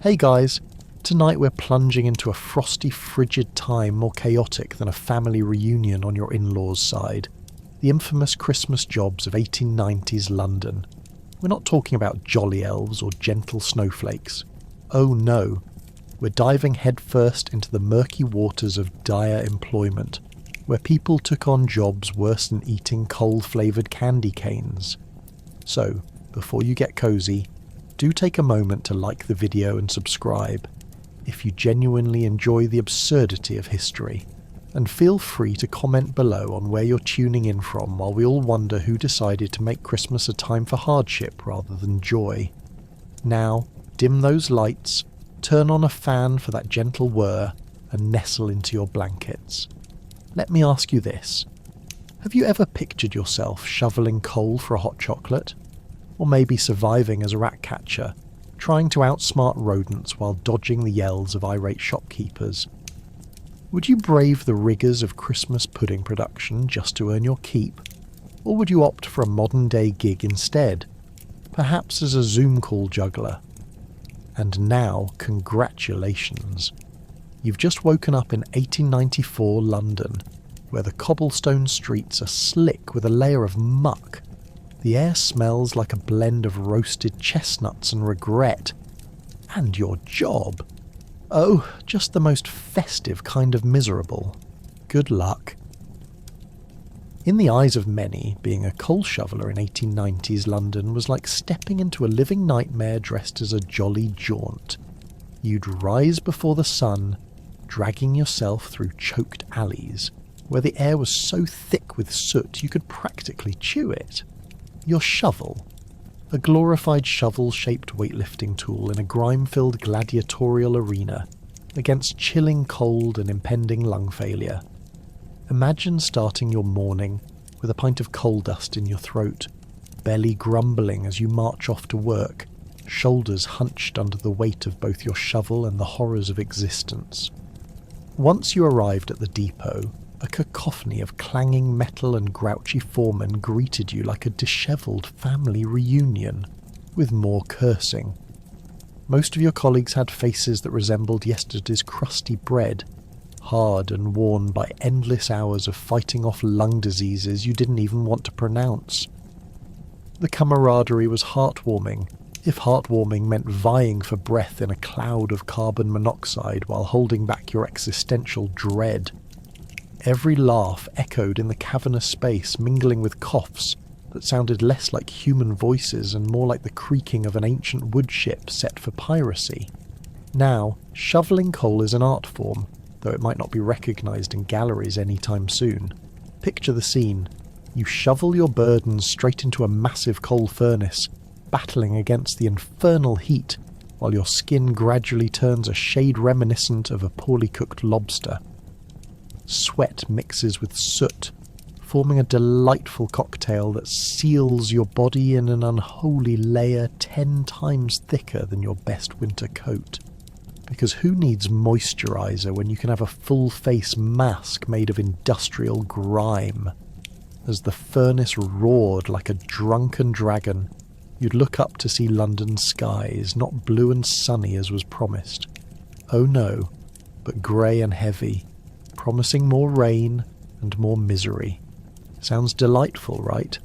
Hey guys, tonight we're plunging into a frosty, frigid time more chaotic than a family reunion on your in-laws' side. The infamous Christmas jobs of 1890s London. We're not talking about jolly elves or gentle snowflakes. Oh no, we're diving headfirst into the murky waters of dire employment, where people took on jobs worse than eating coal-flavoured candy canes. So, before you get cosy, do take a moment to like the video and subscribe if you genuinely enjoy the absurdity of history, and feel free to comment below on where you're tuning in from while we all wonder who decided to make Christmas a time for hardship rather than joy. Now, dim those lights, turn on a fan for that gentle whir, and nestle into your blankets. Let me ask you this. Have you ever pictured yourself shoveling coal for a hot chocolate? Or maybe surviving as a rat catcher, trying to outsmart rodents while dodging the yells of irate shopkeepers? Would you brave the rigours of Christmas pudding production just to earn your keep? Or would you opt for a modern-day gig instead, perhaps as a Zoom call juggler? And now, congratulations. You've just woken up in 1894 London, where the cobblestone streets are slick with a layer of muck. The air smells like a blend of roasted chestnuts and regret. And your job? Oh, just the most festive kind of miserable. Good luck. In the eyes of many, being a coal shoveler in 1890s London was like stepping into a living nightmare dressed as a jolly jaunt. You'd rise before the sun, dragging yourself through choked alleys, where the air was so thick with soot you could practically chew it. Your shovel, a glorified shovel-shaped weightlifting tool in a grime-filled gladiatorial arena against chilling cold and impending lung failure. Imagine starting your morning with a pint of coal dust in your throat, belly grumbling as you march off to work, shoulders hunched under the weight of both your shovel and the horrors of existence. Once you arrived at the depot, a cacophony of clanging metal and grouchy foremen greeted you like a dishevelled family reunion, with more cursing. Most of your colleagues had faces that resembled yesterday's crusty bread, hard and worn by endless hours of fighting off lung diseases you didn't even want to pronounce. The camaraderie was heartwarming, if heartwarming meant vying for breath in a cloud of carbon monoxide while holding back your existential dread. Every laugh echoed in the cavernous space, mingling with coughs that sounded less like human voices and more like the creaking of an ancient wood ship set for piracy. Now, shoveling coal is an art form, though it might not be recognised in galleries anytime soon. Picture the scene. You shovel your burdens straight into a massive coal furnace, battling against the infernal heat, while your skin gradually turns a shade reminiscent of a poorly cooked lobster. Sweat mixes with soot, forming a delightful cocktail that seals your body in an unholy layer 10 times thicker than your best winter coat. Because who needs moisturiser when you can have a full-face mask made of industrial grime? As the furnace roared like a drunken dragon, you'd look up to see London's skies, not blue and sunny as was promised. Oh no, but grey and heavy, promising more rain and more misery. Sounds delightful, right?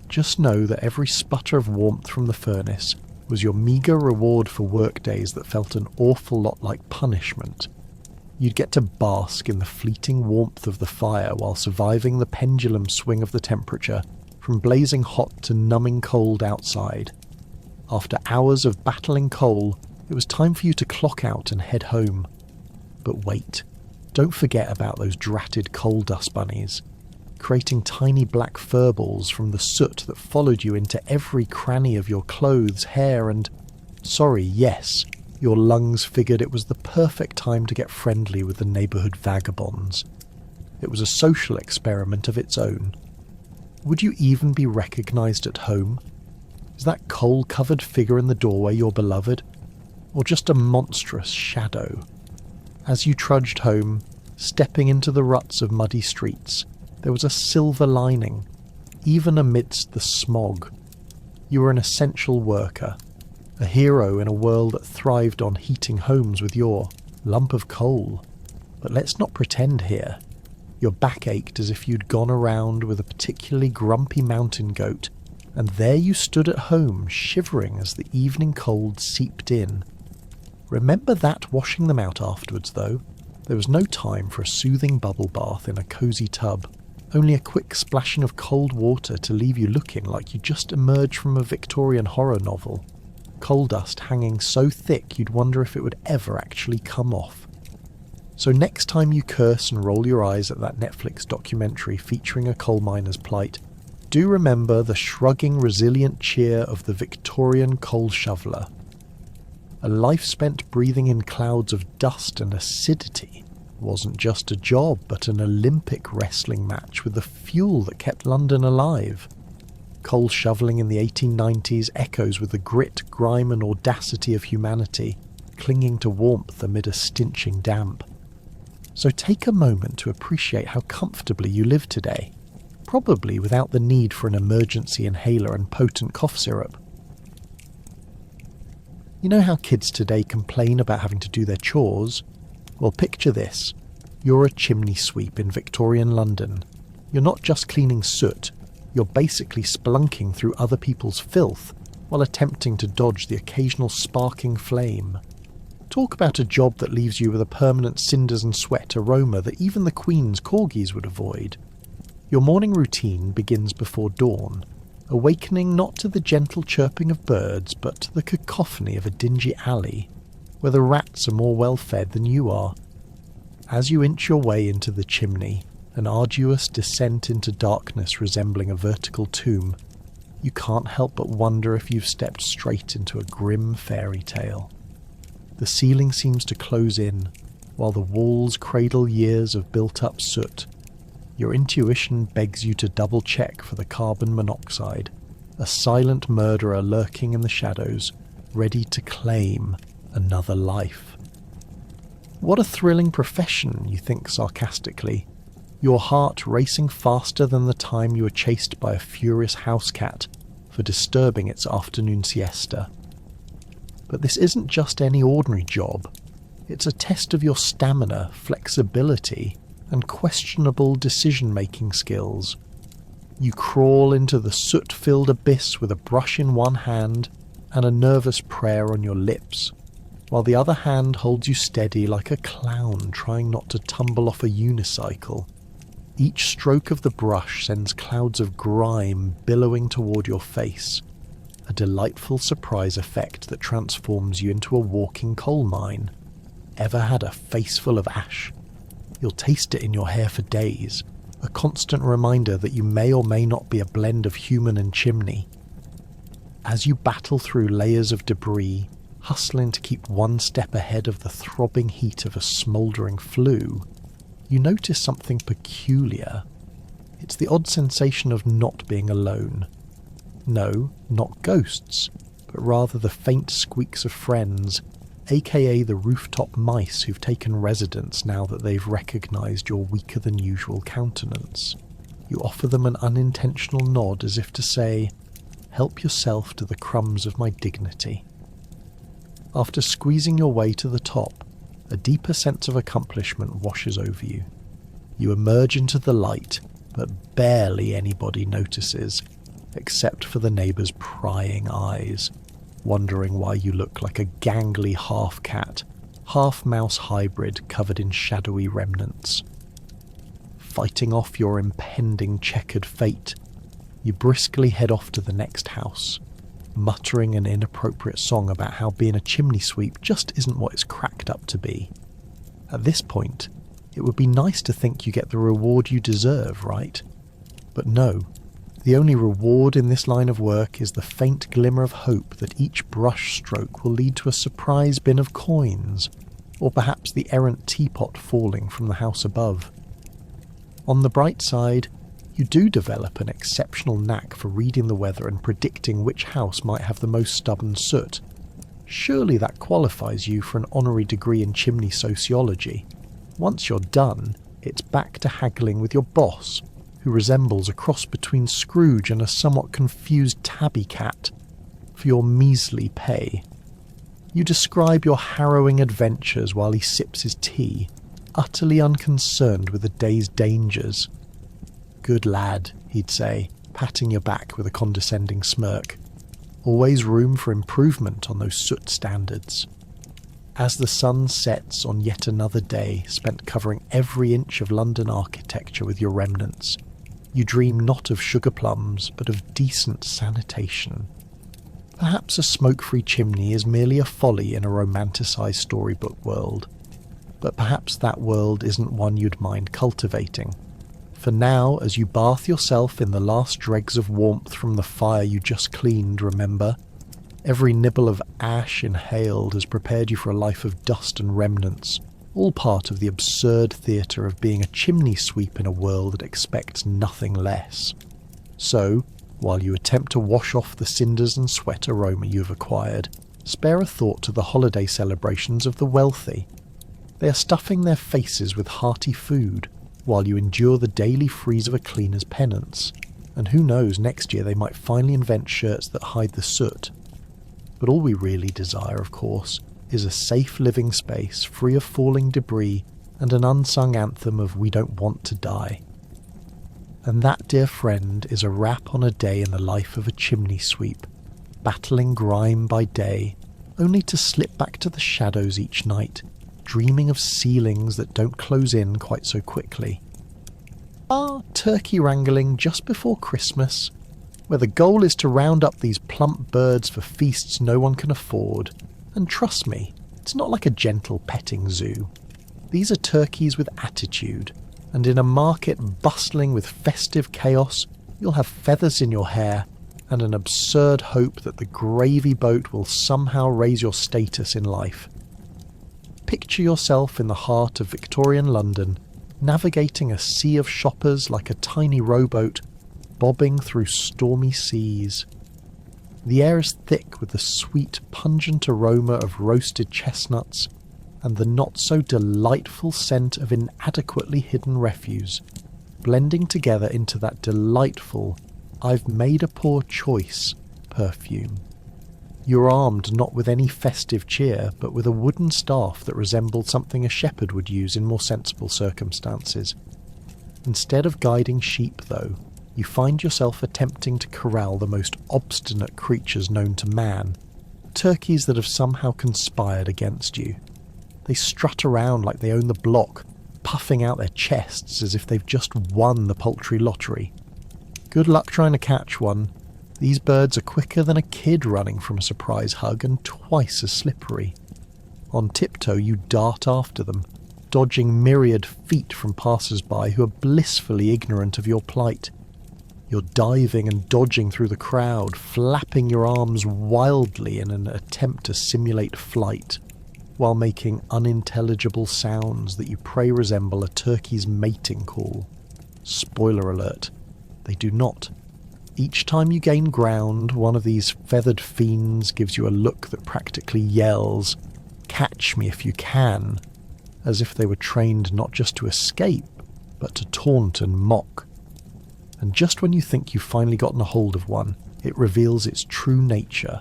Just know that every sputter of warmth from the furnace was your meagre reward for workdays that felt an awful lot like punishment. You'd get to bask in the fleeting warmth of the fire while surviving the pendulum swing of the temperature from blazing hot to numbing cold outside. After hours of battling coal, it was time for you to clock out and head home. But wait. Don't forget about those dratted coal dust bunnies, creating tiny black furballs from the soot that followed you into every cranny of your clothes, hair, and... Sorry, yes, your lungs figured it was the perfect time to get friendly with the neighbourhood vagabonds. It was a social experiment of its own. Would you even be recognised at home? Is that coal-covered figure in the doorway your beloved? Or just a monstrous shadow? As you trudged home, stepping into the ruts of muddy streets, there was a silver lining, even amidst the smog. You were an essential worker, a hero in a world that thrived on heating homes with your lump of coal. But let's not pretend here. Your back ached as if you'd gone around with a particularly grumpy mountain goat, and there you stood at home, shivering as the evening cold seeped in. Remember that washing them out afterwards, though. There was no time for a soothing bubble bath in a cosy tub, only a quick splashing of cold water to leave you looking like you just emerged from a Victorian horror novel. Coal dust hanging so thick you'd wonder if it would ever actually come off. So next time you curse and roll your eyes at that Netflix documentary featuring a coal miner's plight, do remember the shrugging, resilient cheer of the Victorian coal shoveler. A life spent breathing in clouds of dust and acidity wasn't just a job, but an Olympic wrestling match with the fuel that kept London alive. Coal shovelling in the 1890s echoes with the grit, grime and audacity of humanity, clinging to warmth amid a stinching damp. So take a moment to appreciate how comfortably you live today, probably without the need for an emergency inhaler and potent cough syrup. You know how kids today complain about having to do their chores? Well, picture this. You're a chimney sweep in Victorian London. You're not just cleaning soot, you're basically spelunking through other people's filth while attempting to dodge the occasional sparking flame. Talk about a job that leaves you with a permanent cinders and sweat aroma that even the Queen's corgis would avoid. Your morning routine begins before dawn, awakening not to the gentle chirping of birds, but to the cacophony of a dingy alley, where the rats are more well-fed than you are. As you inch your way into the chimney, an arduous descent into darkness resembling a vertical tomb, you can't help but wonder if you've stepped straight into a grim fairy tale. The ceiling seems to close in, while the walls cradle years of built-up soot. Your intuition begs you to double-check for the carbon monoxide, a silent murderer lurking in the shadows, ready to claim another life. What a thrilling profession, you think sarcastically, your heart racing faster than the time you were chased by a furious house cat for disturbing its afternoon siesta. But this isn't just any ordinary job. It's a test of your stamina, flexibility, and questionable decision-making skills. You crawl into the soot-filled abyss with a brush in one hand and a nervous prayer on your lips, while the other hand holds you steady like a clown trying not to tumble off a unicycle. Each stroke of the brush sends clouds of grime billowing toward your face, a delightful surprise effect that transforms you into a walking coal mine. Ever had a face full of ash? You'll taste it in your hair for days, a constant reminder that you may or may not be a blend of human and chimney. As you battle through layers of debris, hustling to keep one step ahead of the throbbing heat of a smouldering flue, you notice something peculiar. It's the odd sensation of not being alone. No, not ghosts, but rather the faint squeaks of friends, aka the rooftop mice who've taken residence now that they've recognised your weaker-than-usual countenance. You offer them an unintentional nod as if to say, "Help yourself to the crumbs of my dignity." After squeezing your way to the top, a deeper sense of accomplishment washes over you. You emerge into the light, but barely anybody notices, except for the neighbours' prying eyes, wondering why you look like a gangly half-cat, half-mouse hybrid covered in shadowy remnants. Fighting off your impending checkered fate, you briskly head off to the next house, muttering an inappropriate song about how being a chimney sweep just isn't what it's cracked up to be. At this point, it would be nice to think you get the reward you deserve, right? But no. The only reward in this line of work is the faint glimmer of hope that each brush stroke will lead to a surprise bin of coins, or perhaps the errant teapot falling from the house above. On the bright side, you do develop an exceptional knack for reading the weather and predicting which house might have the most stubborn soot. Surely that qualifies you for an honorary degree in chimney sociology. Once you're done, it's back to haggling with your boss, who resembles a cross between Scrooge and a somewhat confused tabby cat, for your measly pay. You describe your harrowing adventures while he sips his tea, utterly unconcerned with the day's dangers. "Good lad," he'd say, patting your back with a condescending smirk. "Always room for improvement on those soot standards." As the sun sets on yet another day spent covering every inch of London architecture with your remnants, you dream not of sugar plums, but of decent sanitation. Perhaps a smoke-free chimney is merely a folly in a romanticised storybook world, but perhaps that world isn't one you'd mind cultivating. For now, as you bath yourself in the last dregs of warmth from the fire you just cleaned, remember, every nibble of ash inhaled has prepared you for a life of dust and remnants, all part of the absurd theatre of being a chimney sweep in a world that expects nothing less. So, while you attempt to wash off the cinders and sweat aroma you've acquired, spare a thought to the holiday celebrations of the wealthy. They are stuffing their faces with hearty food, while you endure the daily freeze of a cleaner's penance, and who knows, next year they might finally invent shirts that hide the soot. But all we really desire, of course, is a safe living space free of falling debris and an unsung anthem of "We don't want to die." And that, dear friend, is a wrap on a day in the life of a chimney sweep, battling grime by day, only to slip back to the shadows each night, dreaming of ceilings that don't close in quite so quickly. Turkey wrangling just before Christmas, where the goal is to round up these plump birds for feasts no one can afford. And trust me, it's not like a gentle petting zoo. These are turkeys with attitude, and in a market bustling with festive chaos, you'll have feathers in your hair and an absurd hope that the gravy boat will somehow raise your status in life. Picture yourself in the heart of Victorian London, navigating a sea of shoppers like a tiny rowboat, bobbing through stormy seas. The air is thick with the sweet, pungent aroma of roasted chestnuts and the not-so-delightful scent of inadequately hidden refuse, blending together into that delightful "I've made a poor choice" perfume. You're armed not with any festive cheer, but with a wooden staff that resembled something a shepherd would use in more sensible circumstances. Instead of guiding sheep, though, you find yourself attempting to corral the most obstinate creatures known to man, turkeys that have somehow conspired against you. They strut around like they own the block, puffing out their chests as if they've just won the poultry lottery. Good luck trying to catch one. These birds are quicker than a kid running from a surprise hug and twice as slippery. On tiptoe you dart after them, dodging myriad feet from passers-by who are blissfully ignorant of your plight. You're diving and dodging through the crowd, flapping your arms wildly in an attempt to simulate flight, while making unintelligible sounds that you pray resemble a turkey's mating call. Spoiler alert, they do not. Each time you gain ground, one of these feathered fiends gives you a look that practically yells, "Catch me if you can," as if they were trained not just to escape, but to taunt and mock. And just when you think you've finally gotten a hold of one, it reveals its true nature,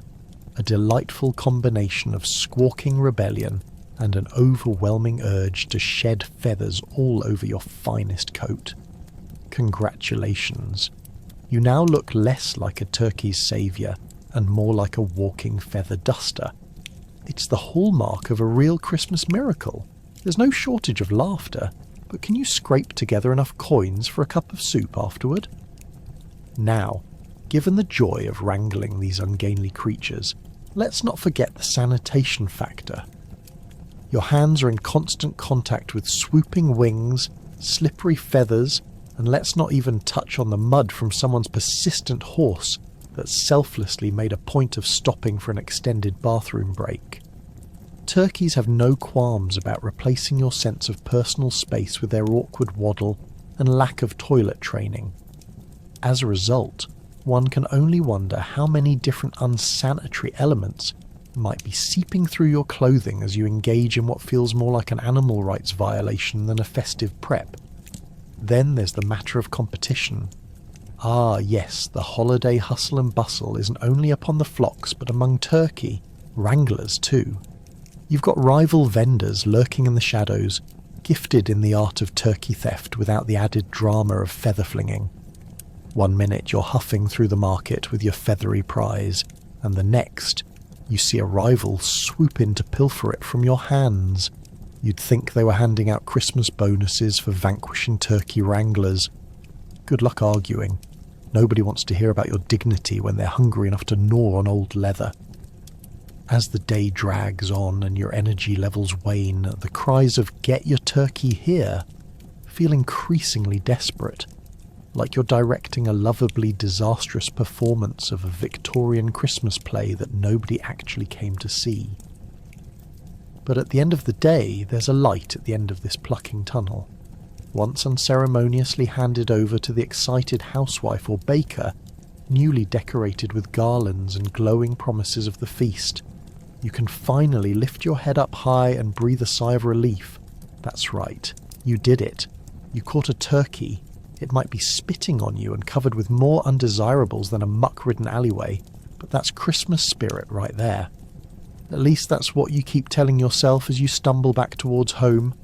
a delightful combination of squawking rebellion and an overwhelming urge to shed feathers all over your finest coat. Congratulations. You now look less like a turkey's saviour and more like a walking feather duster. It's the hallmark of a real Christmas miracle. There's no shortage of laughter, but can you scrape together enough coins for a cup of soup afterward? Now, given the joy of wrangling these ungainly creatures, let's not forget the sanitation factor. Your hands are in constant contact with swooping wings, slippery feathers, and let's not even touch on the mud from someone's persistent horse that selflessly made a point of stopping for an extended bathroom break. Turkeys have no qualms about replacing your sense of personal space with their awkward waddle and lack of toilet training. As a result, one can only wonder how many different unsanitary elements might be seeping through your clothing as you engage in what feels more like an animal rights violation than a festive prep. Then there's the matter of competition. Ah yes, the holiday hustle and bustle isn't only upon the flocks but among turkey, Wranglers too. You've got rival vendors lurking in the shadows, gifted in the art of turkey theft without the added drama of feather flinging. One minute you're huffing through the market with your feathery prize, and the next you see a rival swoop in to pilfer it from your hands. You'd think they were handing out Christmas bonuses for vanquishing turkey wranglers. Good luck arguing. Nobody wants to hear about your dignity when they're hungry enough to gnaw on old leather. As the day drags on and your energy levels wane, the cries of "Get your turkey here" feel increasingly desperate, like you're directing a lovably disastrous performance of a Victorian Christmas play that nobody actually came to see. But at the end of the day, there's a light at the end of this plucking tunnel. Once unceremoniously handed over to the excited housewife or baker, newly decorated with garlands and glowing promises of the feast, you can finally lift your head up high and breathe a sigh of relief. That's right, you did it. You caught a turkey. It might be spitting on you and covered with more undesirables than a muck-ridden alleyway, but that's Christmas spirit right there. At least that's what you keep telling yourself as you stumble back towards home,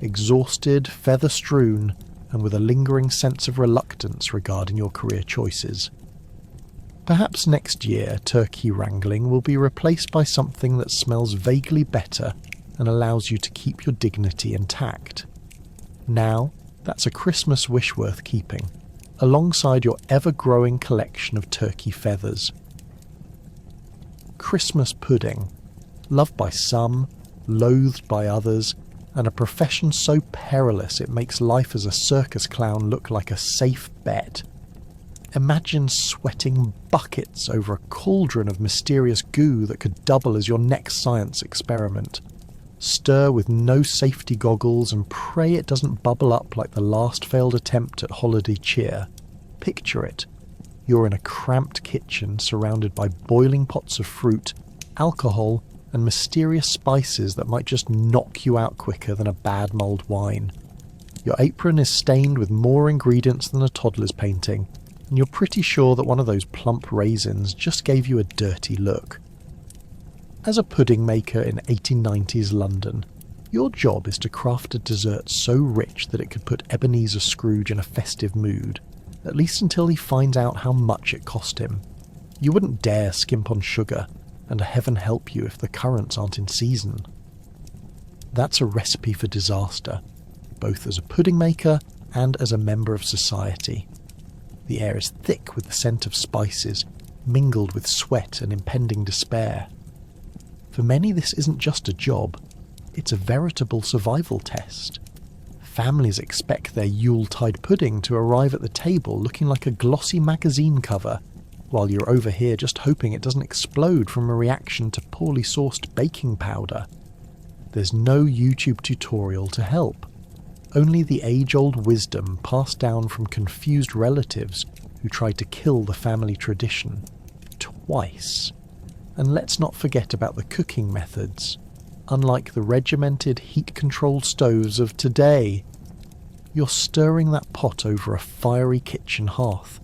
exhausted, feather-strewn, and with a lingering sense of reluctance regarding your career choices. Perhaps next year turkey wrangling will be replaced by something that smells vaguely better and allows you to keep your dignity intact. Now, that's a Christmas wish worth keeping, alongside your ever-growing collection of turkey feathers. Christmas pudding, loved by some, loathed by others, and a profession so perilous it makes life as a circus clown look like a safe bet. Imagine sweating buckets over a cauldron of mysterious goo that could double as your next science experiment. Stir with no safety goggles and pray it doesn't bubble up like the last failed attempt at holiday cheer. Picture it. You're in a cramped kitchen surrounded by boiling pots of fruit, alcohol, and mysterious spices that might just knock you out quicker than a bad mulled wine. Your apron is stained with more ingredients than a toddler's painting, and you're pretty sure that one of those plump raisins just gave you a dirty look. As a pudding maker in 1890s London, your job is to craft a dessert so rich that it could put Ebenezer Scrooge in a festive mood, at least until he finds out how much it cost him. You wouldn't dare skimp on sugar, and heaven help you if the currants aren't in season. That's a recipe for disaster, both as a pudding maker and as a member of society. The air is thick with the scent of spices, mingled with sweat and impending despair. For many, this isn't just a job, it's a veritable survival test. Families expect their Yuletide pudding to arrive at the table looking like a glossy magazine cover, while you're over here just hoping it doesn't explode from a reaction to poorly sourced baking powder. There's no YouTube tutorial to help. Only the age-old wisdom passed down from confused relatives who tried to kill the family tradition. Twice. And let's not forget about the cooking methods. Unlike the regimented, heat-controlled stoves of today, you're stirring that pot over a fiery kitchen hearth,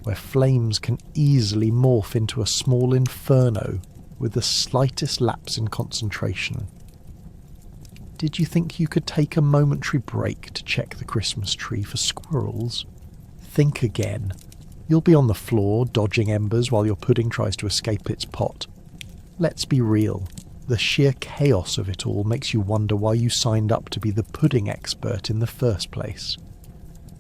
where flames can easily morph into a small inferno with the slightest lapse in concentration. Did you think you could take a momentary break to check the Christmas tree for squirrels? Think again. You'll be on the floor, dodging embers while your pudding tries to escape its pot. Let's be real. The sheer chaos of it all makes you wonder why you signed up to be the pudding expert in the first place.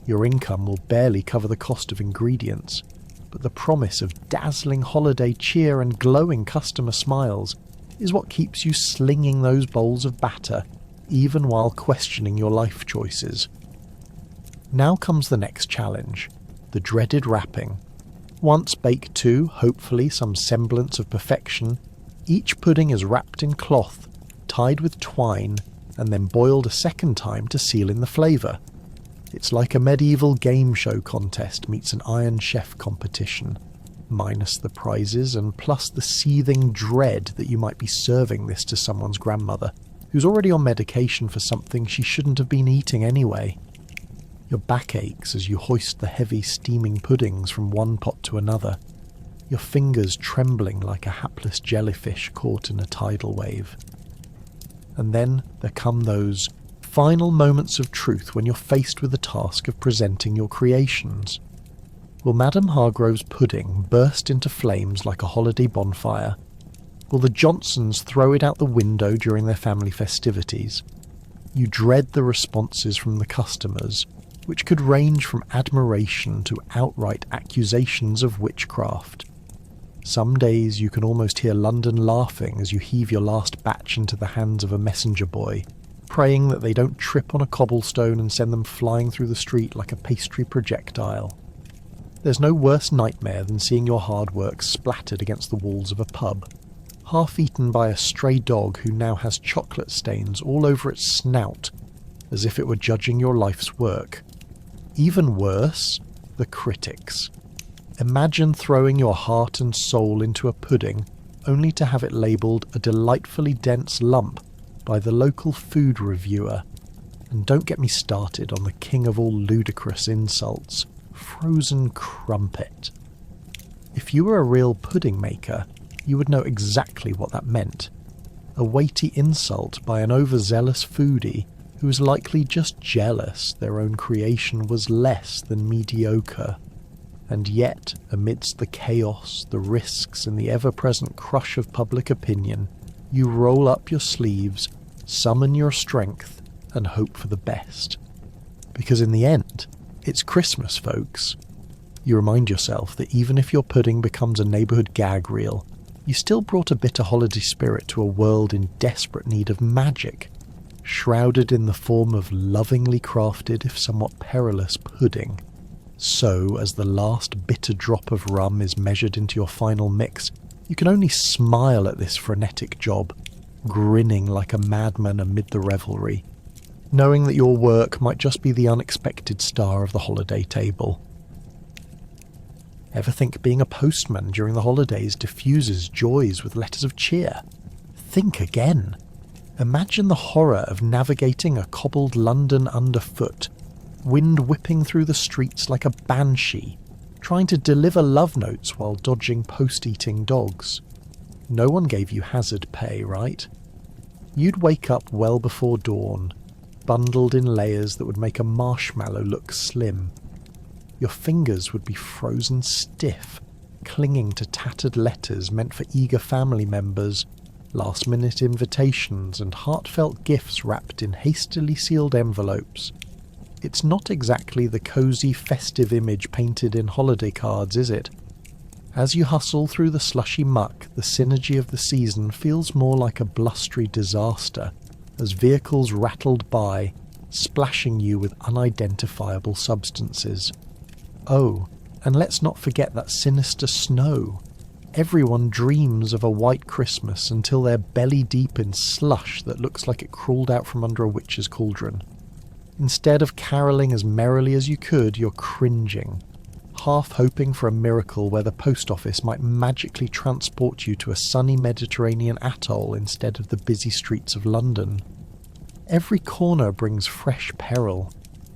Your income will barely cover the cost of ingredients, but the promise of dazzling holiday cheer and glowing customer smiles is what keeps you slinging those bowls of batter, even while questioning your life choices. Now comes the next challenge, the dreaded wrapping. Once baked to, hopefully, some semblance of perfection, each pudding is wrapped in cloth, tied with twine, and then boiled a second time to seal in the flavour. It's like a medieval game show contest meets an Iron Chef competition, minus the prizes and plus the seething dread that you might be serving this to someone's grandmother, who's already on medication for something she shouldn't have been eating anyway. Your back aches as you hoist the heavy steaming puddings from one pot to another. your fingers trembling like a hapless jellyfish caught in a tidal wave. And then there come those final moments of truth when you're faced with the task of presenting your creations. Will Madame Hargrove's pudding burst into flames like a holiday bonfire? Will the Johnsons throw it out the window during their family festivities? You dread the responses from the customers, which could range from admiration to outright accusations of witchcraft. Some days you can almost hear London laughing as you heave your last batch into the hands of a messenger boy, praying that they don't trip on a cobblestone and send them flying through the street like a pastry projectile. There's no worse nightmare than seeing your hard work splattered against the walls of a pub, half-eaten by a stray dog who now has chocolate stains all over its snout, as if it were judging your life's work. Even worse, the critics. Imagine throwing your heart and soul into a pudding only to have it labelled a delightfully dense lump by the local food reviewer. And don't get me started on the king of all ludicrous insults, frozen crumpet. If you were a real pudding maker, you would know exactly what that meant. A weighty insult by an overzealous foodie who was likely just jealous their own creation was less than mediocre. And yet, amidst the chaos, the risks, and the ever-present crush of public opinion, you roll up your sleeves, summon your strength, and hope for the best. Because in the end, it's Christmas, folks. You remind yourself that even if your pudding becomes a neighbourhood gag reel, you still brought a bit of holiday spirit to a world in desperate need of magic, shrouded in the form of lovingly crafted, if somewhat perilous, pudding. So, as the last bitter drop of rum is measured into your final mix, you can only smile at this frenetic job, grinning like a madman amid the revelry, knowing that your work might just be the unexpected star of the holiday table. Ever think being a postman during the holidays diffuses joys with letters of cheer? Think again. Imagine the horror of navigating a cobbled London underfoot, wind whipping through the streets like a banshee, trying to deliver love notes while dodging post-eating dogs. No one gave you hazard pay, right? You'd wake up well before dawn, bundled in layers that would make a marshmallow look slim. Your fingers would be frozen stiff, clinging to tattered letters meant for eager family members, last-minute invitations and heartfelt gifts wrapped in hastily sealed envelopes. It's not exactly the cosy, festive image painted in holiday cards, is it? As you hustle through the slushy muck, the synergy of the season feels more like a blustery disaster, as vehicles rattled by, splashing you with unidentifiable substances. Oh, and let's not forget that sinister snow. Everyone dreams of a white Christmas until they're belly deep in slush that looks like it crawled out from under a witch's cauldron. Instead of caroling as merrily as you could, you're cringing, half hoping for a miracle where the post office might magically transport you to a sunny Mediterranean atoll instead of the busy streets of London. Every corner brings fresh peril.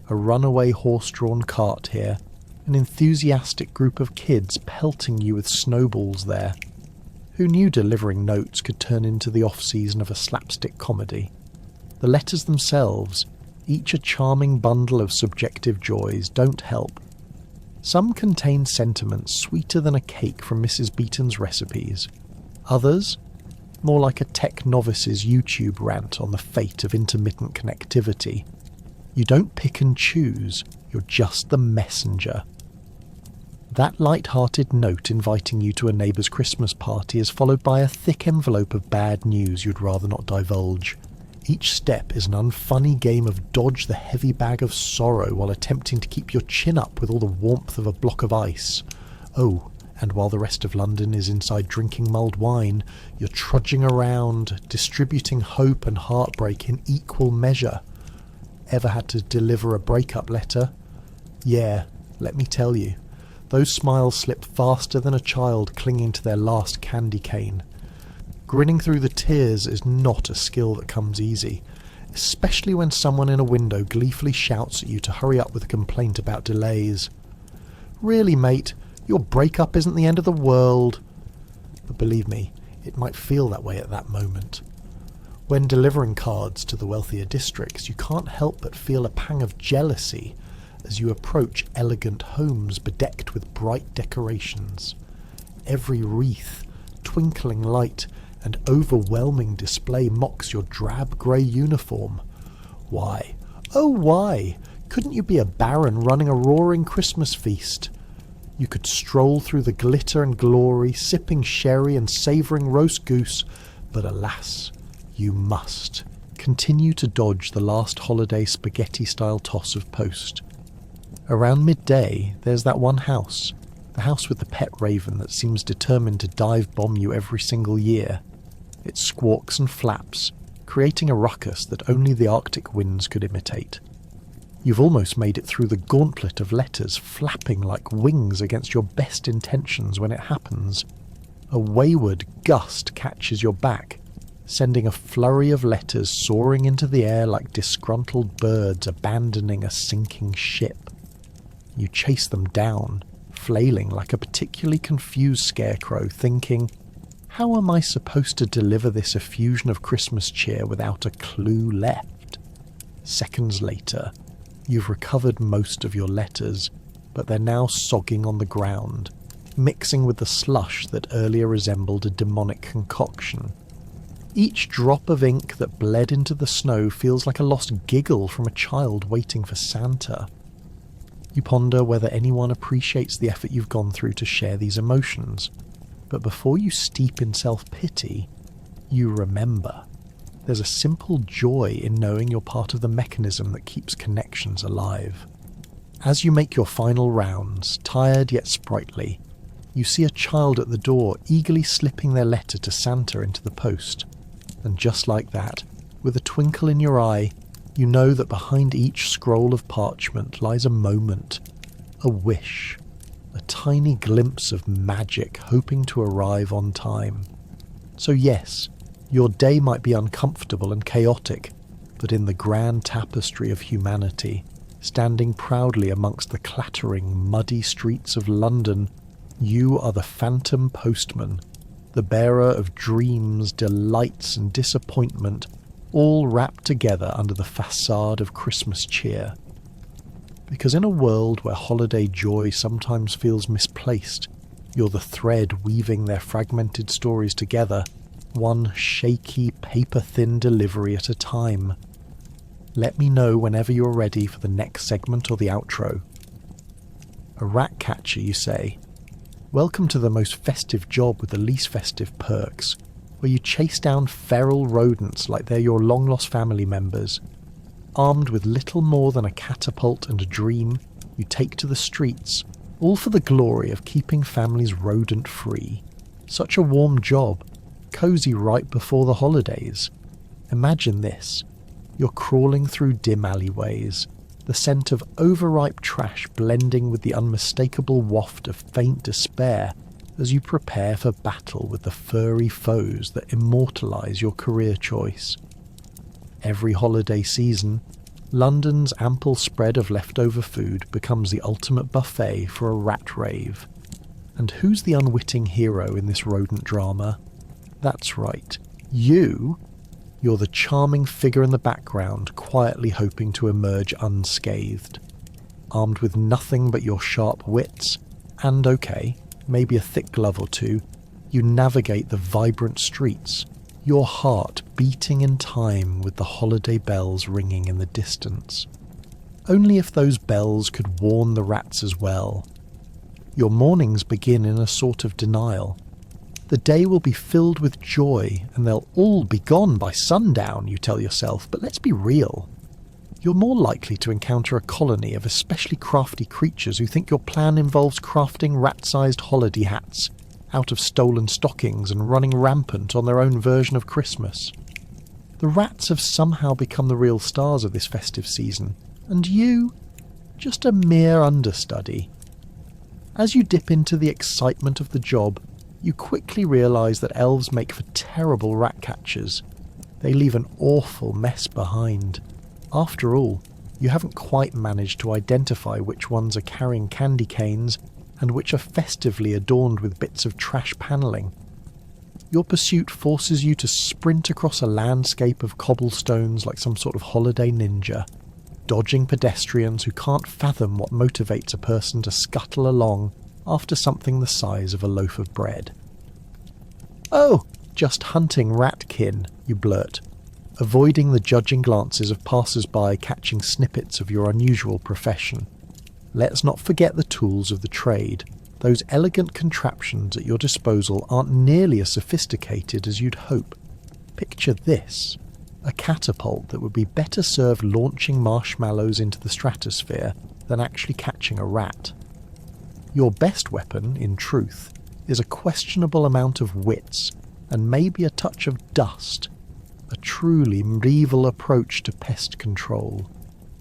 A runaway horse-drawn cart here, an enthusiastic group of kids pelting you with snowballs there. Who knew delivering notes could turn into the off-season of a slapstick comedy? The letters themselves, each a charming bundle of subjective joys, don't help. Some contain sentiments sweeter than a cake from Mrs. Beeton's recipes. Others, more like a tech novice's YouTube rant on the fate of intermittent connectivity. You don't pick and choose, you're just the messenger. That light-hearted note inviting you to a neighbour's Christmas party is followed by a thick envelope of bad news you'd rather not divulge. Each step is an unfunny game of dodge the heavy bag of sorrow while attempting to keep your chin up with all the warmth of a block of ice. Oh, and while the rest of London is inside drinking mulled wine, you're trudging around, distributing hope and heartbreak in equal measure. Ever had to deliver a breakup letter? Yeah, let me tell you. Those smiles slip faster than a child clinging to their last candy cane. Grinning through the tears is not a skill that comes easy, especially when someone in a window gleefully shouts at you to hurry up with a complaint about delays. Really, mate, Your breakup isn't the end of the world. But believe me, it might feel that way at that moment. When delivering cards to the wealthier districts, you can't help but feel a pang of jealousy as you approach elegant homes bedecked with bright decorations. Every wreath, twinkling light, and overwhelming display mocks your drab grey uniform. Why, oh why, couldn't you be a baron running a roaring Christmas feast? You could stroll through the glitter and glory, sipping sherry and savouring roast goose, but alas, you must continue to dodge the last holiday spaghetti-style toss of post. Around midday, there's that one house, the house with the pet raven that seems determined to dive-bomb you every single year. It squawks and flaps, creating a ruckus that only the Arctic winds could imitate. You've almost made it through the gauntlet of letters flapping like wings against your best intentions when it happens. A wayward gust catches your back, sending a flurry of letters soaring into the air like disgruntled birds abandoning a sinking ship. You chase them down, flailing like a particularly confused scarecrow, thinking, how am I supposed to deliver this effusion of Christmas cheer without a clue left? Seconds later, you've recovered most of your letters, but they're now sogging on the ground, mixing with the slush that earlier resembled a demonic concoction. Each drop of ink that bled into the snow feels like a lost giggle from a child waiting for Santa. You ponder whether anyone appreciates the effort you've gone through to share these emotions, but before you steep in self-pity, you remember. There's a simple joy in knowing you're part of the mechanism that keeps connections alive. As you make your final rounds, tired yet sprightly, you see a child at the door eagerly slipping their letter to Santa into the post. And just like that, with a twinkle in your eye, you know that behind each scroll of parchment lies a moment, a wish, a tiny glimpse of magic hoping to arrive on time. So yes, your day might be uncomfortable and chaotic, but in the grand tapestry of humanity, standing proudly amongst the clattering, muddy streets of London, you are the phantom postman, the bearer of dreams, delights and disappointment, all wrapped together under the facade of Christmas cheer. Because in a world where holiday joy sometimes feels misplaced, you're the thread weaving their fragmented stories together, one shaky, paper-thin delivery at a time. Let me know whenever you're ready for the next segment or the outro. A rat catcher, you say? Welcome to the most festive job with the least festive perks, where you chase down feral rodents like they're your long-lost family members. Armed with little more than a catapult and a dream, you take to the streets, all for the glory of keeping families rodent-free. Such a warm job, cosy right before the holidays. Imagine this. You're crawling through dim alleyways, the scent of overripe trash blending with the unmistakable waft of faint despair as you prepare for battle with the furry foes that immortalise your career choice. Every holiday season, London's ample spread of leftover food becomes the ultimate buffet for a rat rave. And who's the unwitting hero in this rodent drama? That's right, you. You're the charming figure in the background, quietly hoping to emerge unscathed. Armed with nothing but your sharp wits, and okay, maybe a thick glove or two, you navigate the vibrant streets, your heart beating in time with the holiday bells ringing in the distance. Only if those bells could warn the rats as well. Your mornings begin in a sort of denial. The day will be filled with joy, and they'll all be gone by sundown, you tell yourself, but let's be real. You're more likely to encounter a colony of especially crafty creatures who think your plan involves crafting rat-sized holiday hats out of stolen stockings and running rampant on their own version of Christmas. The rats have somehow become the real stars of this festive season, and you, just a mere understudy. As you dip into the excitement of the job, you quickly realise that elves make for terrible rat catchers. They leave an awful mess behind. After all, you haven't quite managed to identify which ones are carrying candy canes and which are festively adorned with bits of trash panelling. Your pursuit forces you to sprint across a landscape of cobblestones like some sort of holiday ninja, dodging pedestrians who can't fathom what motivates a person to scuttle along after something the size of a loaf of bread. "Oh, just hunting ratkin," you blurt, avoiding the judging glances of passers-by catching snippets of your unusual profession. Let's not forget the tools of the trade. Those elegant contraptions at your disposal aren't nearly as sophisticated as you'd hope. Picture this: a catapult that would be better served launching marshmallows into the stratosphere than actually catching a rat. Your best weapon, in truth, is a questionable amount of wits and maybe a touch of dust, a truly medieval approach to pest control.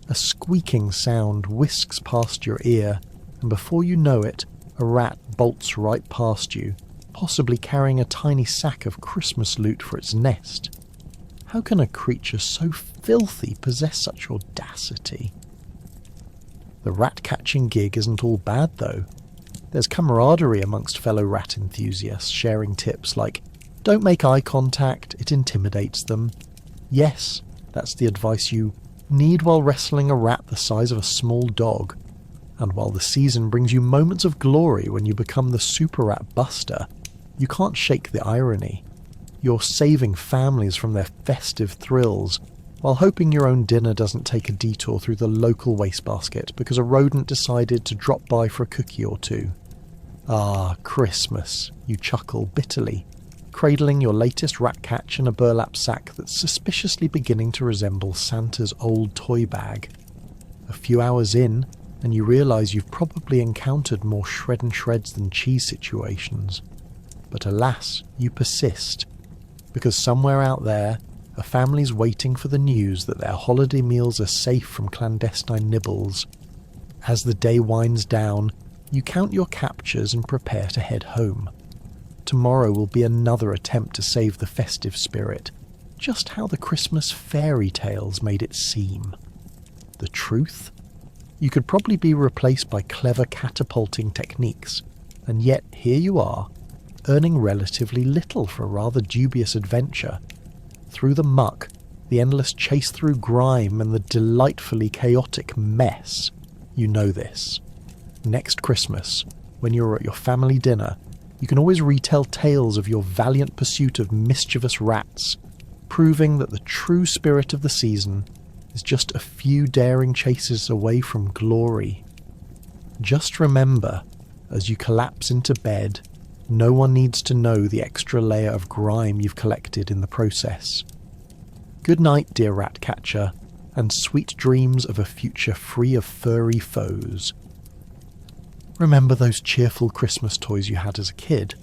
A squeaking sound whisks past your ear, and before you know it, a rat bolts right past you, possibly carrying a tiny sack of Christmas loot for its nest. How can a creature so filthy possess such audacity? The rat-catching gig isn't all bad, though. There's camaraderie amongst fellow rat enthusiasts, sharing tips like, "Don't make eye contact, it intimidates them." Yes, that's the advice you need while wrestling a rat the size of a small dog. And while the season brings you moments of glory when you become the super rat buster, you can't shake the irony. You're saving families from their festive thrills, while hoping your own dinner doesn't take a detour through the local wastebasket because a rodent decided to drop by for a cookie or two. Ah, Christmas, you chuckle bitterly, cradling your latest rat catch in a burlap sack that's suspiciously beginning to resemble Santa's old toy bag. A few hours in, and you realise you've probably encountered more shred and shreds than cheese situations. But alas, you persist, because somewhere out there, a family's waiting for the news that their holiday meals are safe from clandestine nibbles. As the day winds down, you count your captures and prepare to head home. Tomorrow will be another attempt to save the festive spirit, just how the Christmas fairy tales made it seem. The truth? You could probably be replaced by clever catapulting techniques, and yet here you are, earning relatively little for a rather dubious adventure. Through the muck, the endless chase through grime, and the delightfully chaotic mess. You know this. Next Christmas, when you're at your family dinner, you can always retell tales of your valiant pursuit of mischievous rats, proving that the true spirit of the season is just a few daring chases away from glory. Just remember, as you collapse into bed, no one needs to know the extra layer of grime you've collected in the process. Good night, dear rat catcher, and sweet dreams of a future free of furry foes. Remember those cheerful Christmas toys you had as a kid?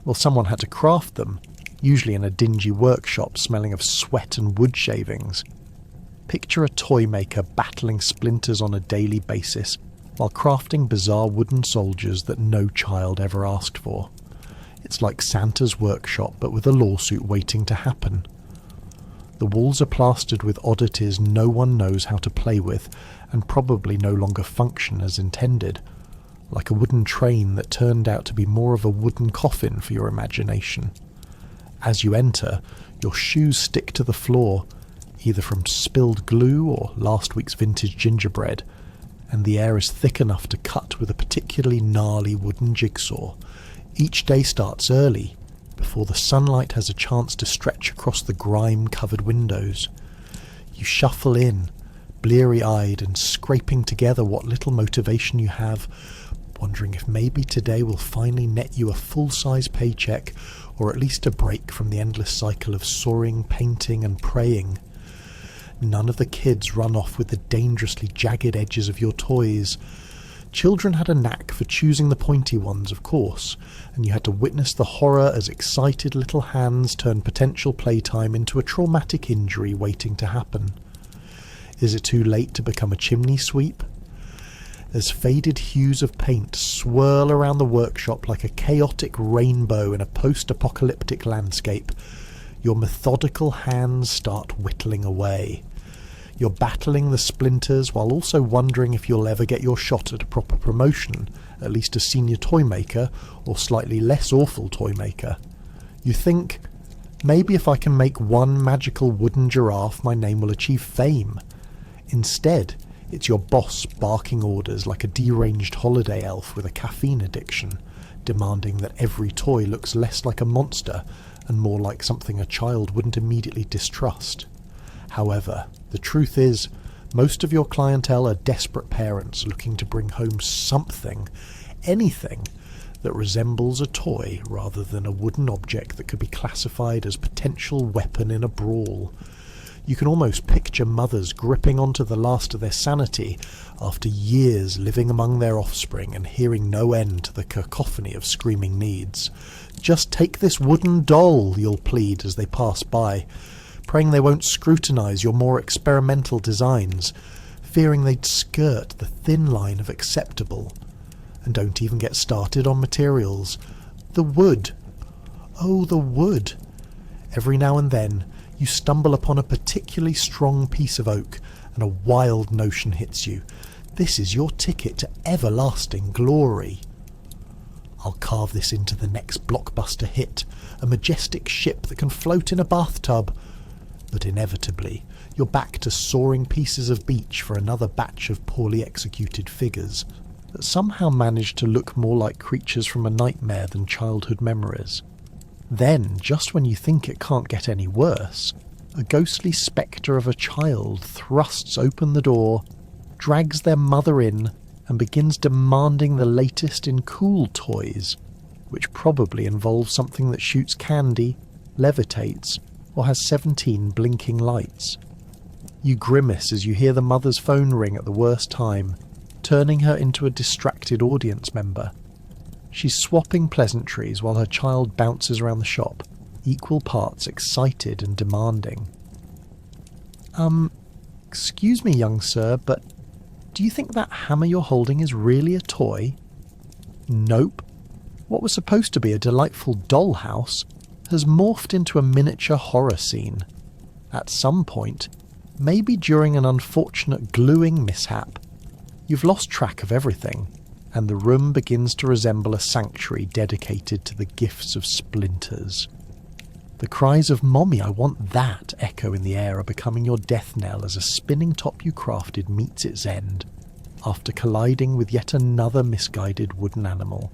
Well, someone had to craft them, usually in a dingy workshop smelling of sweat and wood shavings. Picture a toy maker battling splinters on a daily basis while crafting bizarre wooden soldiers that no child ever asked for. It's like Santa's workshop, but with a lawsuit waiting to happen. The walls are plastered with oddities no one knows how to play with, and probably no longer function as intended, like a wooden train that turned out to be more of a wooden coffin for your imagination. As you enter, your shoes stick to the floor, either from spilled glue or last week's vintage gingerbread, and the air is thick enough to cut with a particularly gnarly wooden jigsaw. Each day starts early, before the sunlight has a chance to stretch across the grime-covered windows. You shuffle in, bleary-eyed and scraping together what little motivation you have, wondering if maybe today will finally net you a full-size paycheck, or at least a break from the endless cycle of sawing, painting and praying. None of the kids run off with the dangerously jagged edges of your toys. Children had a knack for choosing the pointy ones, of course, and you had to witness the horror as excited little hands turned potential playtime into a traumatic injury waiting to happen. Is it too late to become a chimney sweep? As faded hues of paint swirl around the workshop like a chaotic rainbow in a post-apocalyptic landscape, your methodical hands start whittling away. You're battling the splinters while also wondering if you'll ever get your shot at a proper promotion, at least as senior toy maker or slightly less awful toy maker. You think, maybe if I can make one magical wooden giraffe, my name will achieve fame. Instead, it's your boss barking orders like a deranged holiday elf with a caffeine addiction, demanding that every toy looks less like a monster and more like something a child wouldn't immediately distrust. However, the truth is, most of your clientele are desperate parents looking to bring home something, anything, that resembles a toy rather than a wooden object that could be classified as potential weapon in a brawl. You can almost picture mothers gripping onto the last of their sanity after years living among their offspring and hearing no end to the cacophony of screaming needs. "Just take this wooden doll," you'll plead as they pass by, praying they won't scrutinise your more experimental designs, fearing they'd skirt the thin line of acceptable. And don't even get started on materials. The wood. Oh, the wood. Every now and then, you stumble upon a particularly strong piece of oak, and a wild notion hits you. This is your ticket to everlasting glory. I'll carve this into the next blockbuster hit, a majestic ship that can float in a bathtub. But inevitably, you're back to soaring pieces of beach for another batch of poorly executed figures that somehow manage to look more like creatures from a nightmare than childhood memories. Then, just when you think it can't get any worse, a ghostly spectre of a child thrusts open the door, drags their mother in, and begins demanding the latest in cool toys, which probably involves something that shoots candy, levitates, or has 17 blinking lights. You grimace as you hear the mother's phone ring at the worst time, turning her into a distracted audience member. She's swapping pleasantries while her child bounces around the shop, equal parts excited and demanding. Excuse me, young sir, but do you think that hammer you're holding is really a toy? Nope. What was supposed to be a delightful dollhouse has morphed into a miniature horror scene. At some point, maybe during an unfortunate gluing mishap, you've lost track of everything, and the room begins to resemble a sanctuary dedicated to the gifts of splinters. The cries of "Mommy, I want that" echo in the air are becoming your death knell as a spinning top you crafted meets its end, after colliding with yet another misguided wooden animal.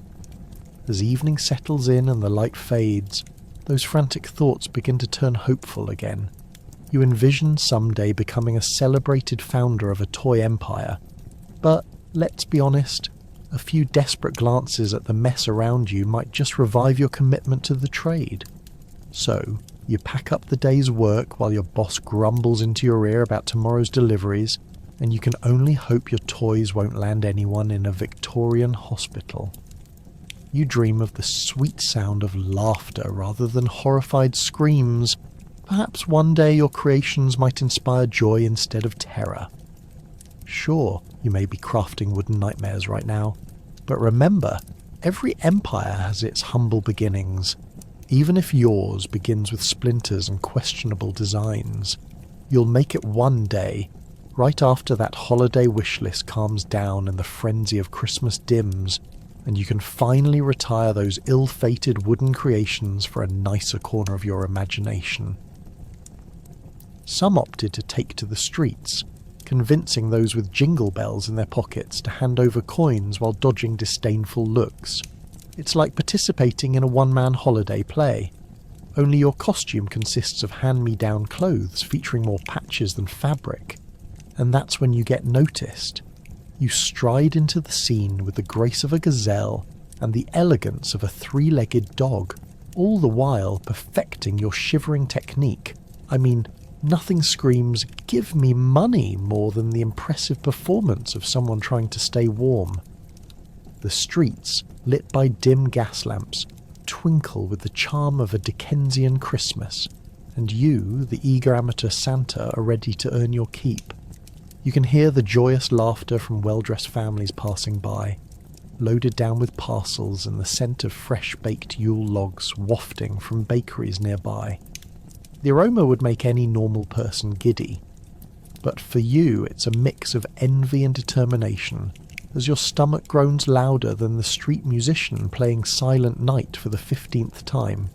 As evening settles in and the light fades, those frantic thoughts begin to turn hopeful again. You envision someday becoming a celebrated founder of a toy empire, but let's be honest, a few desperate glances at the mess around you might just revive your commitment to the trade. So, you pack up the day's work while your boss grumbles into your ear about tomorrow's deliveries, and you can only hope your toys won't land anyone in a Victorian hospital. You dream of the sweet sound of laughter rather than horrified screams. Perhaps one day your creations might inspire joy instead of terror. Sure, you may be crafting wooden nightmares right now, but remember, every empire has its humble beginnings. Even if yours begins with splinters and questionable designs, you'll make it one day, right after that holiday wish list calms down and the frenzy of Christmas dims, and you can finally retire those ill-fated wooden creations for a nicer corner of your imagination. Some opted to take to the streets, convincing those with jingle bells in their pockets to hand over coins while dodging disdainful looks. It's like participating in a one-man holiday play, only your costume consists of hand-me-down clothes featuring more patches than fabric, and that's when you get noticed. You stride into the scene with the grace of a gazelle and the elegance of a three-legged dog, all the while perfecting your shivering technique. I mean, nothing screams, "Give me money," more than the impressive performance of someone trying to stay warm. The streets, lit by dim gas lamps, twinkle with the charm of a Dickensian Christmas, and you, the eager amateur Santa, are ready to earn your keep. You can hear the joyous laughter from well-dressed families passing by, loaded down with parcels and the scent of fresh-baked Yule logs wafting from bakeries nearby. The aroma would make any normal person giddy, But for you, it's a mix of envy and determination, as your stomach groans louder than the street musician playing Silent Night for the 15th time.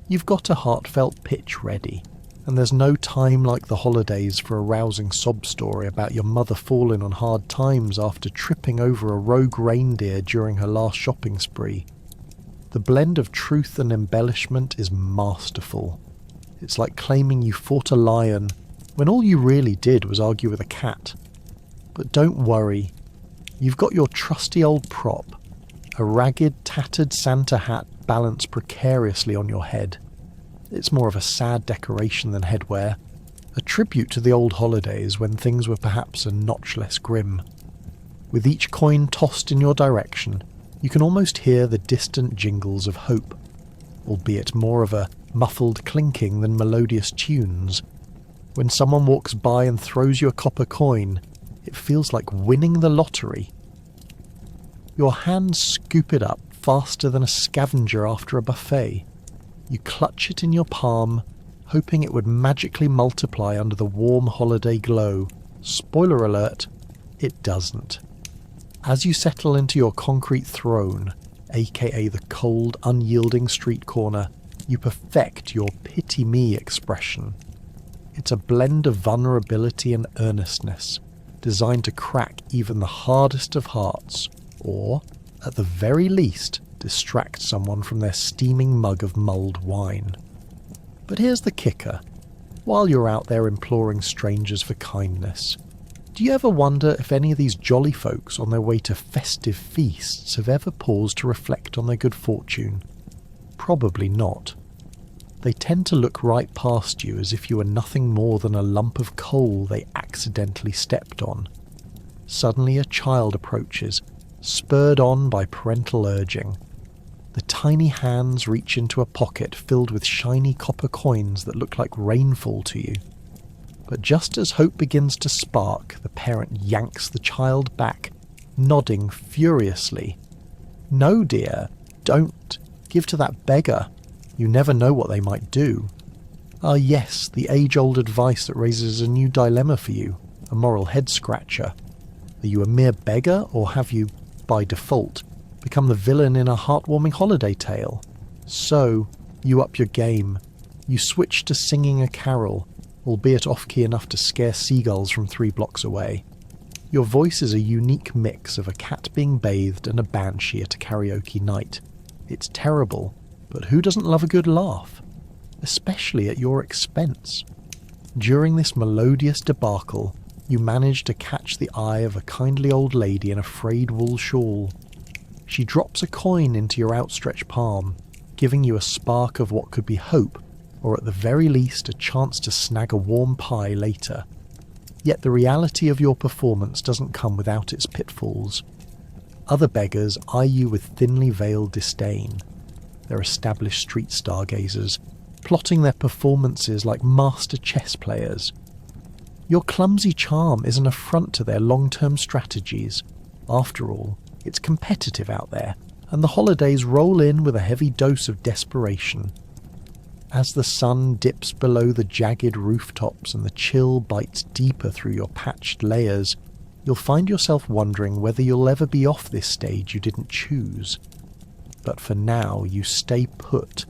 You've got a heartfelt pitch ready, and there's no time like the holidays for a rousing sob story about your mother falling on hard times after tripping over a rogue reindeer during her last shopping spree. The blend of truth and embellishment is masterful. It's like claiming you fought a lion when all you really did was argue with a cat. But don't worry, you've got your trusty old prop, a ragged, tattered Santa hat balanced precariously on your head. It's more of a sad decoration than headwear, a tribute to the old holidays when things were perhaps a notch less grim. With each coin tossed in your direction, you can almost hear the distant jingles of hope, albeit more of a muffled clinking than melodious tunes. When someone walks by and throws you a copper coin, it feels like winning the lottery. Your hands scoop it up faster than a scavenger after a buffet. You clutch it in your palm, hoping it would magically multiply under the warm holiday glow. Spoiler alert, it doesn't. As you settle into your concrete throne, aka the cold, unyielding street corner, you perfect your pity me expression. It's a blend of vulnerability and earnestness, designed to crack even the hardest of hearts, or, at the very least, distract someone from their steaming mug of mulled wine. But here's the kicker. While you're out there imploring strangers for kindness, do you ever wonder if any of these jolly folks on their way to festive feasts have ever paused to reflect on their good fortune? Probably not. They tend to look right past you as if you were nothing more than a lump of coal they accidentally stepped on. Suddenly a child approaches, spurred on by parental urging. The tiny hands reach into a pocket filled with shiny copper coins that look like rainfall to you. But just as hope begins to spark, the parent yanks the child back, nodding furiously. "No, dear, don't. Give to that beggar. You never know what they might do." Ah yes, the age-old advice that raises a new dilemma for you, a moral head-scratcher. Are you a mere beggar, or have you, by default, become the villain in a heartwarming holiday tale? So, you up your game. You switch to singing a carol, albeit off-key enough to scare seagulls from 3 blocks away. Your voice is a unique mix of a cat being bathed and a banshee at a karaoke night. It's terrible, but who doesn't love a good laugh? Especially at your expense. During this melodious debacle, you manage to catch the eye of a kindly old lady in a frayed wool shawl. She drops a coin into your outstretched palm, giving you a spark of what could be hope, or at the very least a chance to snag a warm pie later. Yet the reality of your performance doesn't come without its pitfalls. Other beggars eye you with thinly veiled disdain. They're established street stargazers, plotting their performances like master chess players. Your clumsy charm is an affront to their long-term strategies. After all, it's competitive out there, and the holidays roll in with a heavy dose of desperation. As the sun dips below the jagged rooftops and the chill bites deeper through your patched layers, you'll find yourself wondering whether you'll ever be off this stage you didn't choose. But for now, you stay put,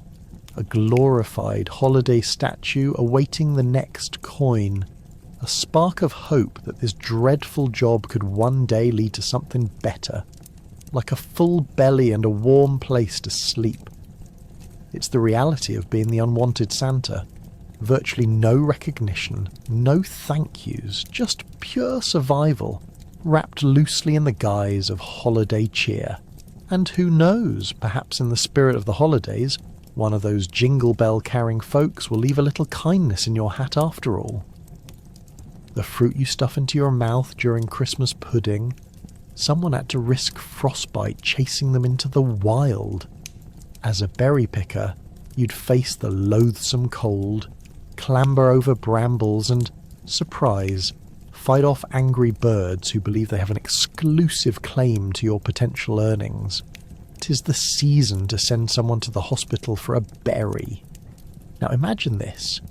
a glorified holiday statue awaiting the next coin, a spark of hope that this dreadful job could one day lead to something better, like a full belly and a warm place to sleep. It's the reality of being the unwanted Santa. Virtually no recognition, no thank yous, just pure survival, wrapped loosely in the guise of holiday cheer. And who knows, perhaps in the spirit of the holidays, one of those jingle bell carrying folks will leave a little kindness in your hat after all. The fruit you stuff into your mouth during Christmas pudding, someone had to risk frostbite chasing them into the wild. As a berry picker, you'd face the loathsome cold, clamber over brambles and, surprise, fight off angry birds who believe they have an exclusive claim to your potential earnings. 'Tis the season to send someone to the hospital for a berry. Now imagine this.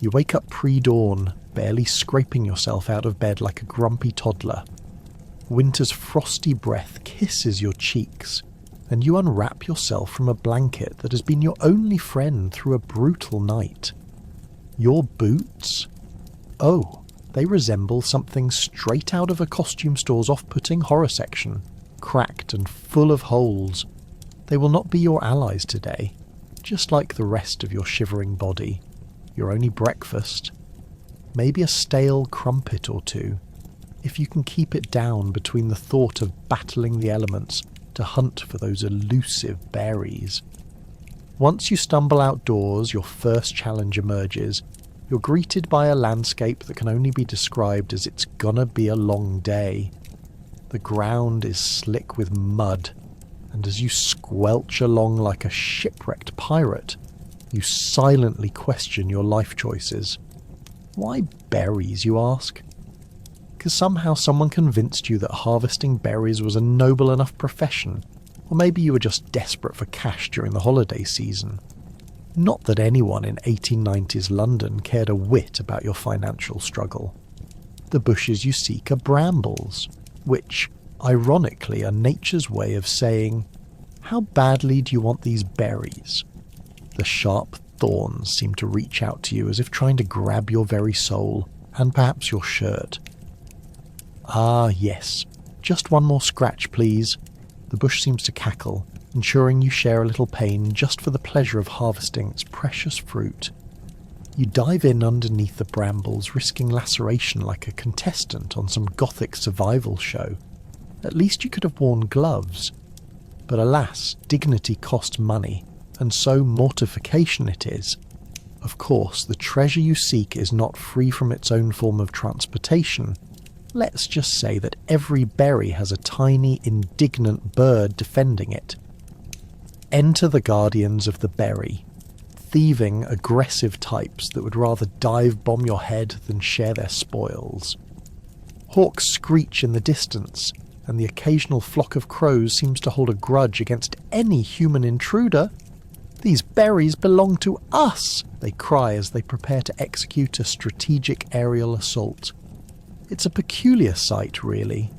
You wake up pre-dawn, barely scraping yourself out of bed like a grumpy toddler. Winter's frosty breath kisses your cheeks, and you unwrap yourself from a blanket that has been your only friend through a brutal night. Your boots? Oh, they resemble something straight out of a costume store's off-putting horror section, cracked and full of holes. They will not be your allies today, just like the rest of your shivering body. Your only breakfast? Maybe a stale crumpet or two, if you can keep it down between the thought of battling the elements to hunt for those elusive berries. Once you stumble outdoors, your first challenge emerges. You're greeted by a landscape that can only be described as it's gonna be a long day. The ground is slick with mud, and as you squelch along like a shipwrecked pirate, you silently question your life choices. Why berries, you ask? Because somehow someone convinced you that harvesting berries was a noble enough profession, or maybe you were just desperate for cash during the holiday season. Not that anyone in 1890s London cared a whit about your financial struggle. The bushes you seek are brambles, which, ironically, are nature's way of saying, "How badly do you want these berries?" The sharp thorns seem to reach out to you as if trying to grab your very soul, and perhaps your shirt. Ah, yes, just one more scratch, please. The bush seems to cackle, ensuring you share a little pain just for the pleasure of harvesting its precious fruit. You dive in underneath the brambles, risking laceration like a contestant on some gothic survival show. At least you could have worn gloves. But alas, dignity costs money, and so mortification it is. Of course, the treasure you seek is not free from its own form of transportation. Let's just say that every berry has a tiny, indignant bird defending it. Enter the guardians of the berry, thieving, aggressive types that would rather dive-bomb your head than share their spoils. Hawks screech in the distance, and the occasional flock of crows seems to hold a grudge against any human intruder. "These berries belong to us!" they cry as they prepare to execute a strategic aerial assault. It's a peculiar sight, really.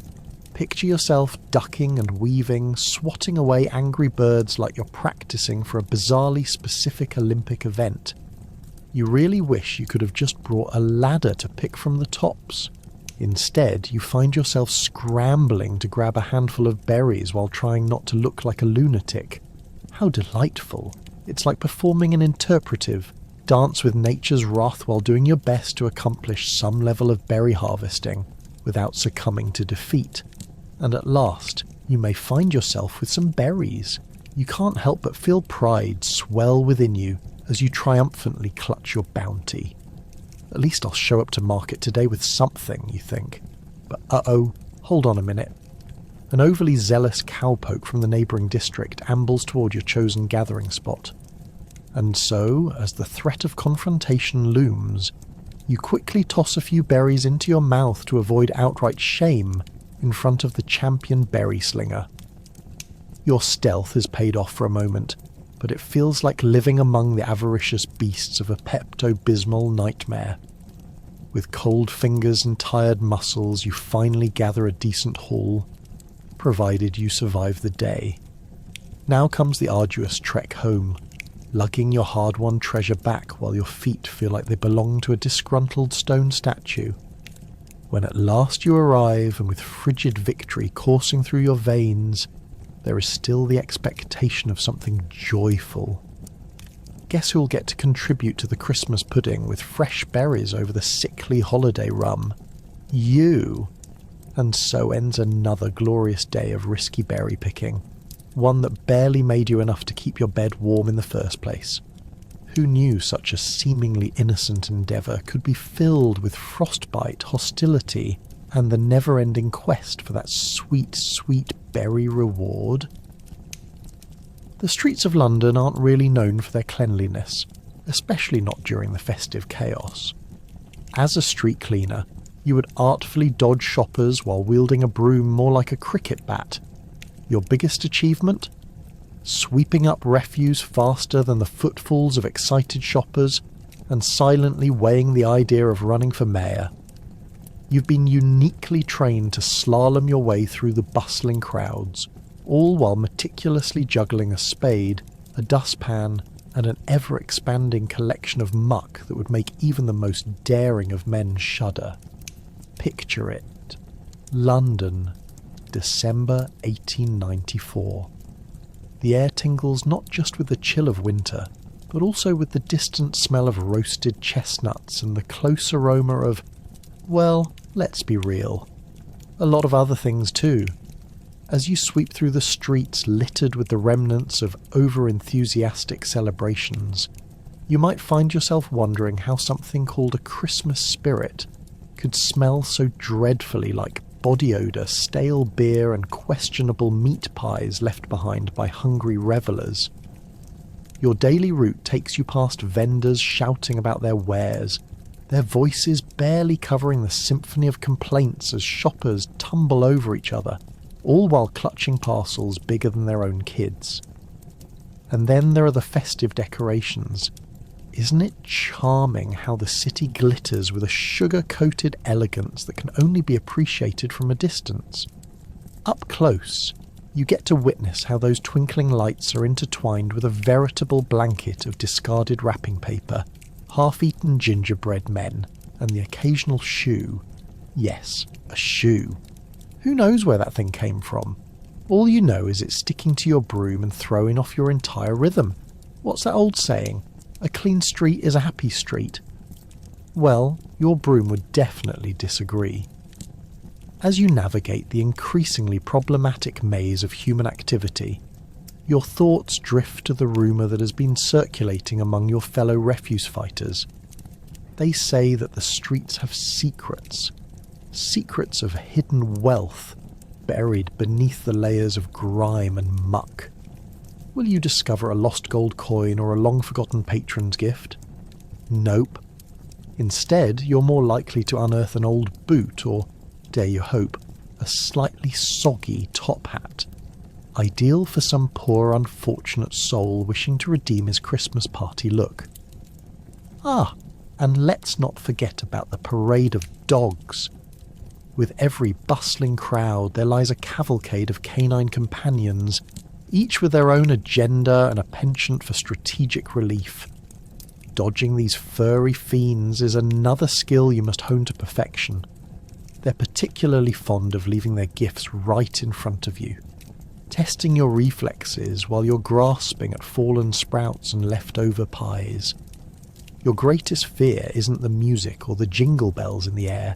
Picture yourself ducking and weaving, swatting away angry birds like you're practicing for a bizarrely specific Olympic event. You really wish you could have just brought a ladder to pick from the tops. Instead, you find yourself scrambling to grab a handful of berries while trying not to look like a lunatic. How delightful. It's like performing an interpretive dance with nature's wrath while doing your best to accomplish some level of berry harvesting without succumbing to defeat. And at last, you may find yourself with some berries. You can't help but feel pride swell within you as you triumphantly clutch your bounty. At least I'll show up to market today with something, you think. But uh-oh, hold on a minute. An overly zealous cowpoke from the neighbouring district ambles toward your chosen gathering spot. And so, as the threat of confrontation looms, you quickly toss a few berries into your mouth to avoid outright shame in front of the champion berry slinger. Your stealth has paid off for a moment, but it feels like living among the avaricious beasts of a Pepto-Bismol nightmare. With cold fingers and tired muscles, you finally gather a decent haul, provided you survive the day. Now comes the arduous trek home, lugging your hard-won treasure back while your feet feel like they belong to a disgruntled stone statue. When at last you arrive, and with frigid victory coursing through your veins, there is still the expectation of something joyful. Guess who'll get to contribute to the Christmas pudding with fresh berries over the sickly holiday rum? You! And so ends another glorious day of risky berry picking, one that barely made you enough to keep your bed warm in the first place. Who knew such a seemingly innocent endeavour could be filled with frostbite, hostility, and the never-ending quest for that sweet, sweet berry reward? The streets of London aren't really known for their cleanliness, especially not during the festive chaos. As a street cleaner, you would artfully dodge shoppers while wielding a broom more like a cricket bat. Your biggest achievement? Sweeping up refuse faster than the footfalls of excited shoppers and silently weighing the idea of running for mayor. You've been uniquely trained to slalom your way through the bustling crowds, all while meticulously juggling a spade, a dustpan, and an ever-expanding collection of muck that would make even the most daring of men shudder. Picture it. London, December 1894. The air tingles not just with the chill of winter, but also with the distant smell of roasted chestnuts and the close aroma of, well, let's be real, a lot of other things too. As you sweep through the streets littered with the remnants of over-enthusiastic celebrations, you might find yourself wondering how something called a Christmas spirit could smell so dreadfully like body odour, stale beer and questionable meat pies left behind by hungry revellers. Your daily route takes you past vendors shouting about their wares, their voices barely covering the symphony of complaints as shoppers tumble over each other, all while clutching parcels bigger than their own kids. And then there are the festive decorations. Isn't it charming how the city glitters with a sugar-coated elegance that can only be appreciated from a distance? Up close, you get to witness how those twinkling lights are intertwined with a veritable blanket of discarded wrapping paper, half-eaten gingerbread men, and the occasional shoe. Yes, a shoe. Who knows where that thing came from? All you know is it's sticking to your broom and throwing off your entire rhythm. What's that old saying? A clean street is a happy street. Well, your broom would definitely disagree. As you navigate the increasingly problematic maze of human activity, your thoughts drift to the rumour that has been circulating among your fellow refuse fighters. They say that the streets have secrets of hidden wealth buried beneath the layers of grime and muck. Will you discover a lost gold coin or a long-forgotten patron's gift? Nope. Instead, you're more likely to unearth an old boot or, dare you hope, a slightly soggy top hat, ideal for some poor unfortunate soul wishing to redeem his Christmas party look. Ah, and let's not forget about the parade of dogs. With every bustling crowd there lies a cavalcade of canine companions, each with their own agenda and a penchant for strategic relief. Dodging these furry fiends is another skill you must hone to perfection. They're particularly fond of leaving their gifts right in front of you, testing your reflexes while you're grasping at fallen sprouts and leftover pies. Your greatest fear isn't the music or the jingle bells in the air.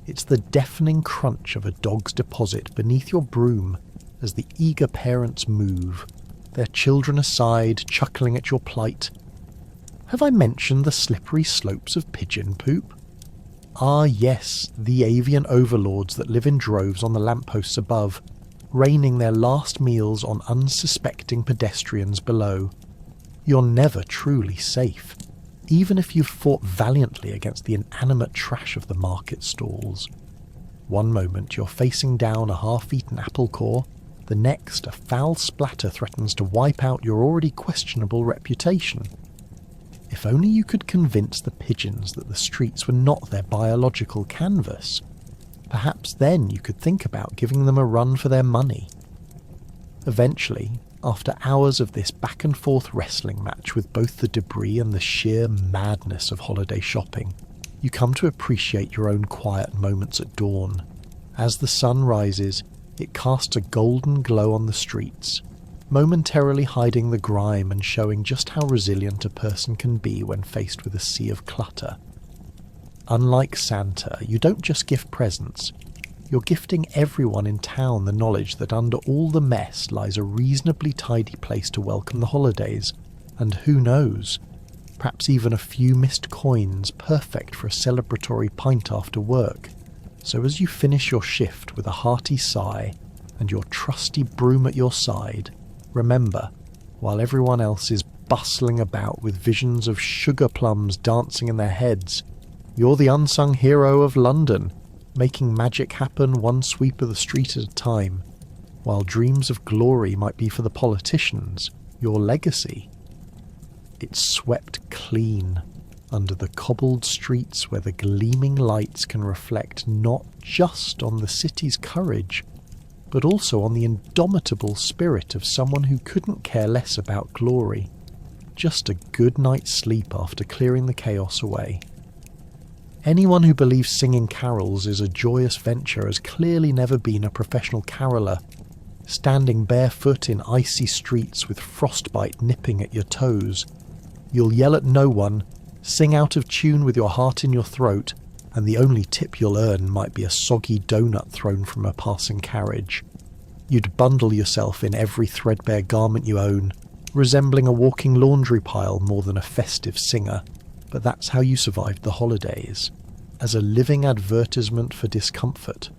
It's the deafening crunch of a dog's deposit beneath your broom as the eager parents move, their children aside, chuckling at your plight. Have I mentioned the slippery slopes of pigeon poop? Ah yes, the avian overlords that live in droves on the lampposts above, raining their last meals on unsuspecting pedestrians below. You're never truly safe, even if you've fought valiantly against the inanimate trash of the market stalls. One moment you're facing down a half-eaten apple core, the next a foul splatter threatens to wipe out your already questionable reputation. If only you could convince the pigeons that the streets were not their biological canvas. Perhaps then you could think about giving them a run for their money. Eventually, after hours of this back-and-forth wrestling match with both the debris and the sheer madness of holiday shopping, you come to appreciate your own quiet moments at dawn. As the sun rises, it casts a golden glow on the streets, momentarily hiding the grime and showing just how resilient a person can be when faced with a sea of clutter. Unlike Santa, you don't just gift presents. You're gifting everyone in town the knowledge that under all the mess lies a reasonably tidy place to welcome the holidays, and who knows, perhaps even a few missed coins perfect for a celebratory pint after work. So as you finish your shift with a hearty sigh and your trusty broom at your side, remember, while everyone else is bustling about with visions of sugar plums dancing in their heads, you're the unsung hero of London, making magic happen one sweep of the street at a time. While dreams of glory might be for the politicians, your legacy, it's swept clean, under the cobbled streets where the gleaming lights can reflect not just on the city's courage, but also on the indomitable spirit of someone who couldn't care less about glory, just a good night's sleep after clearing the chaos away. Anyone who believes singing carols is a joyous venture has clearly never been a professional caroller, standing barefoot in icy streets with frostbite nipping at your toes. You'll yell at no one, sing out of tune with your heart in your throat, and the only tip you'll earn might be a soggy donut thrown from a passing carriage. You'd bundle yourself in every threadbare garment you own, resembling a walking laundry pile more than a festive singer, but that's how you survived the holidays, as a living advertisement for discomfort.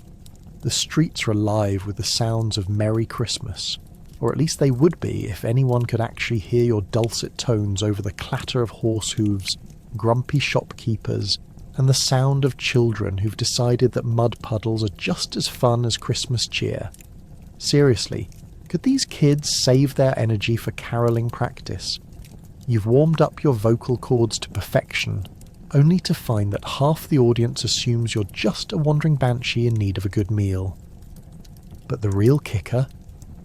The streets are alive with the sounds of Merry Christmas, or at least they would be if anyone could actually hear your dulcet tones over the clatter of horse hooves, grumpy shopkeepers, and the sound of children who've decided that mud puddles are just as fun as Christmas cheer. Seriously, could these kids save their energy for caroling practice? You've warmed up your vocal cords to perfection, only to find that half the audience assumes you're just a wandering banshee in need of a good meal. But the real kicker?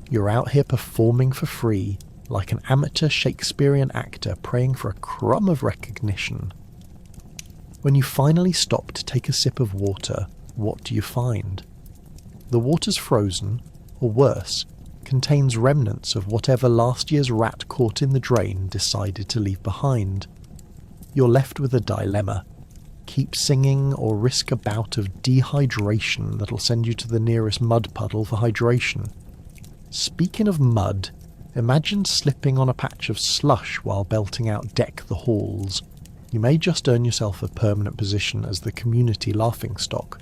You're out here performing for free, like an amateur Shakespearean actor praying for a crumb of recognition. When you finally stop to take a sip of water, what do you find? The water's frozen, or worse, contains remnants of whatever last year's rat caught in the drain decided to leave behind. You're left with a dilemma. Keep singing or risk a bout of dehydration that'll send you to the nearest mud puddle for hydration. Speaking of mud, imagine slipping on a patch of slush while belting out Deck the Halls. You may just earn yourself a permanent position as the community laughingstock.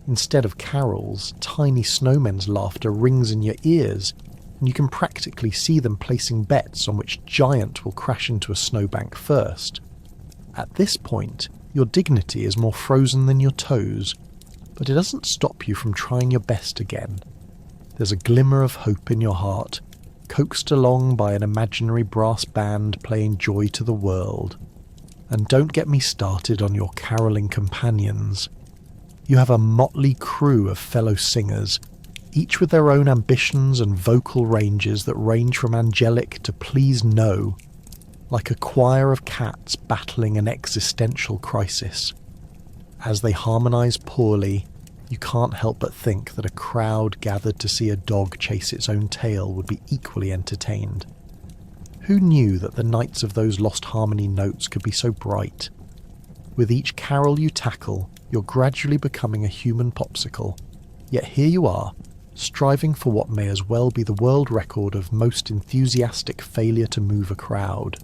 Instead of carols, tiny snowmen's laughter rings in your ears, and you can practically see them placing bets on which giant will crash into a snowbank first. At this point, your dignity is more frozen than your toes, but it doesn't stop you from trying your best again. There's a glimmer of hope in your heart, coaxed along by an imaginary brass band playing Joy to the World. And don't get me started on your caroling companions. You have a motley crew of fellow singers, each with their own ambitions and vocal ranges that range from angelic to please no, like a choir of cats battling an existential crisis. As they harmonise poorly, you can't help but think that a crowd gathered to see a dog chase its own tail would be equally entertained. Who knew that the nights of those lost harmony notes could be so bright? With each carol you tackle, you're gradually becoming a human popsicle. Yet here you are, striving for what may as well be the world record of most enthusiastic failure to move a crowd.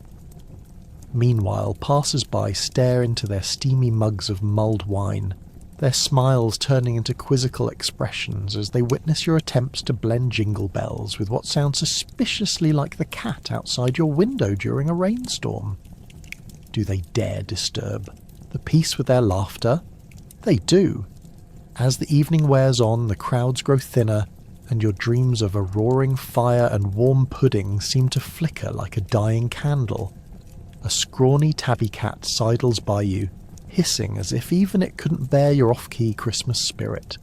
Meanwhile, passers-by stare into their steamy mugs of mulled wine, their smiles turning into quizzical expressions as they witness your attempts to blend jingle bells with what sounds suspiciously like the cat outside your window during a rainstorm. Do they dare disturb the peace with their laughter? They do. As the evening wears on, the crowds grow thinner, and your dreams of a roaring fire and warm pudding seem to flicker like a dying candle. A scrawny tabby cat sidles by you, hissing as if even it couldn't bear your off-key Christmas spirit.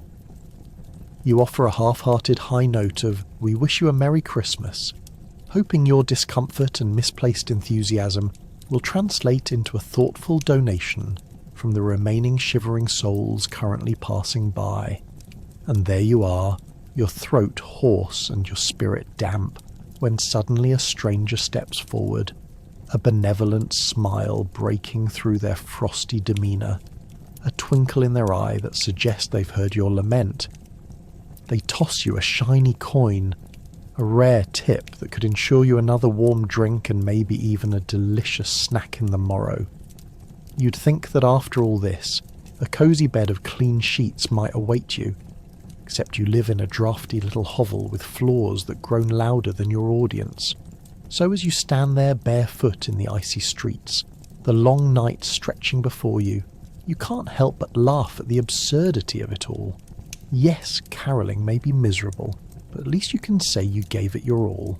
You offer a half-hearted high note of "We wish you a Merry Christmas," hoping your discomfort and misplaced enthusiasm will translate into a thoughtful donation from the remaining shivering souls currently passing by. And there you are, your throat hoarse and your spirit damp, when suddenly a stranger steps forward, a benevolent smile breaking through their frosty demeanour, a twinkle in their eye that suggests they've heard your lament. They toss you a shiny coin, a rare tip that could ensure you another warm drink and maybe even a delicious snack in the morrow. You'd think that after all this, a cosy bed of clean sheets might await you, except you live in a drafty little hovel with floors that groan louder than your audience. So as you stand there barefoot in the icy streets, the long night stretching before you, you can't help but laugh at the absurdity of it all. Yes, caroling may be miserable, but at least you can say you gave it your all.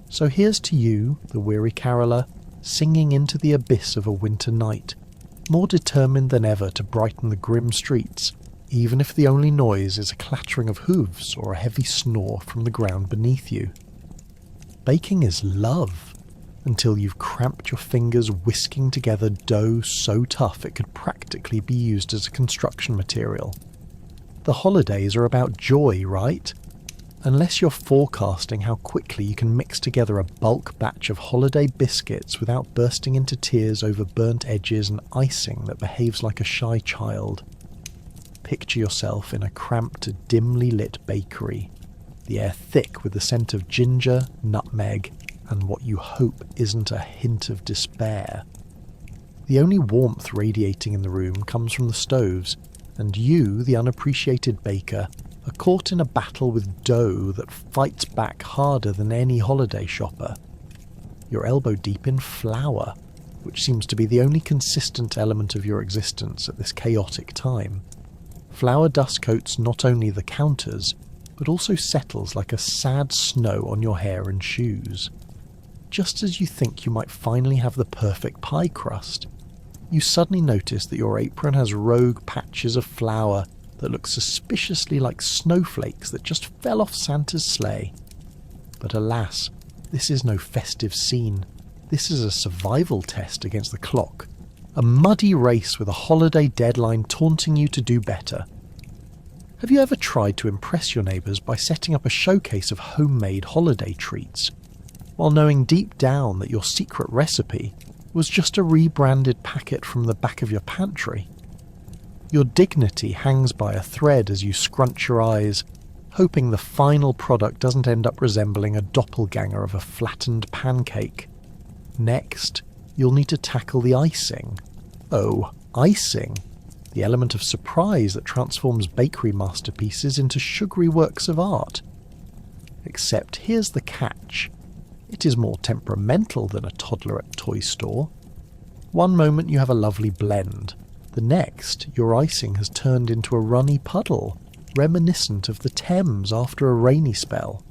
So here's to you, the weary caroller, singing into the abyss of a winter night, more determined than ever to brighten the grim streets, even if the only noise is a clattering of hooves or a heavy snore from the ground beneath you. Baking is love, until you've cramped your fingers whisking together dough so tough it could practically be used as a construction material. The holidays are about joy, right? Unless you're forecasting how quickly you can mix together a bulk batch of holiday biscuits without bursting into tears over burnt edges and icing that behaves like a shy child. Picture yourself in a cramped, dimly lit bakery, the air thick with the scent of ginger, nutmeg, and what you hope isn't a hint of despair. The only warmth radiating in the room comes from the stoves, and you, the unappreciated baker, are caught in a battle with dough that fights back harder than any holiday shopper. You're elbow deep in flour, which seems to be the only consistent element of your existence at this chaotic time. Flour dust coats not only the counters, but also settles like a sad snow on your hair and shoes. Just as you think you might finally have the perfect pie crust, you suddenly notice that your apron has rogue patches of flour that look suspiciously like snowflakes that just fell off Santa's sleigh. But alas, this is no festive scene. This is a survival test against the clock, a muddy race with a holiday deadline taunting you to do better. Have you ever tried to impress your neighbours by setting up a showcase of homemade holiday treats, while knowing deep down that your secret recipe was just a rebranded packet from the back of your pantry? Your dignity hangs by a thread as you scrunch your eyes, hoping the final product doesn't end up resembling a doppelganger of a flattened pancake. Next, you'll need to tackle the icing. Oh, icing! The element of surprise that transforms bakery masterpieces into sugary works of art. Except here's the catch. It is more temperamental than a toddler at a toy store. One moment you have a lovely blend. The next, your icing has turned into a runny puddle, reminiscent of the Thames after a rainy spell.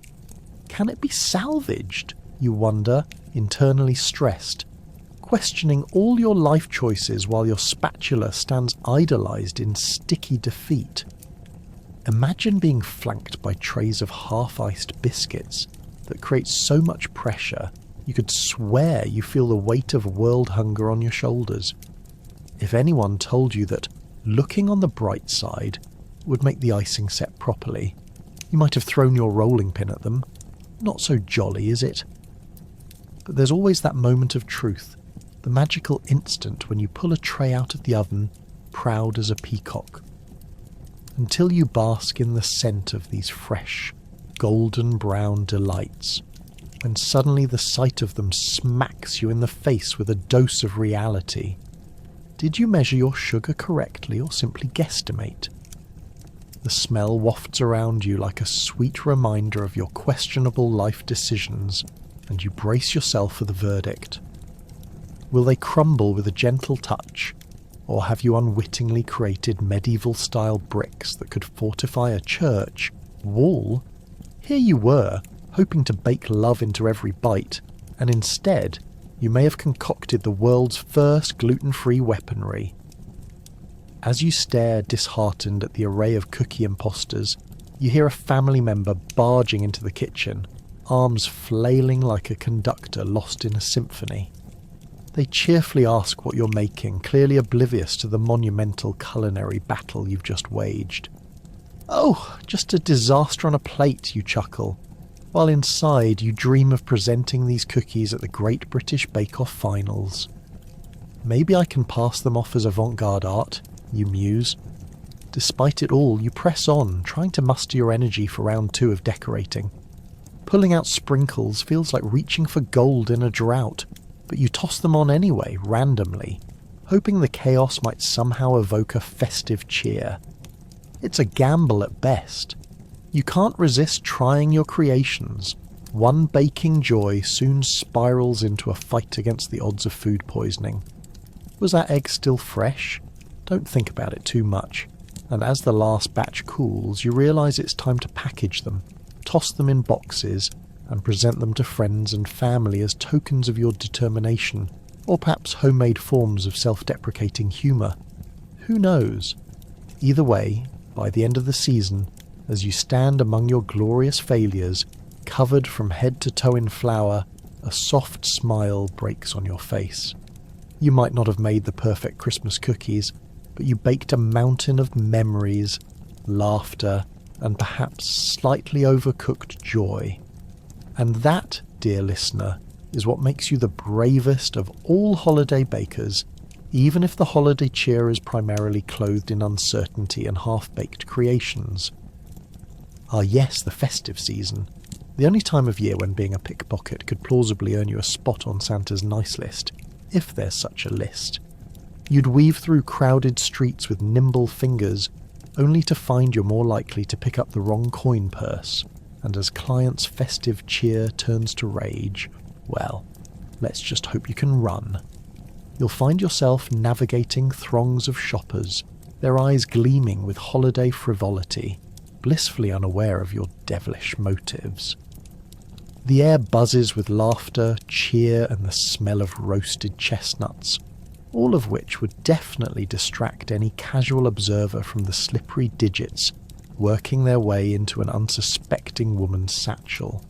Can it be salvaged, you wonder, internally stressed, questioning all your life choices while your spatula stands idolised in sticky defeat? Imagine being flanked by trays of half-iced biscuits that create so much pressure you could swear you feel the weight of world hunger on your shoulders. If anyone told you that looking on the bright side would make the icing set properly, you might have thrown your rolling pin at them. Not so jolly, is it? But there's always that moment of truth, the magical instant when you pull a tray out of the oven, proud as a peacock. Until you bask in the scent of these fresh, golden brown delights, when suddenly the sight of them smacks you in the face with a dose of reality. Did you measure your sugar correctly or simply guesstimate? The smell wafts around you like a sweet reminder of your questionable life decisions, and you brace yourself for the verdict. Will they crumble with a gentle touch, or have you unwittingly created medieval-style bricks that could fortify a church, wall? Here you were, hoping to bake love into every bite, and instead, you may have concocted the world's first gluten-free weaponry. As you stare disheartened at the array of cookie imposters, you hear a family member barging into the kitchen, arms flailing like a conductor lost in a symphony. They cheerfully ask what you're making, clearly oblivious to the monumental culinary battle you've just waged. "Oh, just a disaster on a plate," you chuckle, while inside you dream of presenting these cookies at the Great British Bake Off finals. "Maybe I can pass them off as avant-garde art," you muse. Despite it all, you press on, trying to muster your energy for round 2 of decorating. Pulling out sprinkles feels like reaching for gold in a drought, but you toss them on anyway, randomly, hoping the chaos might somehow evoke a festive cheer. It's a gamble at best. You can't resist trying your creations. One baking joy soon spirals into a fight against the odds of food poisoning. Was that egg still fresh? Don't think about it too much. And as the last batch cools, you realise it's time to package them, toss them in boxes, and present them to friends and family as tokens of your determination or perhaps homemade forms of self-deprecating humour. Who knows? Either way, by the end of the season, as you stand among your glorious failures, covered from head to toe in flour, a soft smile breaks on your face. You might not have made the perfect Christmas cookies, but you baked a mountain of memories, laughter, and perhaps slightly overcooked joy. And that, dear listener, is what makes you the bravest of all holiday bakers, even if the holiday cheer is primarily clothed in uncertainty and half-baked creations. Ah yes, the festive season. The only time of year when being a pickpocket could plausibly earn you a spot on Santa's nice list, if there's such a list. You'd weave through crowded streets with nimble fingers, only to find you're more likely to pick up the wrong coin purse, and as clients' festive cheer turns to rage, well, let's just hope you can run. You'll find yourself navigating throngs of shoppers, their eyes gleaming with holiday frivolity, blissfully unaware of your devilish motives. The air buzzes with laughter, cheer, and the smell of roasted chestnuts, all of which would definitely distract any casual observer from the slippery digits working their way into an unsuspecting woman's satchel.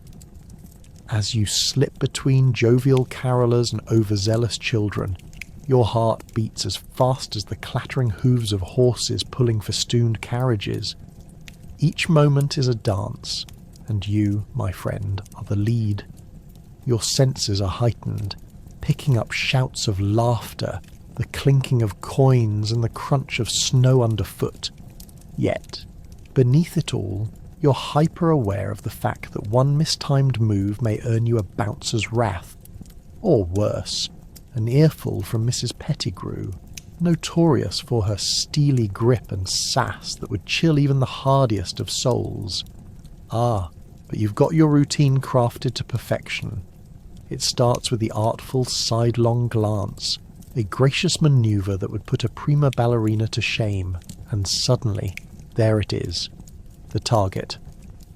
As you slip between jovial carolers and overzealous children, your heart beats as fast as the clattering hooves of horses pulling festooned carriages. Each moment is a dance, and you, my friend, are the lead. Your senses are heightened, picking up shouts of laughter, the clinking of coins and the crunch of snow underfoot. Yet, beneath it all, you're hyper-aware of the fact that one mistimed move may earn you a bouncer's wrath, or worse, an earful from Mrs. Pettigrew, notorious for her steely grip and sass that would chill even the hardiest of souls. Ah, but you've got your routine crafted to perfection. It starts with the artful sidelong glance, a gracious manoeuvre that would put a prima ballerina to shame, and suddenly, there it is. The target.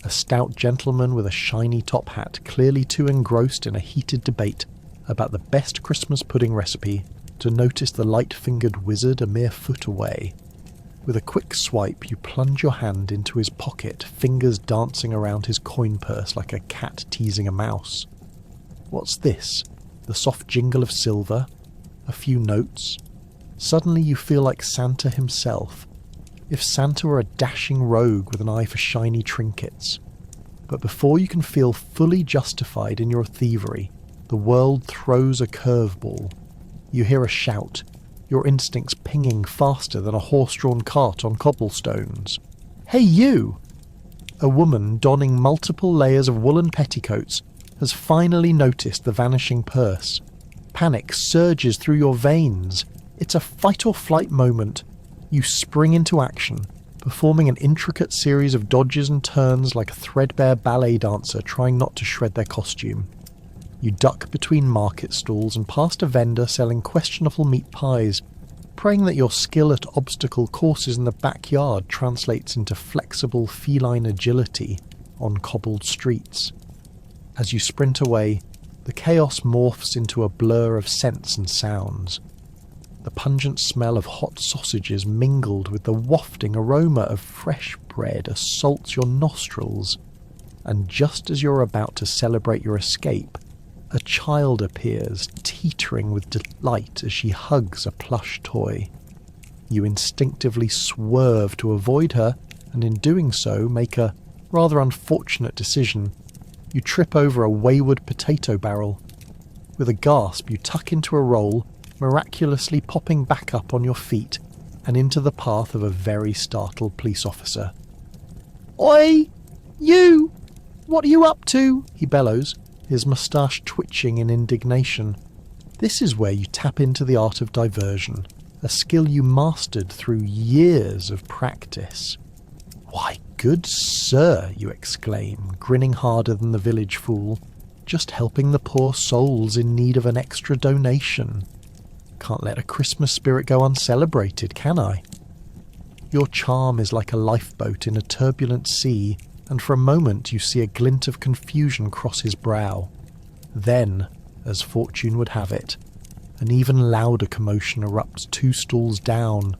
A stout gentleman with a shiny top hat, clearly too engrossed in a heated debate about the best Christmas pudding recipe to notice the light-fingered wizard a mere foot away. With a quick swipe, you plunge your hand into his pocket, fingers dancing around his coin purse like a cat teasing a mouse. What's this? The soft jingle of silver? A few notes? Suddenly you feel like Santa himself. If Santa were a dashing rogue with an eye for shiny trinkets. But before you can feel fully justified in your thievery, the world throws a curveball. You hear a shout, your instincts pinging faster than a horse-drawn cart on cobblestones. Hey you! A woman donning multiple layers of woolen petticoats has finally noticed the vanishing purse. Panic surges through your veins. It's a fight-or-flight moment. You spring into action, performing an intricate series of dodges and turns like a threadbare ballet dancer trying not to shred their costume. You duck between market stalls and past a vendor selling questionable meat pies, praying that your skill at obstacle courses in the backyard translates into flexible feline agility on cobbled streets. As you sprint away, the chaos morphs into a blur of scents and sounds. The pungent smell of hot sausages mingled with the wafting aroma of fresh bread assaults your nostrils, and just as you're about to celebrate your escape, a child appears, teetering with delight as she hugs a plush toy. You instinctively swerve to avoid her, and in doing so make a rather unfortunate decision. You trip over a wayward potato barrel. With a gasp, you tuck into a roll, miraculously popping back up on your feet and into the path of a very startled police officer. "Oi! You! What are you up to?" he bellows, his moustache twitching in indignation. This is where you tap into the art of diversion, a skill you mastered through years of practice. "Why, good sir," you exclaim, grinning harder than the village fool, "just helping the poor souls in need of an extra donation. Can't let a Christmas spirit go uncelebrated, can I?" Your charm is like a lifeboat in a turbulent sea, and for a moment you see a glint of confusion cross his brow. Then, as fortune would have it, An even louder commotion erupts 2 stalls down.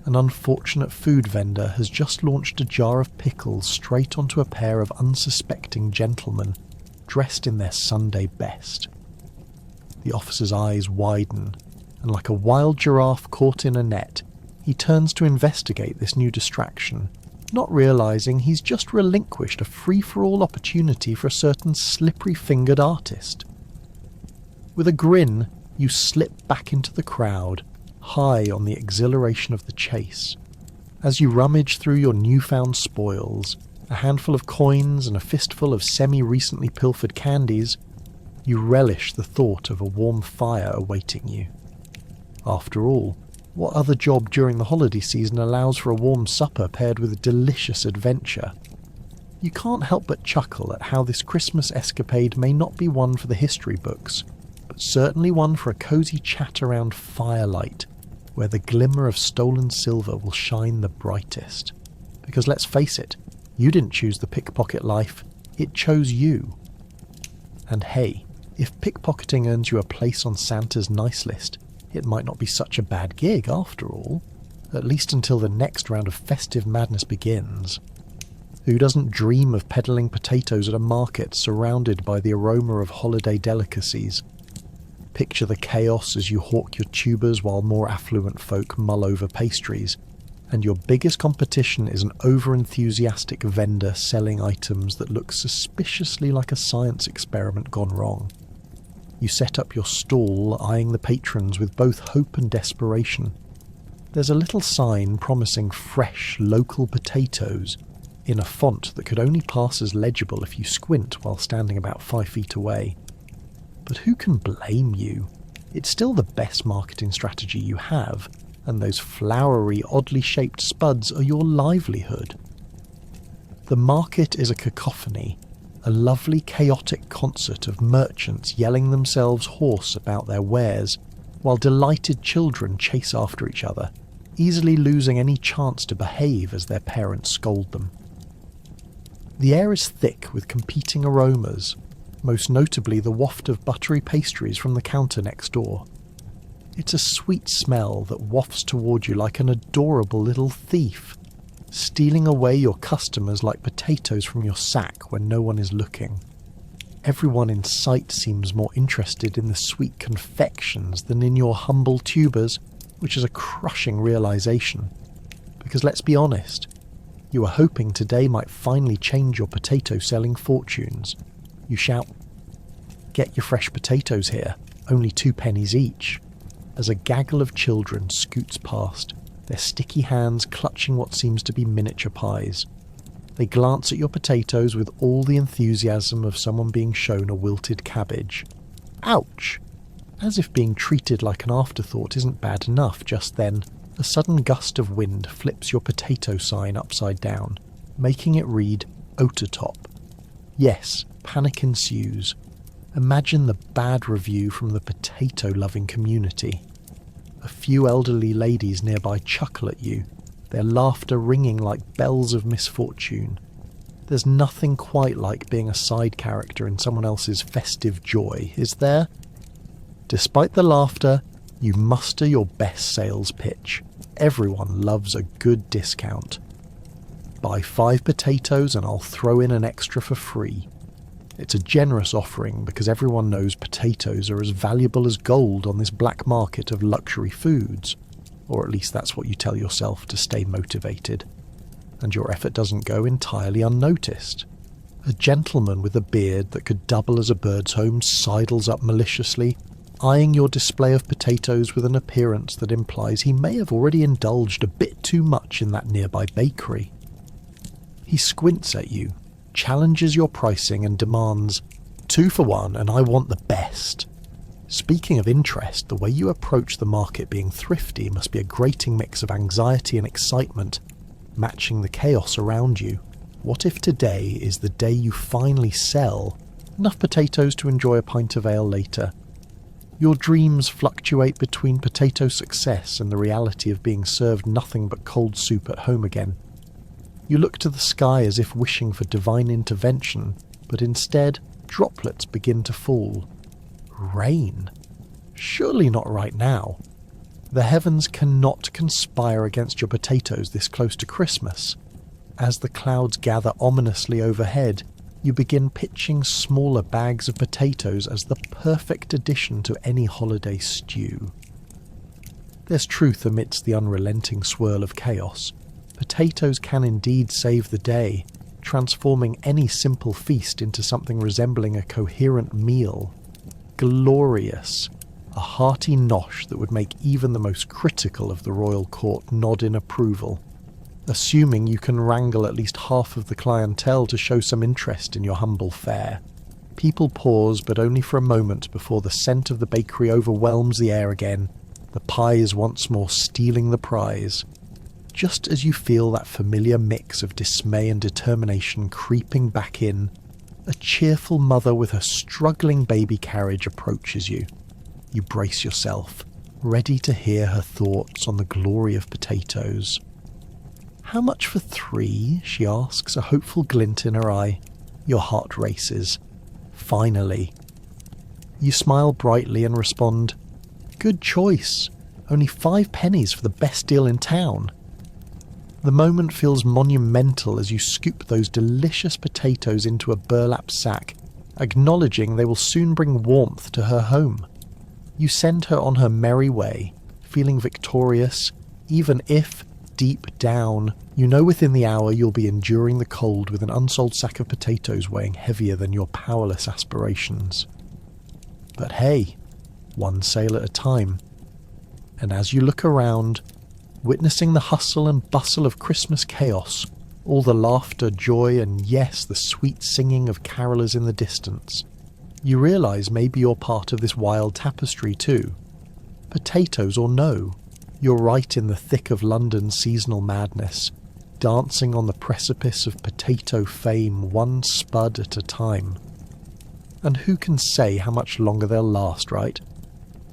An unfortunate food vendor has just launched a jar of pickles straight onto a pair of unsuspecting gentlemen, dressed in their Sunday best. The officer's eyes widen, and like a wild giraffe caught in a net, he turns to investigate this new distraction, not realising he's just relinquished a free-for-all opportunity for a certain slippery-fingered artist. With a grin, you slip back into the crowd, high on the exhilaration of the chase. As you rummage through your newfound spoils, a handful of coins and a fistful of semi-recently pilfered candies, you relish the thought of a warm fire awaiting you. After all, what other job during the holiday season allows for a warm supper paired with a delicious adventure? You can't help but chuckle at how this Christmas escapade may not be one for the history books, but certainly one for a cosy chat around firelight, where the glimmer of stolen silver will shine the brightest. Because let's face it, you didn't choose the pickpocket life, it chose you. And hey, if pickpocketing earns you a place on Santa's nice list, it might not be such a bad gig after all, at least until the next round of festive madness begins. Who doesn't dream of peddling potatoes at a market surrounded by the aroma of holiday delicacies? Picture the chaos as you hawk your tubers while more affluent folk mull over pastries, and your biggest competition is an over-enthusiastic vendor selling items that look suspiciously like a science experiment gone wrong. You set up your stall, eyeing the patrons with both hope and desperation. There's a little sign promising fresh, local potatoes in a font that could only pass as legible if you squint while standing about 5 feet away. But who can blame you? It's still the best marketing strategy you have, and those flowery, oddly shaped spuds are your livelihood. The market is a cacophony, a lovely chaotic concert of merchants yelling themselves hoarse about their wares, while delighted children chase after each other, easily losing any chance to behave as their parents scold them. The air is thick with competing aromas, most notably the waft of buttery pastries from the counter next door. It's a sweet smell that wafts toward you like an adorable little thief, stealing away your customers like potatoes from your sack when no one is looking. Everyone in sight seems more interested in the sweet confections than in your humble tubers, which is a crushing realization. Because let's be honest, you were hoping today might finally change your potato-selling fortunes. You shout, "Get your fresh potatoes here, only 2 pennies each," as a gaggle of children scoots past, their sticky hands clutching what seems to be miniature pies. They glance at your potatoes with all the enthusiasm of someone being shown a wilted cabbage. Ouch! As if being treated like an afterthought isn't bad enough, just then, a sudden gust of wind flips your potato sign upside down, making it read Otatop. Yes, panic ensues. Imagine the bad review from the potato-loving community. A few elderly ladies nearby chuckle at you, their laughter ringing like bells of misfortune. There's nothing quite like being a side character in someone else's festive joy, is there? Despite the laughter, you muster your best sales pitch. Everyone loves a good discount. Buy 5 potatoes and I'll throw in an extra for free. It's a generous offering because everyone knows potatoes are as valuable as gold on this black market of luxury foods, or at least that's what you tell yourself to stay motivated. And your effort doesn't go entirely unnoticed. A gentleman with a beard that could double as a bird's home sidles up maliciously, eyeing your display of potatoes with an appearance that implies he may have already indulged a bit too much in that nearby bakery. He squints at you, challenges your pricing and demands, 2 for 1 and I want the best. Speaking of interest, the way you approach the market being thrifty must be a grating mix of anxiety and excitement, matching the chaos around you. What if today is the day you finally sell enough potatoes to enjoy a pint of ale later? Your dreams fluctuate between potato success and the reality of being served nothing but cold soup at home again. You look to the sky as if wishing for divine intervention, but instead, droplets begin to fall. Rain. Surely not right now. The heavens cannot conspire against your potatoes this close to Christmas. As the clouds gather ominously overhead, you begin pitching smaller bags of potatoes as the perfect addition to any holiday stew. There's truth amidst the unrelenting swirl of chaos. Potatoes can indeed save the day, transforming any simple feast into something resembling a coherent meal. Glorious. A hearty nosh that would make even the most critical of the royal court nod in approval, assuming you can wrangle at least half of the clientele to show some interest in your humble fare. People pause, but only for a moment before the scent of the bakery overwhelms the air again, the pie is once more stealing the prize. Just as you feel that familiar mix of dismay and determination creeping back in, a cheerful mother with her struggling baby carriage approaches you. You brace yourself, ready to hear her thoughts on the glory of potatoes. "How much for 3? She asks, a hopeful glint in her eye. Your heart races. Finally. You smile brightly and respond, "Good choice. Only 5 pennies for the best deal in town." The moment feels monumental as you scoop those delicious potatoes into a burlap sack, acknowledging they will soon bring warmth to her home. You send her on her merry way, feeling victorious, even if, deep down, you know within the hour you'll be enduring the cold with an unsold sack of potatoes weighing heavier than your powerless aspirations. But hey, one sale at a time. And as you look around, witnessing the hustle and bustle of Christmas chaos, all the laughter, joy, and yes, the sweet singing of carolers in the distance, you realise maybe you're part of this wild tapestry too. Potatoes or no, you're right in the thick of London's seasonal madness, dancing on the precipice of potato fame one spud at a time. And who can say how much longer they'll last, right?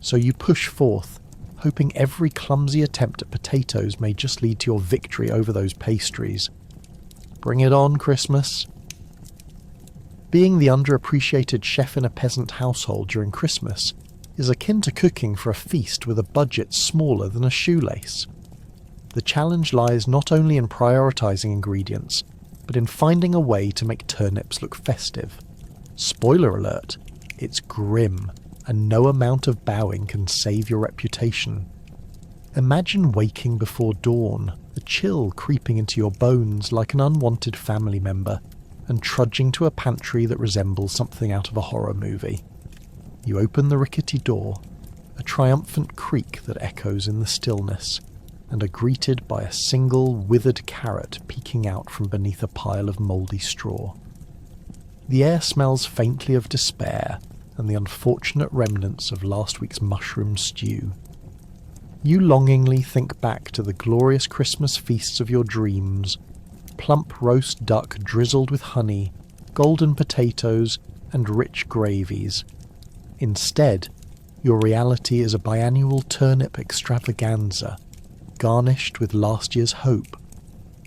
So you push forth, hoping every clumsy attempt at potatoes may just lead to your victory over those pastries. Bring it on, Christmas. Being the underappreciated chef in a peasant household during Christmas is akin to cooking for a feast with a budget smaller than a shoelace. The challenge lies not only in prioritising ingredients, but in finding a way to make turnips look festive. Spoiler alert, it's grim, and no amount of bowing can save your reputation. Imagine waking before dawn, the chill creeping into your bones like an unwanted family member, and trudging to a pantry that resembles something out of a horror movie. You open the rickety door, a triumphant creak that echoes in the stillness, and are greeted by a single withered carrot peeking out from beneath a pile of mouldy straw. The air smells faintly of despair and the unfortunate remnants of last week's mushroom stew. You longingly think back to the glorious Christmas feasts of your dreams, plump roast duck drizzled with honey, golden potatoes, and rich gravies. Instead, your reality is a biannual turnip extravaganza, garnished with last year's hope.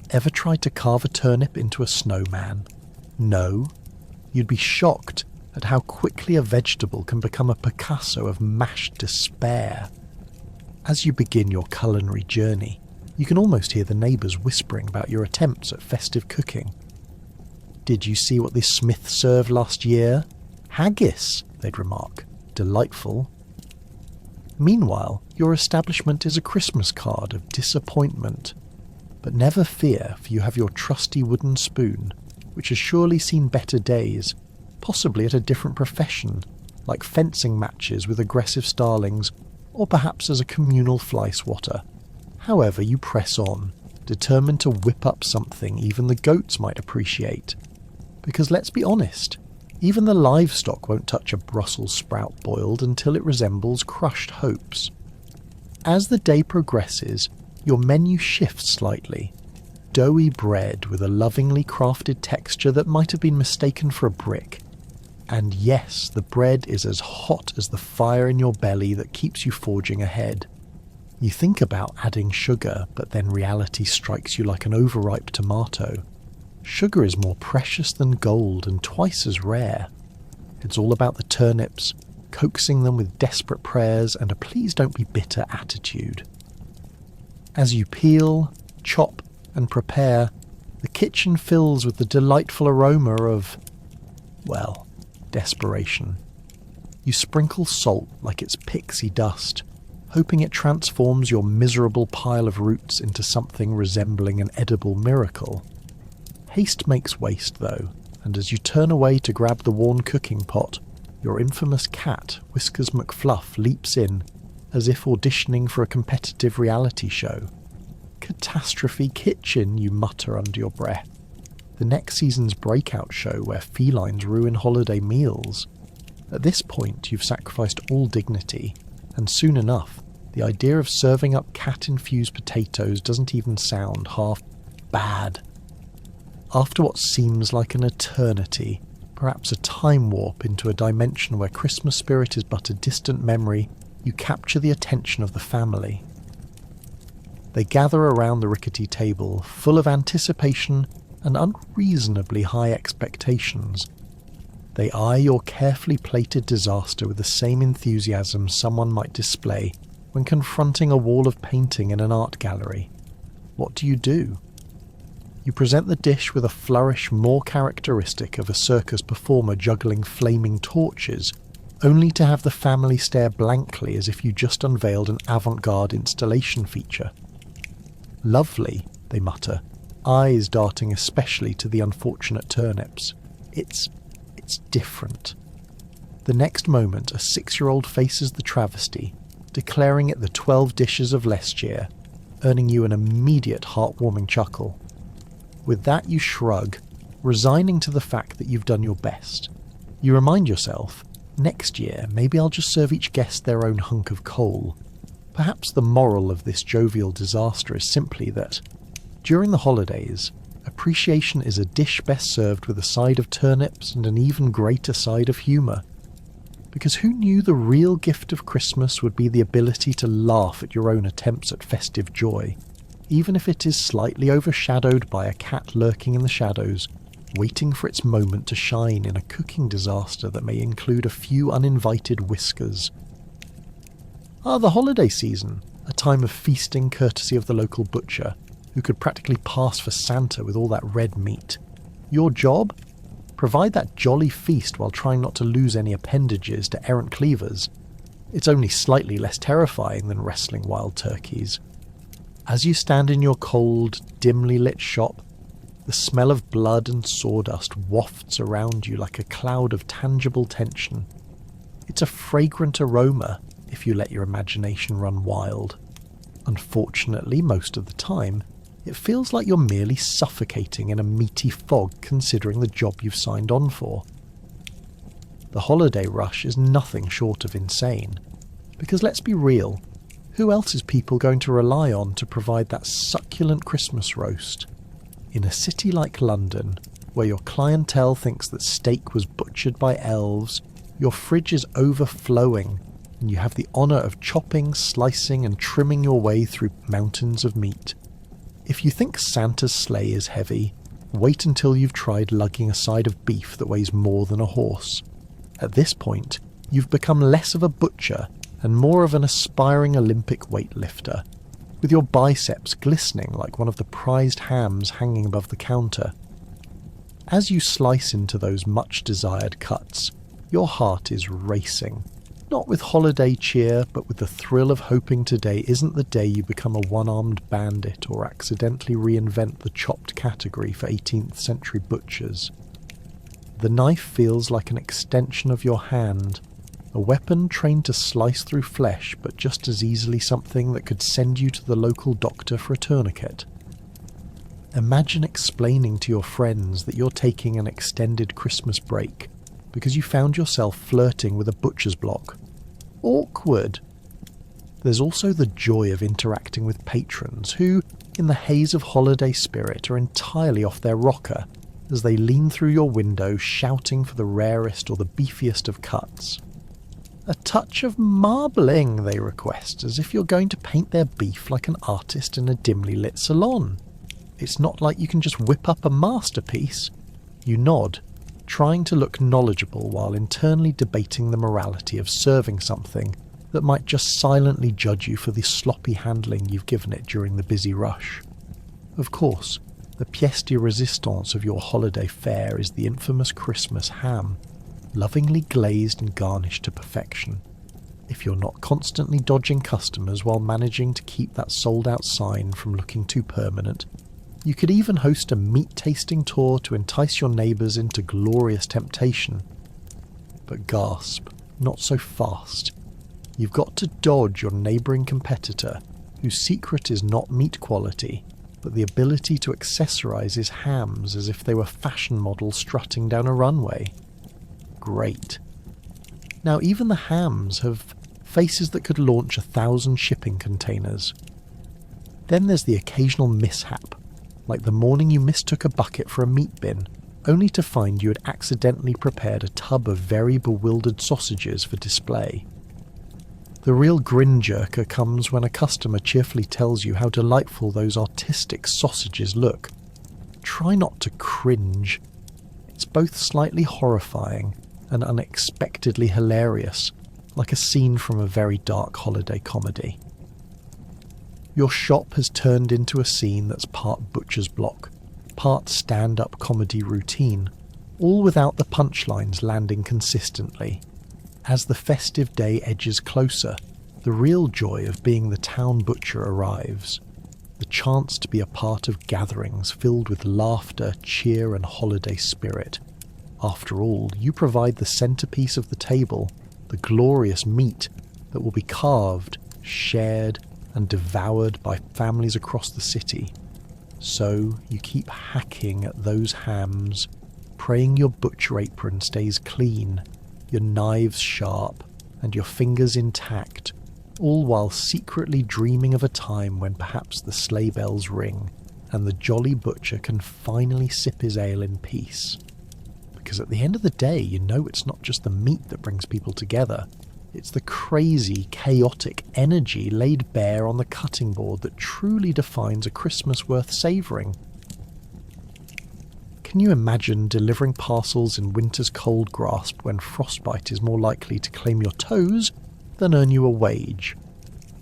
Ever tried to carve a turnip into a snowman? No? You'd be shocked at how quickly a vegetable can become a Picasso of mashed despair. As you begin your culinary journey, you can almost hear the neighbours whispering about your attempts at festive cooking. "Did you see what this Smith served last year? Haggis," they'd remark. "Delightful." Meanwhile, your establishment is a Christmas card of disappointment. But never fear, for you have your trusty wooden spoon, which has surely seen better days, possibly at a different profession, like fencing matches with aggressive starlings, or perhaps as a communal fly swatter. However, you press on, determined to whip up something even the goats might appreciate. Because let's be honest, even the livestock won't touch a Brussels sprout boiled until it resembles crushed hopes. As the day progresses, your menu shifts slightly. Doughy bread with a lovingly crafted texture that might have been mistaken for a brick. And yes, the bread is as hot as the fire in your belly that keeps you forging ahead. You think about adding sugar, but then reality strikes you like an overripe tomato. Sugar is more precious than gold and twice as rare. It's all about the turnips, coaxing them with desperate prayers and a please don't be bitter attitude. As you peel, chop, and prepare, the kitchen fills with the delightful aroma of, well, desperation. You sprinkle salt like it's pixie dust, hoping it transforms your miserable pile of roots into something resembling an edible miracle. Haste makes waste, though, and as you turn away to grab the worn cooking pot, your infamous cat, Whiskers McFluff, leaps in, as if auditioning for a competitive reality show. Catastrophe Kitchen, you mutter under your breath. The next season's breakout show where felines ruin holiday meals. At this point, you've sacrificed all dignity, and soon enough, the idea of serving up cat-infused potatoes doesn't even sound half bad. After what seems like an eternity, perhaps a time warp into a dimension where Christmas spirit is but a distant memory, you capture the attention of the family. They gather around the rickety table, full of anticipation and unreasonably high expectations. They eye your carefully plated disaster with the same enthusiasm someone might display when confronting a wall of painting in an art gallery. What do? You present the dish with a flourish more characteristic of a circus performer juggling flaming torches, only to have the family stare blankly as if you just unveiled an avant-garde installation feature. Lovely, they mutter, eyes darting especially to the unfortunate turnips. It's different. The next moment, a 6-year-old faces the travesty, declaring it the 12 dishes of Leicestershire, earning you an immediate heartwarming chuckle. With that you shrug, resigning to the fact that you've done your best. You remind yourself, next year maybe I'll just serve each guest their own hunk of coal. Perhaps the moral of this jovial disaster is simply that, during the holidays, appreciation is a dish best served with a side of turnips and an even greater side of humour. Because who knew the real gift of Christmas would be the ability to laugh at your own attempts at festive joy, even if it is slightly overshadowed by a cat lurking in the shadows, waiting for its moment to shine in a cooking disaster that may include a few uninvited whiskers. The holiday season, a time of feasting courtesy of the local butcher, who could practically pass for Santa with all that red meat. Your job? Provide that jolly feast while trying not to lose any appendages to errant cleavers. It's only slightly less terrifying than wrestling wild turkeys. As you stand in your cold, dimly lit shop, the smell of blood and sawdust wafts around you like a cloud of tangible tension. It's a fragrant aroma, if you let your imagination run wild. Unfortunately, most of the time, it feels like you're merely suffocating in a meaty fog considering the job you've signed on for. The holiday rush is nothing short of insane, because let's be real, who else is people going to rely on to provide that succulent Christmas roast? In a city like London, where your clientele thinks that steak was butchered by elves, your fridge is overflowing, and you have the honour of chopping, slicing and trimming your way through mountains of meat. If you think Santa's sleigh is heavy, wait until you've tried lugging a side of beef that weighs more than a horse. At this point, you've become less of a butcher and more of an aspiring Olympic weightlifter, with your biceps glistening like one of the prized hams hanging above the counter. As you slice into those much-desired cuts, your heart is racing, not with holiday cheer, but with the thrill of hoping today isn't the day you become a one-armed bandit or accidentally reinvent the chopped category for 18th century butchers. The knife feels like an extension of your hand, a weapon trained to slice through flesh, but just as easily something that could send you to the local doctor for a tourniquet. Imagine explaining to your friends that you're taking an extended Christmas break because you found yourself flirting with a butcher's block. Awkward. There's also the joy of interacting with patrons who, in the haze of holiday spirit, are entirely off their rocker as they lean through your window shouting for the rarest or the beefiest of cuts. A touch of marbling, they request, as if you're going to paint their beef like an artist in a dimly lit salon. It's not like you can just whip up a masterpiece. You nod, trying to look knowledgeable while internally debating the morality of serving something that might just silently judge you for the sloppy handling you've given it during the busy rush. Of course, the pièce de résistance of your holiday fare is the infamous Christmas ham, lovingly glazed and garnished to perfection. If you're not constantly dodging customers while managing to keep that sold-out sign from looking too permanent, you could even host a meat-tasting tour to entice your neighbours into glorious temptation. But gasp, not so fast. You've got to dodge your neighbouring competitor, whose secret is not meat quality, but the ability to accessorise his hams as if they were fashion models strutting down a runway. Great. Now even the hams have faces that could launch 1,000 shipping containers. Then there's the occasional mishap, like the morning you mistook a bucket for a meat bin, only to find you had accidentally prepared a tub of very bewildered sausages for display. The real grin-jerker comes when a customer cheerfully tells you how delightful those artistic sausages look. Try not to cringe. It's both slightly horrifying and unexpectedly hilarious, like a scene from a very dark holiday comedy. Your shop has turned into a scene that's part butcher's block, part stand-up comedy routine, all without the punchlines landing consistently. As the festive day edges closer, the real joy of being the town butcher arrives. The chance to be a part of gatherings filled with laughter, cheer and holiday spirit. After all, you provide the centerpiece of the table, the glorious meat that will be carved, shared and devoured by families across the city. So you keep hacking at those hams, praying your butcher apron stays clean, your knives sharp, and your fingers intact, all while secretly dreaming of a time when perhaps the sleigh bells ring and the jolly butcher can finally sip his ale in peace. Because at the end of the day, you know it's not just the meat that brings people together, it's the crazy, chaotic energy laid bare on the cutting board that truly defines a Christmas worth savouring. Can you imagine delivering parcels in winter's cold grasp when frostbite is more likely to claim your toes than earn you a wage?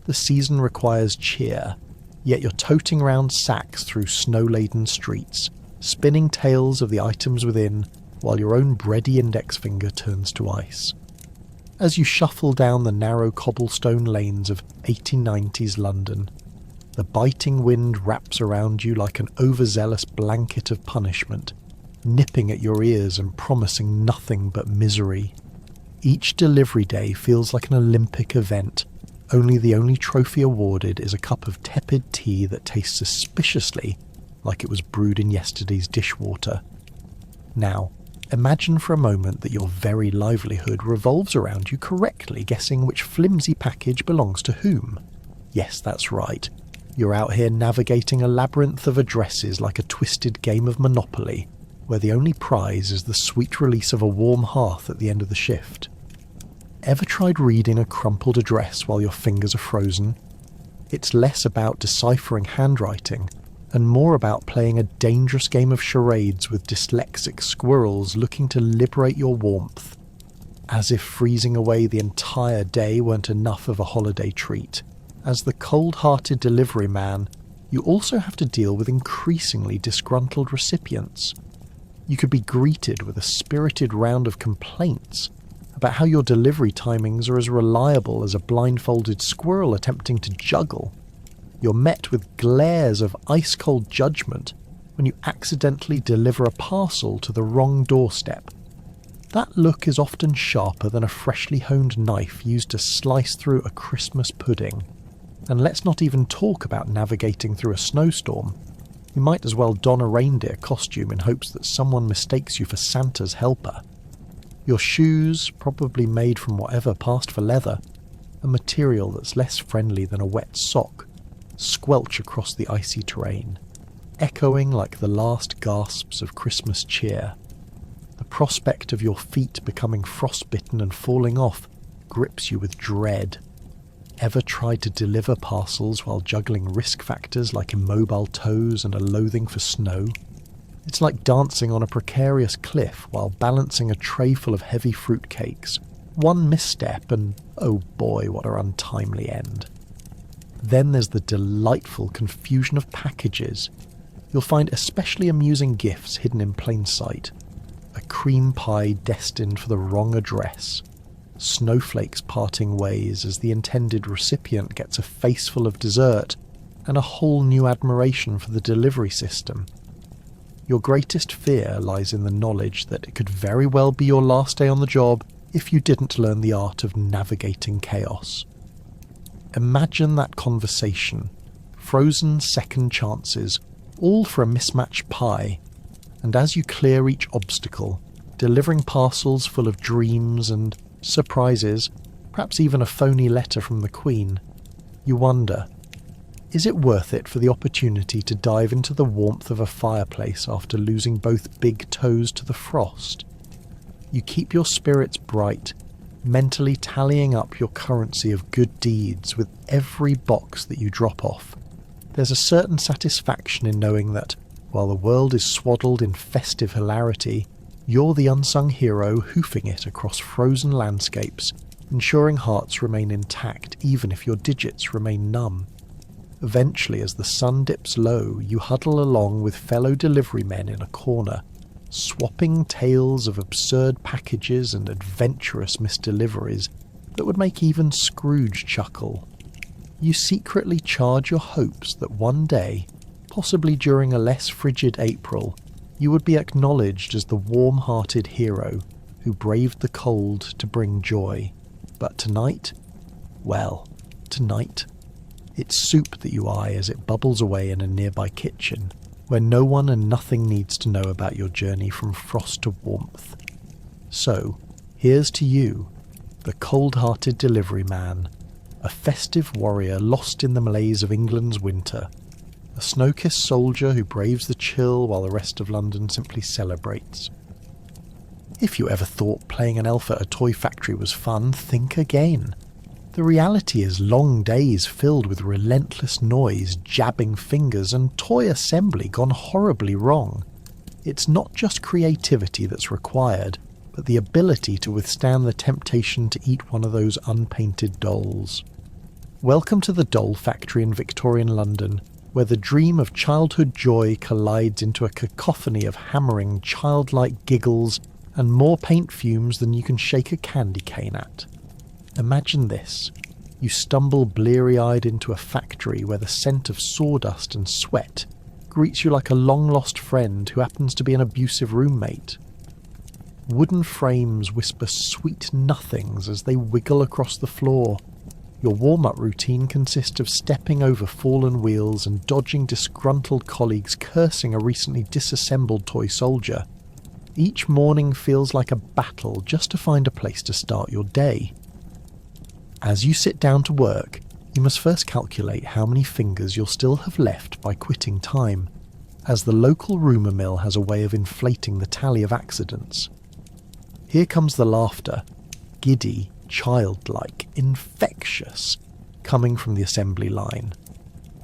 The season requires cheer, yet you're toting round sacks through snow-laden streets, spinning tales of the items within, while your own bready index finger turns to ice. As you shuffle down the narrow cobblestone lanes of 1890s London, the biting wind wraps around you like an overzealous blanket of punishment, nipping at your ears and promising nothing but misery. Each delivery day feels like an Olympic event, only the only trophy awarded is a cup of tepid tea that tastes suspiciously like it was brewed in yesterday's dishwater. Now, imagine for a moment that your very livelihood revolves around you correctly guessing which flimsy package belongs to whom. Yes, that's right. You're out here navigating a labyrinth of addresses like a twisted game of Monopoly, where the only prize is the sweet release of a warm hearth at the end of the shift. Ever tried reading a crumpled address while your fingers are frozen? It's less about deciphering handwriting and more about playing a dangerous game of charades with dyslexic squirrels looking to liberate your warmth. As if freezing away the entire day weren't enough of a holiday treat, as the cold-hearted delivery man, you also have to deal with increasingly disgruntled recipients. You could be greeted with a spirited round of complaints about how your delivery timings are as reliable as a blindfolded squirrel attempting to juggle. You're met with glares of ice-cold judgment when you accidentally deliver a parcel to the wrong doorstep. That look is often sharper than a freshly honed knife used to slice through a Christmas pudding. And let's not even talk about navigating through a snowstorm. You might as well don a reindeer costume in hopes that someone mistakes you for Santa's helper. Your shoes, probably made from whatever passed for leather, a material that's less friendly than a wet sock, squelch across the icy terrain, echoing like the last gasps of Christmas cheer. The prospect of your feet becoming frostbitten and falling off grips you with dread. Ever tried to deliver parcels while juggling risk factors like immobile toes and a loathing for snow? It's like dancing on a precarious cliff while balancing a tray full of heavy fruitcakes. One misstep and, oh boy, what an untimely end. Then there's the delightful confusion of packages. You'll find especially amusing gifts hidden in plain sight. A cream pie destined for the wrong address. Snowflakes parting ways as the intended recipient gets a face full of dessert, and a whole new admiration for the delivery system. Your greatest fear lies in the knowledge that it could very well be your last day on the job if you didn't learn the art of navigating chaos. Imagine that conversation, frozen second chances, all for a mismatched pie, and as you clear each obstacle, delivering parcels full of dreams and surprises, perhaps even a phony letter from the Queen, you wonder, is it worth it for the opportunity to dive into the warmth of a fireplace after losing both big toes to the frost? You keep your spirits bright, mentally tallying up your currency of good deeds with every box that you drop off. There's a certain satisfaction in knowing that, while the world is swaddled in festive hilarity, you're the unsung hero hoofing it across frozen landscapes, ensuring hearts remain intact even if your digits remain numb. Eventually, as the sun dips low, you huddle along with fellow delivery men in a corner, swapping tales of absurd packages and adventurous misdeliveries that would make even Scrooge chuckle. You secretly charge your hopes that one day, possibly during a less frigid April, you would be acknowledged as the warm-hearted hero who braved the cold to bring joy. But tonight? Well, tonight, it's soup that you eye as it bubbles away in a nearby kitchen, where no one and nothing needs to know about your journey from frost to warmth. So, here's to you, the cold-hearted delivery man, a festive warrior lost in the malaise of England's winter, a snow-kissed soldier who braves the chill while the rest of London simply celebrates. If you ever thought playing an elf at a toy factory was fun, think again. The reality is long days filled with relentless noise, jabbing fingers, and toy assembly gone horribly wrong. It's not just creativity that's required, but the ability to withstand the temptation to eat one of those unpainted dolls. Welcome to the doll factory in Victorian London, where the dream of childhood joy collides into a cacophony of hammering, childlike giggles and more paint fumes than you can shake a candy cane at. Imagine this. You stumble bleary-eyed into a factory where the scent of sawdust and sweat greets you like a long-lost friend who happens to be an abusive roommate. Wooden frames whisper sweet nothings as they wiggle across the floor. Your warm-up routine consists of stepping over fallen wheels and dodging disgruntled colleagues cursing a recently disassembled toy soldier. Each morning feels like a battle just to find a place to start your day. As you sit down to work, you must first calculate how many fingers you'll still have left by quitting time, as the local rumour mill has a way of inflating the tally of accidents. Here comes the laughter, giddy, childlike, infectious, coming from the assembly line.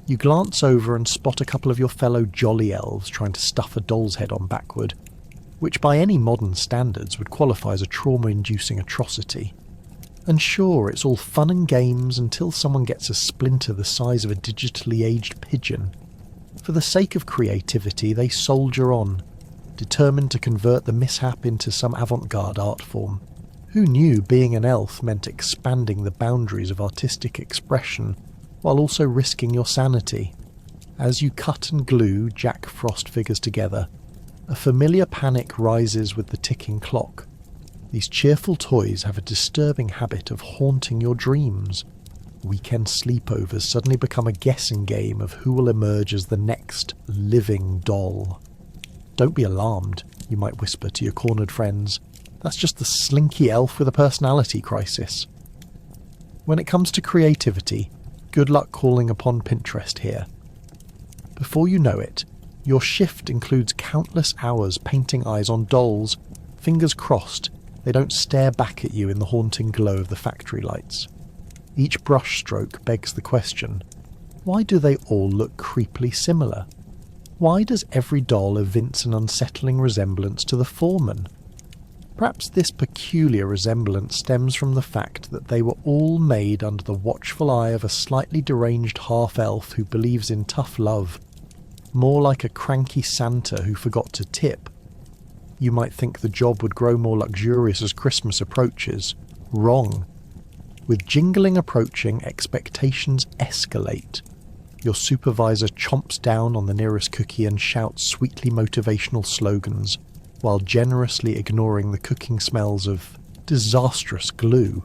You glance over and spot a couple of your fellow jolly elves trying to stuff a doll's head on backward, which by any modern standards would qualify as a trauma-inducing atrocity. And sure, it's all fun and games until someone gets a splinter the size of a digitally aged pigeon. For the sake of creativity, they soldier on, determined to convert the mishap into some avant-garde art form. Who knew being an elf meant expanding the boundaries of artistic expression, while also risking your sanity? As you cut and glue Jack Frost figures together, a familiar panic rises with the ticking clock. These cheerful toys have a disturbing habit of haunting your dreams. Weekend sleepovers suddenly become a guessing game of who will emerge as the next living doll. Don't be alarmed, you might whisper to your cornered friends. That's just the slinky elf with a personality crisis. When it comes to creativity, good luck calling upon Pinterest here. Before you know it, your shift includes countless hours painting eyes on dolls, fingers crossed they don't stare back at you in the haunting glow of the factory lights. Each brushstroke begs the question, why do they all look creepily similar? Why does every doll evince an unsettling resemblance to the foreman? Perhaps this peculiar resemblance stems from the fact that they were all made under the watchful eye of a slightly deranged half-elf who believes in tough love, more like a cranky Santa who forgot to tip. You might think the job would grow more luxurious as Christmas approaches. Wrong. With jingling approaching, expectations escalate. Your supervisor chomps down on the nearest cookie and shouts sweetly motivational slogans, while generously ignoring the cooking smells of disastrous glue.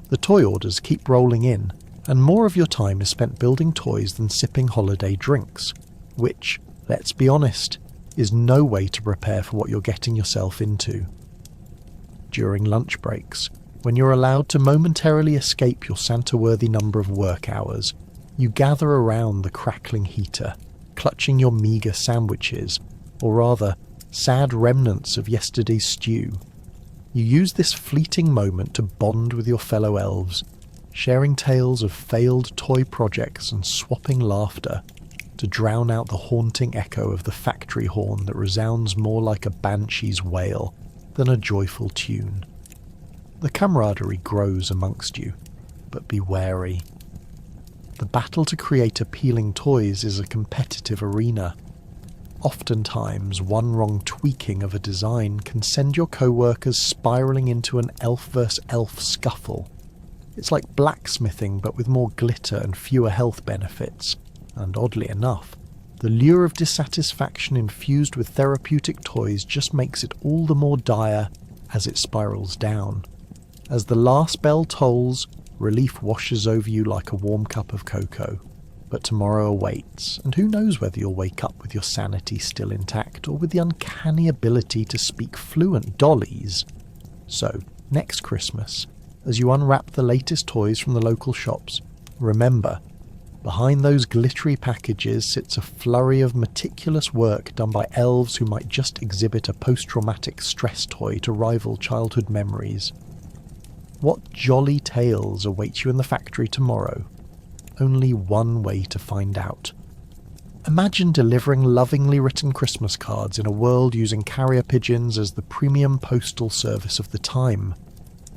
The toy orders keep rolling in, and more of your time is spent building toys than sipping holiday drinks, which, let's be honest, is no way to prepare for what you're getting yourself into. During lunch breaks, when you're allowed to momentarily escape your Santa-worthy number of work hours, you gather around the crackling heater, clutching your meagre sandwiches, or rather, sad remnants of yesterday's stew. You use this fleeting moment to bond with your fellow elves, sharing tales of failed toy projects and swapping laughter, to drown out the haunting echo of the factory horn that resounds more like a banshee's wail than a joyful tune. The camaraderie grows amongst you, but be wary. The battle to create appealing toys is a competitive arena. Oftentimes, one wrong tweaking of a design can send your co-workers spiralling into an elf versus elf scuffle. It's like blacksmithing but with more glitter and fewer health benefits, and oddly enough, the lure of dissatisfaction infused with therapeutic toys just makes it all the more dire as it spirals down. As the last bell tolls, relief washes over you like a warm cup of cocoa. But tomorrow awaits, and who knows whether you'll wake up with your sanity still intact or with the uncanny ability to speak fluent dollies. So, next Christmas, as you unwrap the latest toys from the local shops, remember, behind those glittery packages sits a flurry of meticulous work done by elves who might just exhibit a post-traumatic stress toy to rival childhood memories. What jolly tales await you in the factory tomorrow? Only one way to find out. Imagine delivering lovingly written Christmas cards in a world using carrier pigeons as the premium postal service of the time.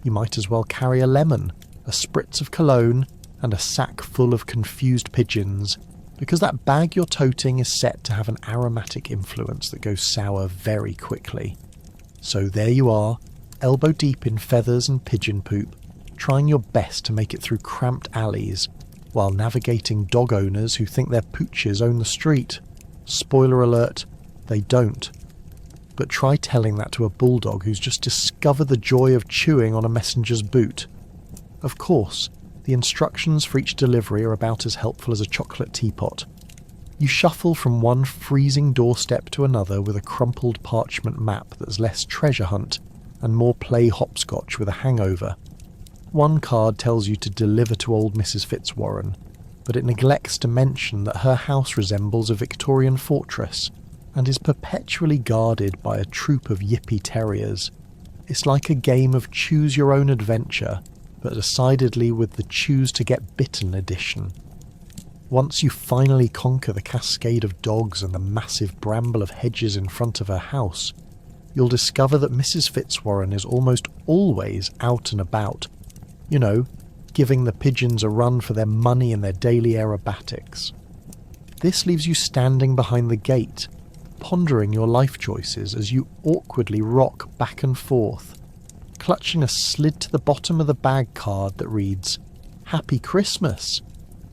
You might as well carry a lemon, a spritz of cologne, and a sack full of confused pigeons, because that bag you're toting is set to have an aromatic influence that goes sour very quickly. So there you are, elbow deep in feathers and pigeon poop, trying your best to make it through cramped alleys, while navigating dog owners who think their pooches own the street. Spoiler alert, they don't. But try telling that to a bulldog who's just discovered the joy of chewing on a messenger's boot. Of course, the instructions for each delivery are about as helpful as a chocolate teapot. You shuffle from one freezing doorstep to another with a crumpled parchment map that's less treasure hunt and more play hopscotch with a hangover. One card tells you to deliver to old Mrs. Fitzwarren, but it neglects to mention that her house resembles a Victorian fortress and is perpetually guarded by a troop of yippy terriers. It's like a game of choose-your-own-adventure, but decidedly with the choose-to-get-bitten edition. Once you finally conquer the cascade of dogs and the massive bramble of hedges in front of her house, you'll discover that Mrs. Fitzwarren is almost always out and about, you know, giving the pigeons a run for their money in their daily aerobatics. This leaves you standing behind the gate, pondering your life choices as you awkwardly rock back and forth, clutching a slid to the bottom of the bag card that reads, "Happy Christmas,"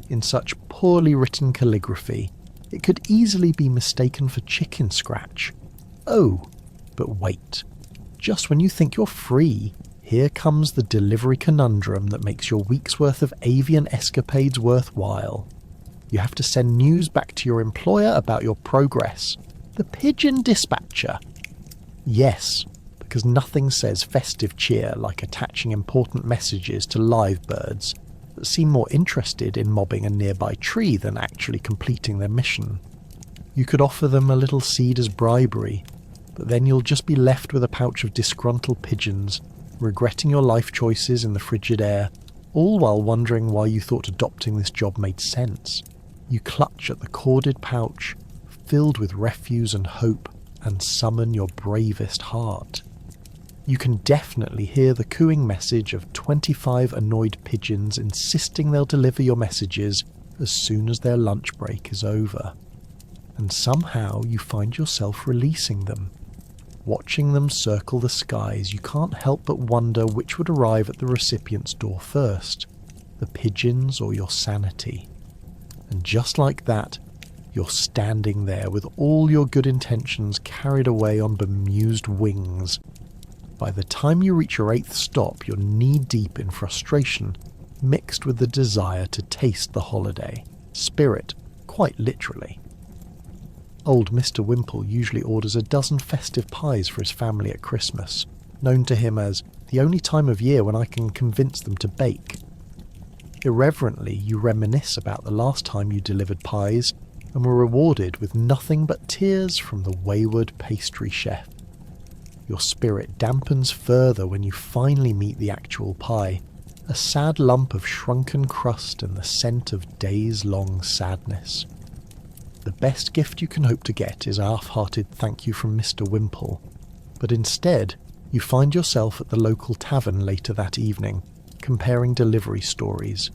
in such poorly written calligraphy, it could easily be mistaken for chicken scratch. Oh, but wait. Just when you think you're free, here comes the delivery conundrum that makes your week's worth of avian escapades worthwhile. You have to send news back to your employer about your progress. The pigeon dispatcher. Yes, because nothing says festive cheer like attaching important messages to live birds that seem more interested in mobbing a nearby tree than actually completing their mission. You could offer them a little seed as bribery, but then you'll just be left with a pouch of disgruntled pigeons, regretting your life choices in the frigid air, all while wondering why you thought adopting this job made sense. You clutch at the corded pouch, filled with refuse and hope, and summon your bravest heart. You can definitely hear the cooing message of 25 annoyed pigeons insisting they'll deliver your messages as soon as their lunch break is over. And somehow you find yourself releasing them. Watching them circle the skies, you can't help but wonder which would arrive at the recipient's door first, the pigeons or your sanity. And just like that, you're standing there with all your good intentions carried away on bemused wings. By the time you reach your 8th stop, you're knee-deep in frustration, mixed with the desire to taste the holiday spirit, quite literally. Old Mr. Wimple usually orders a dozen festive pies for his family at Christmas, known to him as the only time of year when I can convince them to bake. Irreverently, you reminisce about the last time you delivered pies and were rewarded with nothing but tears from the wayward pastry chef. Your spirit dampens further when you finally meet the actual pie, a sad lump of shrunken crust and the scent of days-long sadness. The best gift you can hope to get is a half-hearted thank you from Mr. Wimple, but instead you find yourself at the local tavern later that evening, comparing delivery stories.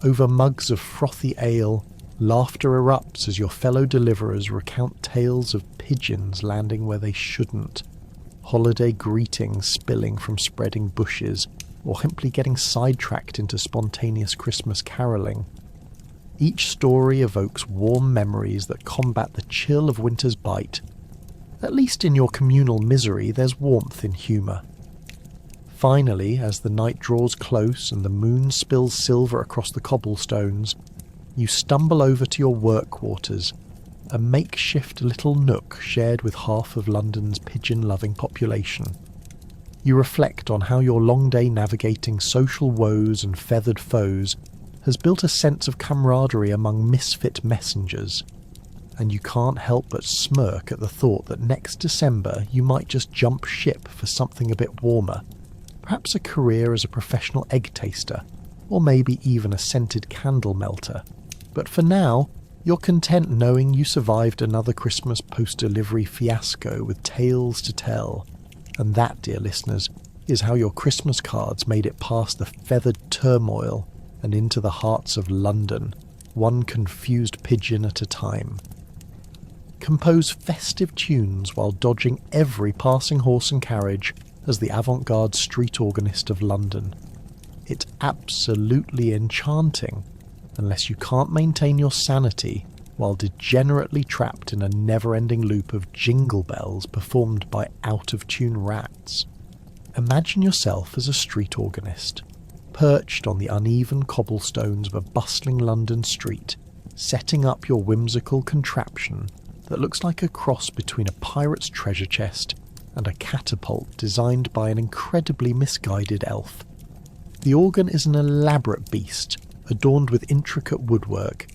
Over mugs of frothy ale, laughter erupts as your fellow deliverers recount tales of pigeons landing where they shouldn't, holiday greetings spilling from spreading bushes, or simply getting sidetracked into spontaneous Christmas caroling. Each story evokes warm memories that combat the chill of winter's bite. At least in your communal misery, there's warmth in humour. Finally, as the night draws close and the moon spills silver across the cobblestones, you stumble over to your work quarters, a makeshift little nook shared with half of London's pigeon-loving population. You reflect on how your long day navigating social woes and feathered foes has built a sense of camaraderie among misfit messengers, and you can't help but smirk at the thought that next December you might just jump ship for something a bit warmer, perhaps a career as a professional egg taster, or maybe even a scented candle melter. But for now, you're content knowing you survived another Christmas post-delivery fiasco with tales to tell. And that, dear listeners, is how your Christmas cards made it past the feathered turmoil and into the hearts of London, one confused pigeon at a time. Compose festive tunes while dodging every passing horse and carriage as the avant-garde street organist of London. It's absolutely enchanting, unless you can't maintain your sanity while degenerately trapped in a never-ending loop of jingle bells performed by out-of-tune rats. Imagine yourself as a street organist, perched on the uneven cobblestones of a bustling London street, setting up your whimsical contraption that looks like a cross between a pirate's treasure chest and a catapult designed by an incredibly misguided elf. The organ is an elaborate beast, adorned with intricate woodwork,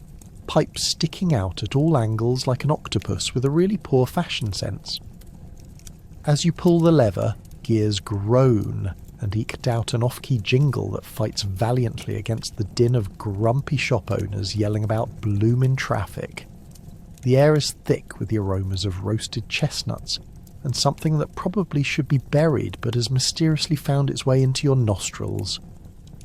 pipes sticking out at all angles like an octopus with a really poor fashion sense. As you pull the lever, gears groan and eked out an off-key jingle that fights valiantly against the din of grumpy shop owners yelling about bloomin' traffic. The air is thick with the aromas of roasted chestnuts and something that probably should be buried but has mysteriously found its way into your nostrils.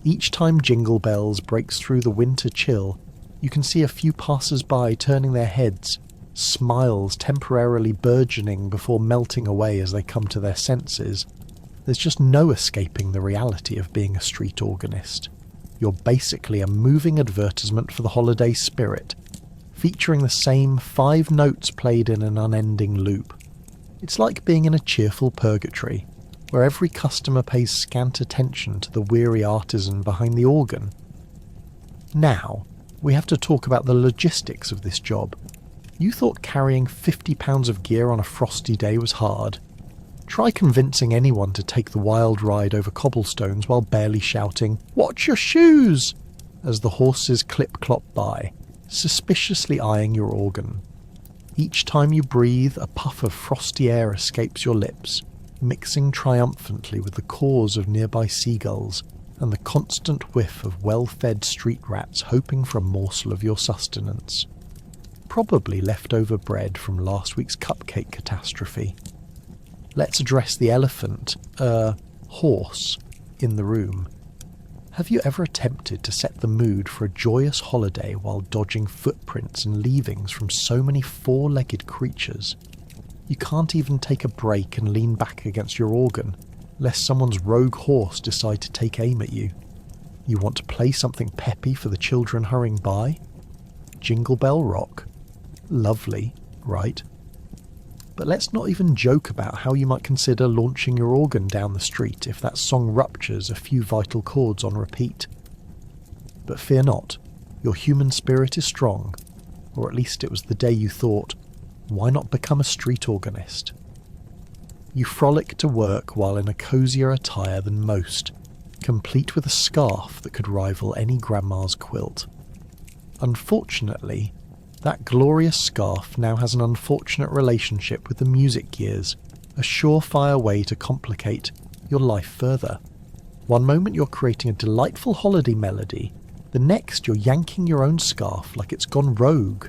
Each time Jingle Bells breaks through the winter chill, you can see a few passers-by turning their heads, smiles temporarily burgeoning before melting away as they come to their senses. There's just no escaping the reality of being a street organist. You're basically a moving advertisement for the holiday spirit, featuring the same 5 notes played in an unending loop. It's like being in a cheerful purgatory, where every customer pays scant attention to the weary artisan behind the organ. Now, we have to talk about the logistics of this job. You thought carrying 50 pounds of gear on a frosty day was hard. Try convincing anyone to take the wild ride over cobblestones while barely shouting, "Watch your shoes!" as the horses clip-clop by, suspiciously eyeing your organ. Each time you breathe, a puff of frosty air escapes your lips, mixing triumphantly with the caws of nearby seagulls and the constant whiff of well-fed street rats hoping for a morsel of your sustenance. Probably leftover bread from last week's cupcake catastrophe. Let's address the elephant, horse, in the room. Have you ever attempted to set the mood for a joyous holiday while dodging footprints and leavings from so many four-legged creatures? You can't even take a break and lean back against your organ, lest someone's rogue horse decide to take aim at you. You want to play something peppy for the children hurrying by? Jingle Bell Rock. Lovely, right? But let's not even joke about how you might consider launching your organ down the street if that song ruptures a few vital chords on repeat. But fear not, your human spirit is strong, or at least it was the day you thought, why not become a street organist? You frolic to work while in a cosier attire than most, complete with a scarf that could rival any grandma's quilt. Unfortunately, that glorious scarf now has an unfortunate relationship with the music gears, a surefire way to complicate your life further. One moment you're creating a delightful holiday melody, the next you're yanking your own scarf like it's gone rogue.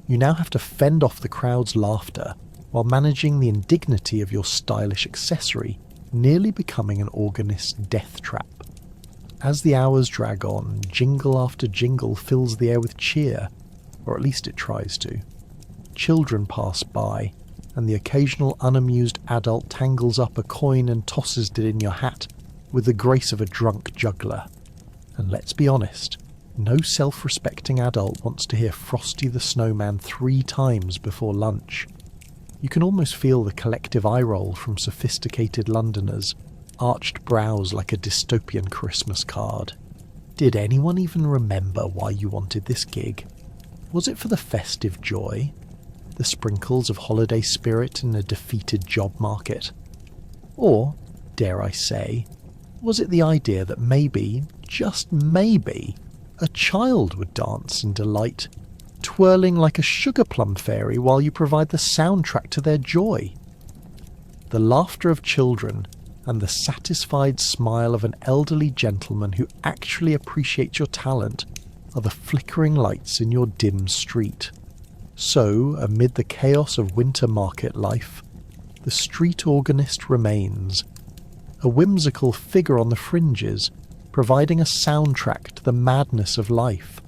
You now have to fend off the crowd's laughter while managing the indignity of your stylish accessory, nearly becoming an organist's death trap. As the hours drag on, jingle after jingle fills the air with cheer, or at least it tries to. Children pass by, and the occasional unamused adult tangles up a coin and tosses it in your hat with the grace of a drunk juggler. And let's be honest, no self-respecting adult wants to hear Frosty the Snowman 3 times before lunch. You can almost feel the collective eye roll from sophisticated Londoners, arched brows like a dystopian Christmas card. Did anyone even remember why you wanted this gig? Was it for the festive joy? The sprinkles of holiday spirit in a defeated job market? Or, dare I say, was it the idea that maybe, just maybe, a child would dance in delight, twirling like a sugar plum fairy while you provide the soundtrack to their joy? The laughter of children and the satisfied smile of an elderly gentleman who actually appreciates your talent are the flickering lights in your dim street. So, amid the chaos of winter market life, the street organist remains, a whimsical figure on the fringes, providing a soundtrack to the madness of life,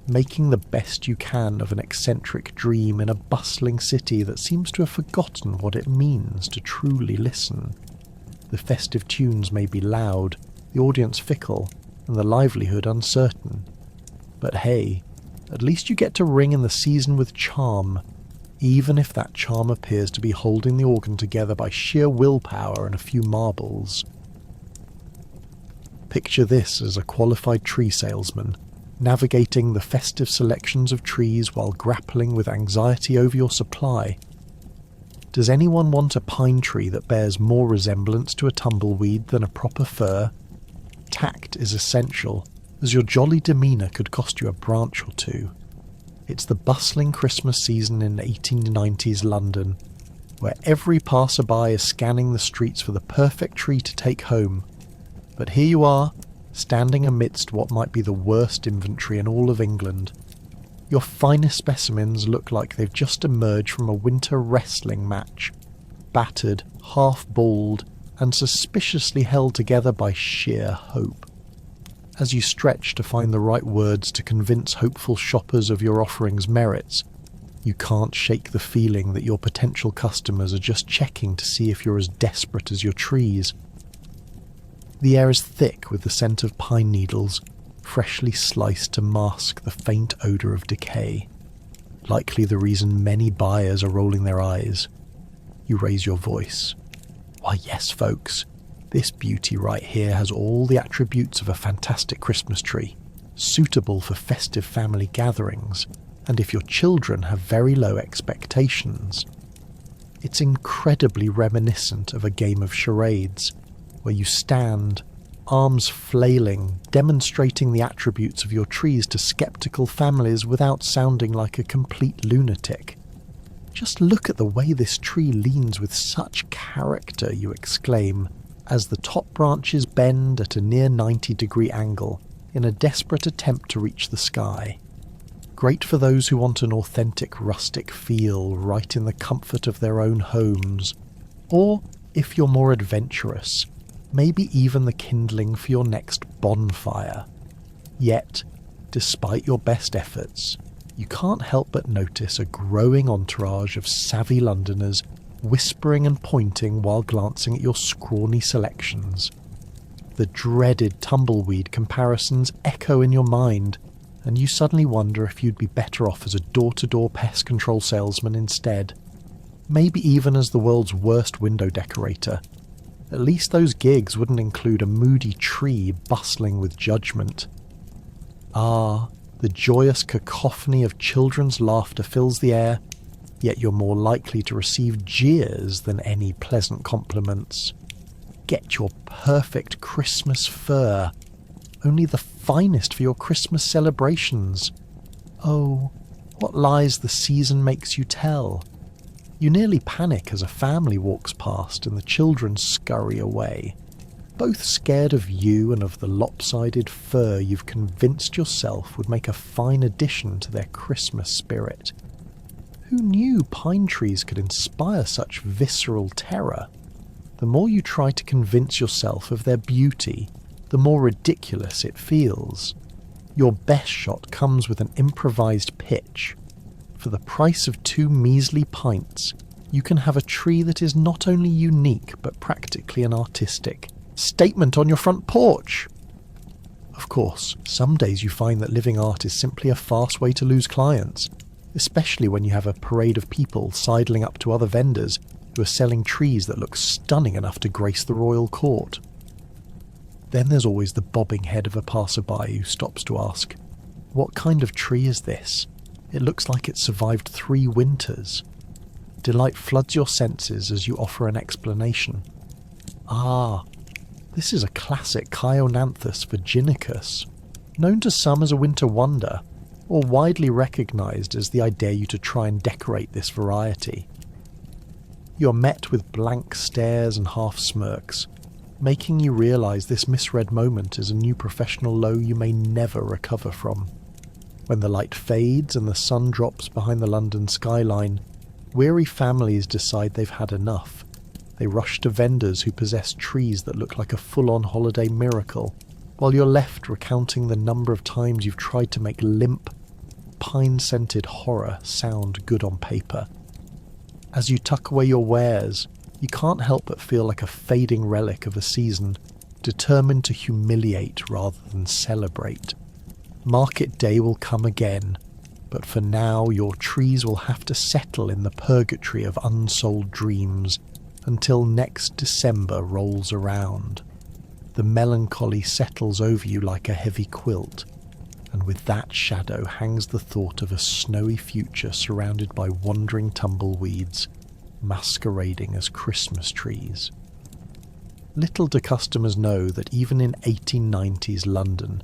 making the best you can of an eccentric dream in a bustling city that seems to have forgotten what it means to truly listen. The festive tunes may be loud, the audience fickle, and the livelihood uncertain. But hey, at least you get to ring in the season with charm, even if that charm appears to be holding the organ together by sheer willpower and a few marbles. Picture this as a qualified tree salesman, navigating the festive selections of trees while grappling with anxiety over your supply. Does anyone want a pine tree that bears more resemblance to a tumbleweed than a proper fir? Tact is essential, as your jolly demeanour could cost you a branch or two. It's the bustling Christmas season in 1890s London, where every passerby is scanning the streets for the perfect tree to take home. But here you are, standing amidst what might be the worst inventory in all of England. Your finest specimens look like they've just emerged from a winter wrestling match, battered, half-bald, and suspiciously held together by sheer hope. As you stretch to find the right words to convince hopeful shoppers of your offering's merits, you can't shake the feeling that your potential customers are just checking to see if you're as desperate as your trees. The air is thick with the scent of pine needles, freshly sliced to mask the faint odour of decay, likely the reason many buyers are rolling their eyes. You raise your voice. Why yes, folks, this beauty right here has all the attributes of a fantastic Christmas tree, suitable for festive family gatherings, and if your children have very low expectations. It's incredibly reminiscent of a game of charades, where you stand, arms flailing, demonstrating the attributes of your trees to sceptical families without sounding like a complete lunatic. Just look at the way this tree leans with such character, you exclaim, as the top branches bend at a near 90-degree angle in a desperate attempt to reach the sky. Great for those who want an authentic rustic feel right in the comfort of their own homes. Or, if you're more adventurous, maybe even the kindling for your next bonfire. Yet, despite your best efforts, you can't help but notice a growing entourage of savvy Londoners whispering and pointing while glancing at your scrawny selections. The dreaded tumbleweed comparisons echo in your mind, and you suddenly wonder if you'd be better off as a door-to-door pest control salesman instead. Maybe even as the world's worst window decorator. At least those gigs wouldn't include a moody tree bustling with judgment. Ah, the joyous cacophony of children's laughter fills the air, yet you're more likely to receive jeers than any pleasant compliments. Get your perfect Christmas fur, only the finest for your Christmas celebrations. Oh, what lies the season makes you tell. You nearly panic as a family walks past and the children scurry away, both scared of you and of the lopsided fur you've convinced yourself would make a fine addition to their Christmas spirit. Who knew pine trees could inspire such visceral terror? The more you try to convince yourself of their beauty, the more ridiculous it feels. Your best shot comes with an improvised pitch. For the price of 2 measly pints, you can have a tree that is not only unique but practically an artistic statement on your front porch. Of course, some days you find that living art is simply a fast way to lose clients, especially when you have a parade of people sidling up to other vendors who are selling trees that look stunning enough to grace the royal court. Then there's always the bobbing head of a passerby who stops to ask, "What kind of tree is this? It looks like it survived 3 winters." Delight floods your senses as you offer an explanation. Ah, this is a classic Chionanthus virginicus, known to some as a winter wonder, or widely recognised as the I dare you to try and decorate this variety. You're met with blank stares and half smirks, making you realise this misread moment is a new professional low you may never recover from. When the light fades and the sun drops behind the London skyline, weary families decide they've had enough. They rush to vendors who possess trees that look like a full-on holiday miracle, while you're left recounting the number of times you've tried to make limp, pine-scented horror sound good on paper. As you tuck away your wares, you can't help but feel like a fading relic of a season, determined to humiliate rather than celebrate. Market day will come again, but for now your trees will have to settle in the purgatory of unsold dreams until next December rolls around. The melancholy settles over you like a heavy quilt, and with that shadow hangs the thought of a snowy future surrounded by wandering tumbleweeds, masquerading as Christmas trees. Little do customers know that even in 1890s London,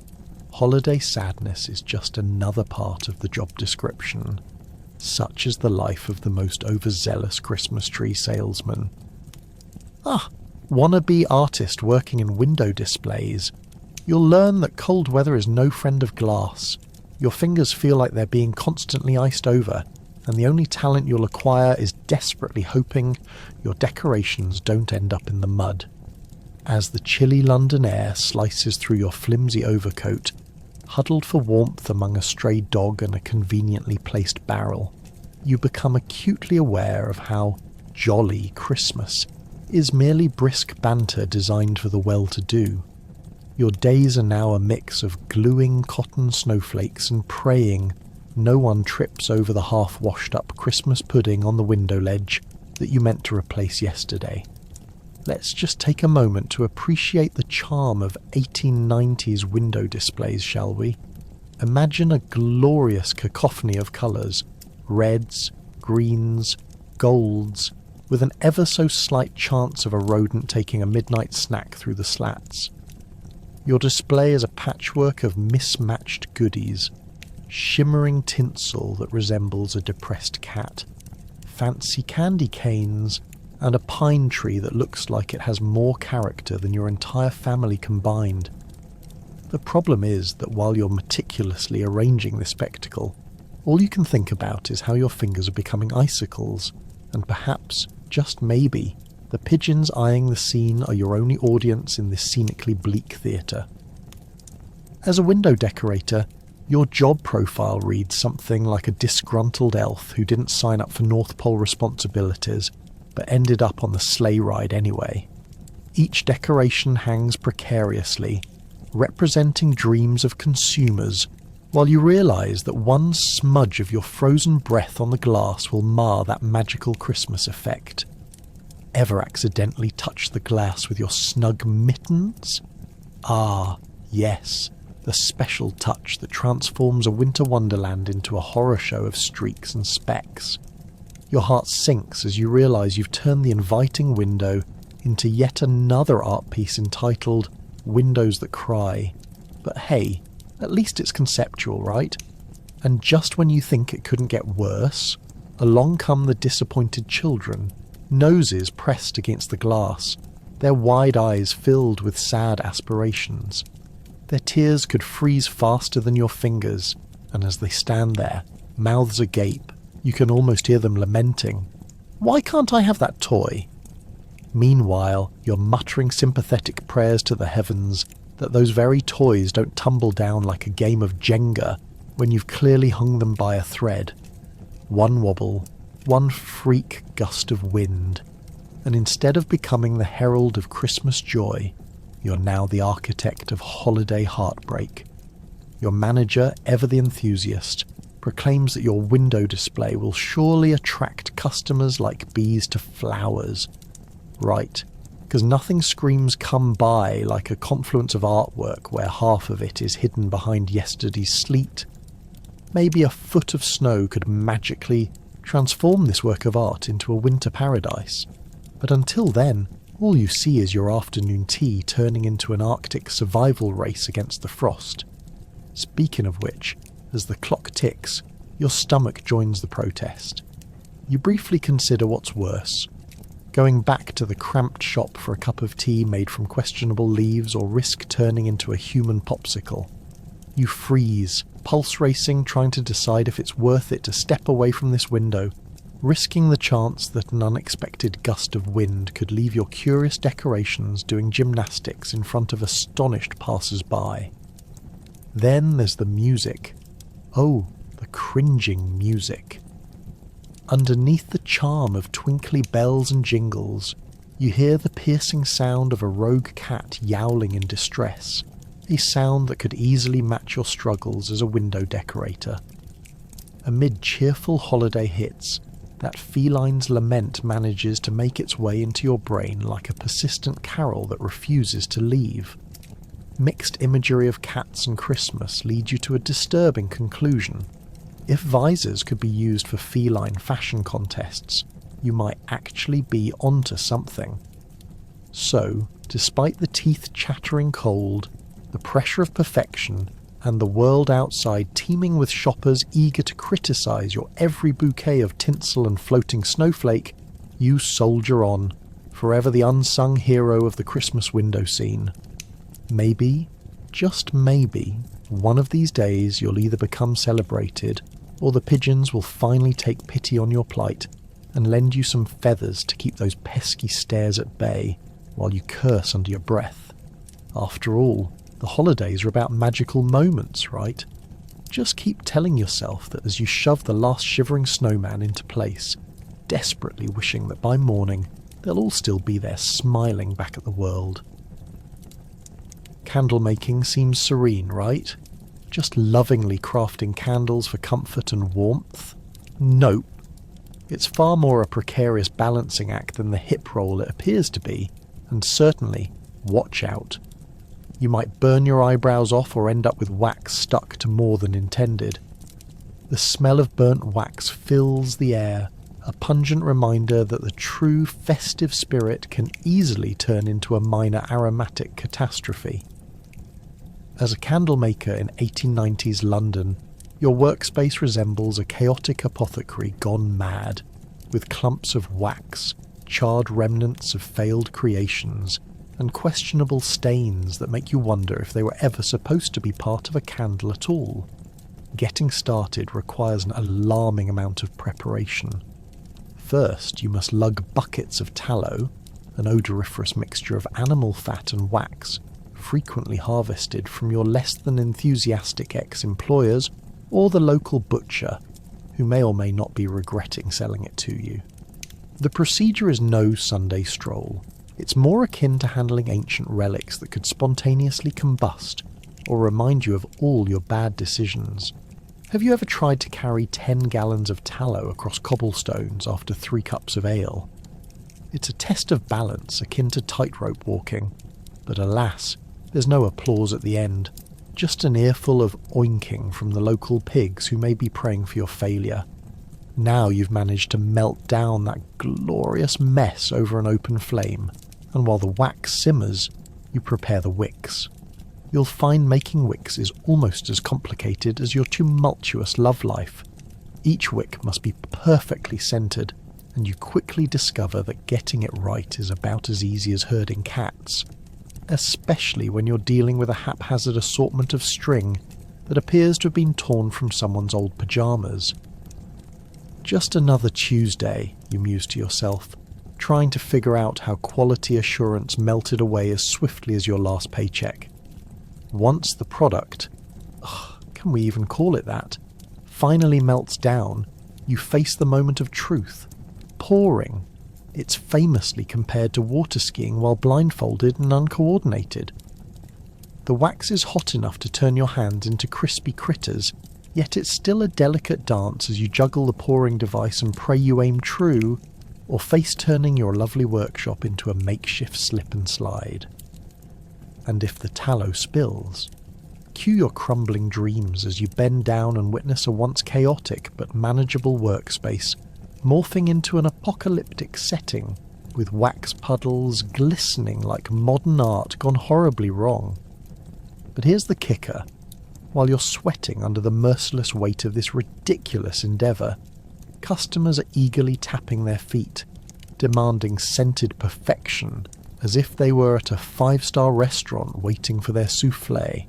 holiday sadness is just another part of the job description. Such is the life of the most overzealous Christmas tree salesman. Ah, wannabe artist working in window displays. You'll learn that cold weather is no friend of glass. Your fingers feel like they're being constantly iced over, and the only talent you'll acquire is desperately hoping your decorations don't end up in the mud. As the chilly London air slices through your flimsy overcoat, huddled for warmth among a stray dog and a conveniently placed barrel, you become acutely aware of how jolly Christmas is merely brisk banter designed for the well-to-do. Your days are now a mix of gluing cotton snowflakes and praying no one trips over the half-washed-up Christmas pudding on the window ledge that you meant to replace yesterday. Let's just take a moment to appreciate the charm of 1890s window displays, shall we? Imagine a glorious cacophony of colours, reds, greens, golds, with an ever so slight chance of a rodent taking a midnight snack through the slats. Your display is a patchwork of mismatched goodies, shimmering tinsel that resembles a depressed cat, fancy candy canes, and a pine tree that looks like it has more character than your entire family combined. The problem is that while you're meticulously arranging this spectacle, all you can think about is how your fingers are becoming icicles, and perhaps, just maybe, the pigeons eyeing the scene are your only audience in this scenically bleak theatre. As a window decorator, your job profile reads something like a disgruntled elf who didn't sign up for North Pole responsibilities, but ended up on the sleigh ride anyway. Each decoration hangs precariously, representing dreams of consumers, while you realise that one smudge of your frozen breath on the glass will mar that magical Christmas effect. Ever accidentally touch the glass with your snug mittens? Ah, yes, the special touch that transforms a winter wonderland into a horror show of streaks and specks. Your heart sinks as you realise you've turned the inviting window into yet another art piece entitled Windows That Cry. But hey, at least it's conceptual, right? And just when you think it couldn't get worse, along come the disappointed children, noses pressed against the glass, their wide eyes filled with sad aspirations. Their tears could freeze faster than your fingers, and as they stand there, mouths agape, you can almost hear them lamenting, "Why can't I have that toy?" Meanwhile, you're muttering sympathetic prayers to the heavens that those very toys don't tumble down like a game of Jenga when you've clearly hung them by a thread. One wobble, one freak gust of wind, and instead of becoming the herald of Christmas joy, you're now the architect of holiday heartbreak. Your manager, ever the enthusiast, proclaims that your window display will surely attract customers like bees to flowers. Right, because nothing screams come by like a confluence of artwork where half of it is hidden behind yesterday's sleet. Maybe a foot of snow could magically transform this work of art into a winter paradise. But until then, all you see is your afternoon tea turning into an Arctic survival race against the frost. Speaking of which, as the clock ticks, your stomach joins the protest. You briefly consider what's worse: going back to the cramped shop for a cup of tea made from questionable leaves, or risk turning into a human popsicle. You freeze, pulse racing, trying to decide if it's worth it to step away from this window, risking the chance that an unexpected gust of wind could leave your curious decorations doing gymnastics in front of astonished passers-by. Then there's the music. Oh, the cringing music. Underneath the charm of twinkly bells and jingles, you hear the piercing sound of a rogue cat yowling in distress, a sound that could easily match your struggles as a window decorator. Amid cheerful holiday hits, that feline's lament manages to make its way into your brain like a persistent carol that refuses to leave. Mixed imagery of cats and Christmas leads you to a disturbing conclusion. If visors could be used for feline fashion contests, you might actually be onto something. So, despite the teeth-chattering cold, the pressure of perfection, and the world outside teeming with shoppers eager to criticise your every bouquet of tinsel and floating snowflake, you soldier on, forever the unsung hero of the Christmas window scene. Maybe, just maybe, one of these days you'll either become celebrated, or the pigeons will finally take pity on your plight and lend you some feathers to keep those pesky stares at bay while you curse under your breath. After all, the holidays are about magical moments, right? Just keep telling yourself that as you shove the last shivering snowman into place, desperately wishing that by morning they'll all still be there smiling back at the world. Candle making seems serene, right? Just lovingly crafting candles for comfort and warmth? Nope. It's far more a precarious balancing act than the hip roll it appears to be, and certainly, watch out. You might burn your eyebrows off or end up with wax stuck to more than intended. The smell of burnt wax fills the air, a pungent reminder that the true festive spirit can easily turn into a minor aromatic catastrophe. As a candle maker in 1890s London, your workspace resembles a chaotic apothecary gone mad, with clumps of wax, charred remnants of failed creations, and questionable stains that make you wonder if they were ever supposed to be part of a candle at all. getting started requires an alarming amount of preparation. First, you must lug buckets of tallow, an odoriferous mixture of animal fat and wax, frequently harvested from your less than enthusiastic ex-employers or the local butcher, who may or may not be regretting selling it to you. The procedure is no Sunday stroll. It's more akin to handling ancient relics that could spontaneously combust or remind you of all your bad decisions. Have you ever tried to carry 10 gallons of tallow across cobblestones after 3 cups of ale? It's a test of balance akin to tightrope walking, but alas, there's no applause at the end, just an earful of oinking from the local pigs who may be praying for your failure. Now you've managed to melt down that glorious mess over an open flame, and while the wax simmers, you prepare the wicks. You'll find making wicks is almost as complicated as your tumultuous love life. Each wick must be perfectly centred, and you quickly discover that getting it right is about as easy as herding cats, especially when you're dealing with a haphazard assortment of string that appears to have been torn from someone's old pyjamas. Just another Tuesday, you muse to yourself, trying to figure out how quality assurance melted away as swiftly as your last paycheck. Once the product, can we even call it that, finally melts down, you face the moment of truth. Pouring. It's famously compared to water skiing while blindfolded and uncoordinated. The wax is hot enough to turn your hands into crispy critters, yet it's still a delicate dance as you juggle the pouring device and pray you aim true, or face-turning your lovely workshop into a makeshift slip and slide. And if the tallow spills, cue your crumbling dreams as you bend down and witness a once chaotic but manageable workspace morphing into an apocalyptic setting, with wax puddles glistening like modern art gone horribly wrong. But here's the kicker. While you're sweating under the merciless weight of this ridiculous endeavour, customers are eagerly tapping their feet, demanding scented perfection, as if they were at a 5-star restaurant waiting for their soufflé.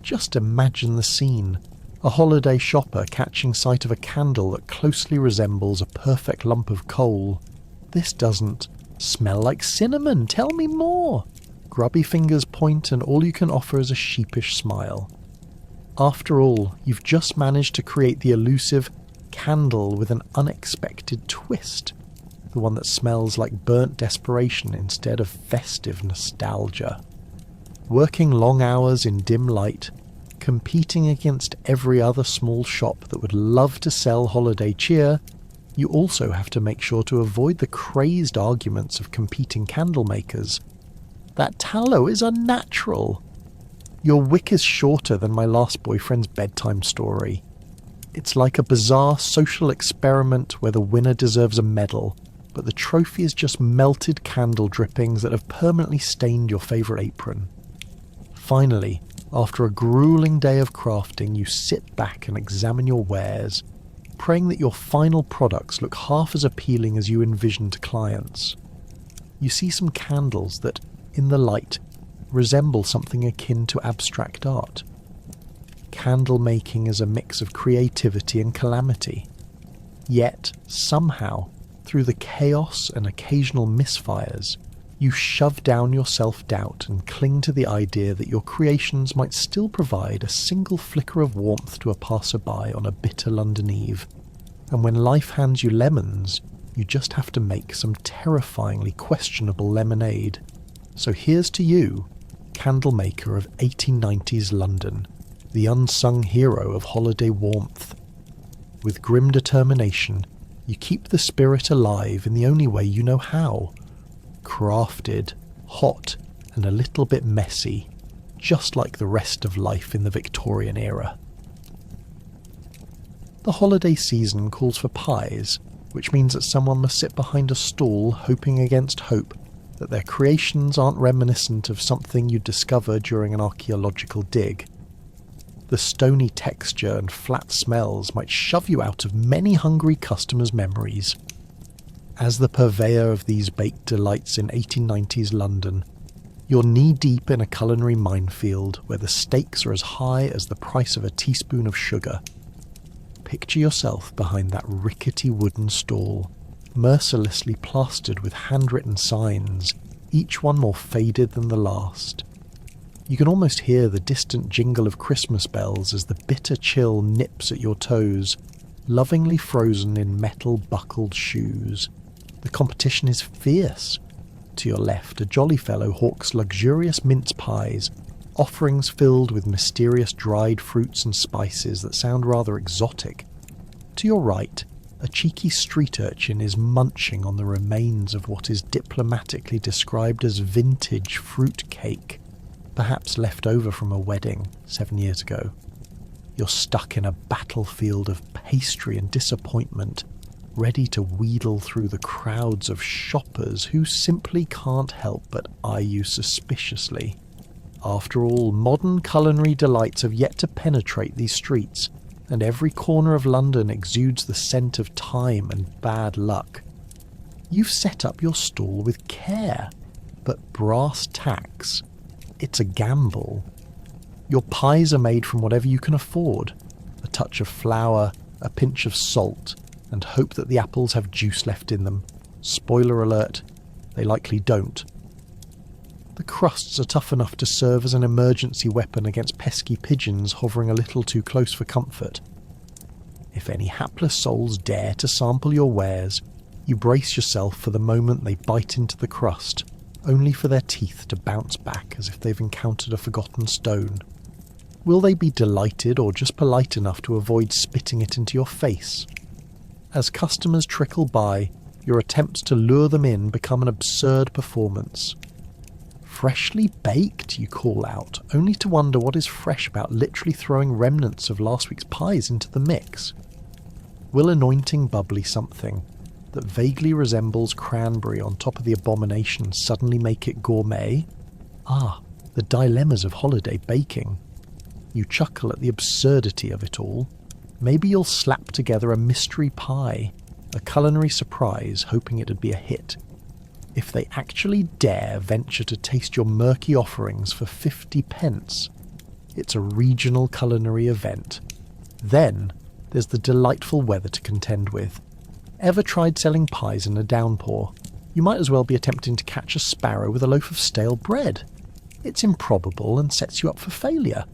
Just imagine the scene. A holiday shopper catching sight of a candle that closely resembles a perfect lump of coal. This doesn't smell like cinnamon, tell me more. Grubby fingers point and all you can offer is a sheepish smile. After all, you've just managed to create the elusive candle with an unexpected twist. The one that smells like burnt desperation instead of festive nostalgia. Working long hours in dim light, competing against every other small shop that would love to sell holiday cheer, you also have to make sure to avoid the crazed arguments of competing candle makers. That tallow is unnatural. Your wick is shorter than my last boyfriend's bedtime story. It's like a bizarre social experiment where the winner deserves a medal, but the trophy is just melted candle drippings that have permanently stained your favourite apron. Finally, after a grueling day of crafting, you sit back and examine your wares, praying that your final products look half as appealing as you envisioned to clients. You see some candles that, in the light, resemble something akin to abstract art. Candle making is a mix of creativity and calamity. Yet, somehow, through the chaos and occasional misfires, you shove down your self-doubt and cling to the idea that your creations might still provide a single flicker of warmth to a passerby on a bitter London eve. And when life hands you lemons, you just have to make some terrifyingly questionable lemonade. So here's to you, candle maker of 1890s London, the unsung hero of holiday warmth. With grim determination, you keep the spirit alive in the only way you know how. Crafted, hot, and a little bit messy, just like the rest of life in the Victorian era. The holiday season calls for pies, which means that someone must sit behind a stall hoping against hope that their creations aren't reminiscent of something you'd discover during an archaeological dig. The stony texture and flat smells might shove you out of many hungry customers' memories. As the purveyor of these baked delights in 1890s London, You're knee-deep in a culinary minefield where the stakes are as high as the price of a teaspoon of sugar. Picture yourself behind that rickety wooden stall, mercilessly plastered with handwritten signs, each one more faded than the last. You can almost hear the distant jingle of Christmas bells as the bitter chill nips at your toes, lovingly frozen in metal-buckled shoes. The competition is fierce. To your left, a jolly fellow hawks luxurious mince pies, offerings filled with mysterious dried fruits and spices that sound rather exotic. To your right, a cheeky street urchin is munching on the remains of what is diplomatically described as vintage fruit cake, perhaps left over from a wedding 7 years ago. You're stuck in a battlefield of pastry and disappointment, ready to wheedle through the crowds of shoppers who simply can't help but eye you suspiciously. After all, modern culinary delights have yet to penetrate these streets, and every corner of London exudes the scent of time and bad luck. You've set up your stall with care, but brass tacks, it's a gamble. Your pies are made from whatever you can afford, a touch of flour, a pinch of salt, and hope that the apples have juice left in them. Spoiler alert, they likely don't. The crusts are tough enough to serve as an emergency weapon against pesky pigeons hovering a little too close for comfort. If any hapless souls dare to sample your wares, you brace yourself for the moment they bite into the crust, only for their teeth to bounce back as if they've encountered a forgotten stone. Will they be delighted or just polite enough to avoid spitting it into your face? As customers trickle by, your attempts to lure them in become an absurd performance. Freshly baked, you call out, only to wonder what is fresh about literally throwing remnants of last week's pies into the mix. Will anointing bubbly something that vaguely resembles cranberry on top of the abomination suddenly make it gourmet? Ah, the dilemmas of holiday baking. You chuckle at the absurdity of it all. Maybe you'll slap together a mystery pie, a culinary surprise, hoping it'd be a hit. If they actually dare venture to taste your murky offerings for 50 pence, it's a regional culinary event. Then there's the delightful weather to contend with. Ever tried selling pies in a downpour? You might as well be attempting to catch a sparrow with a loaf of stale bread. It's improbable and sets you up for failure.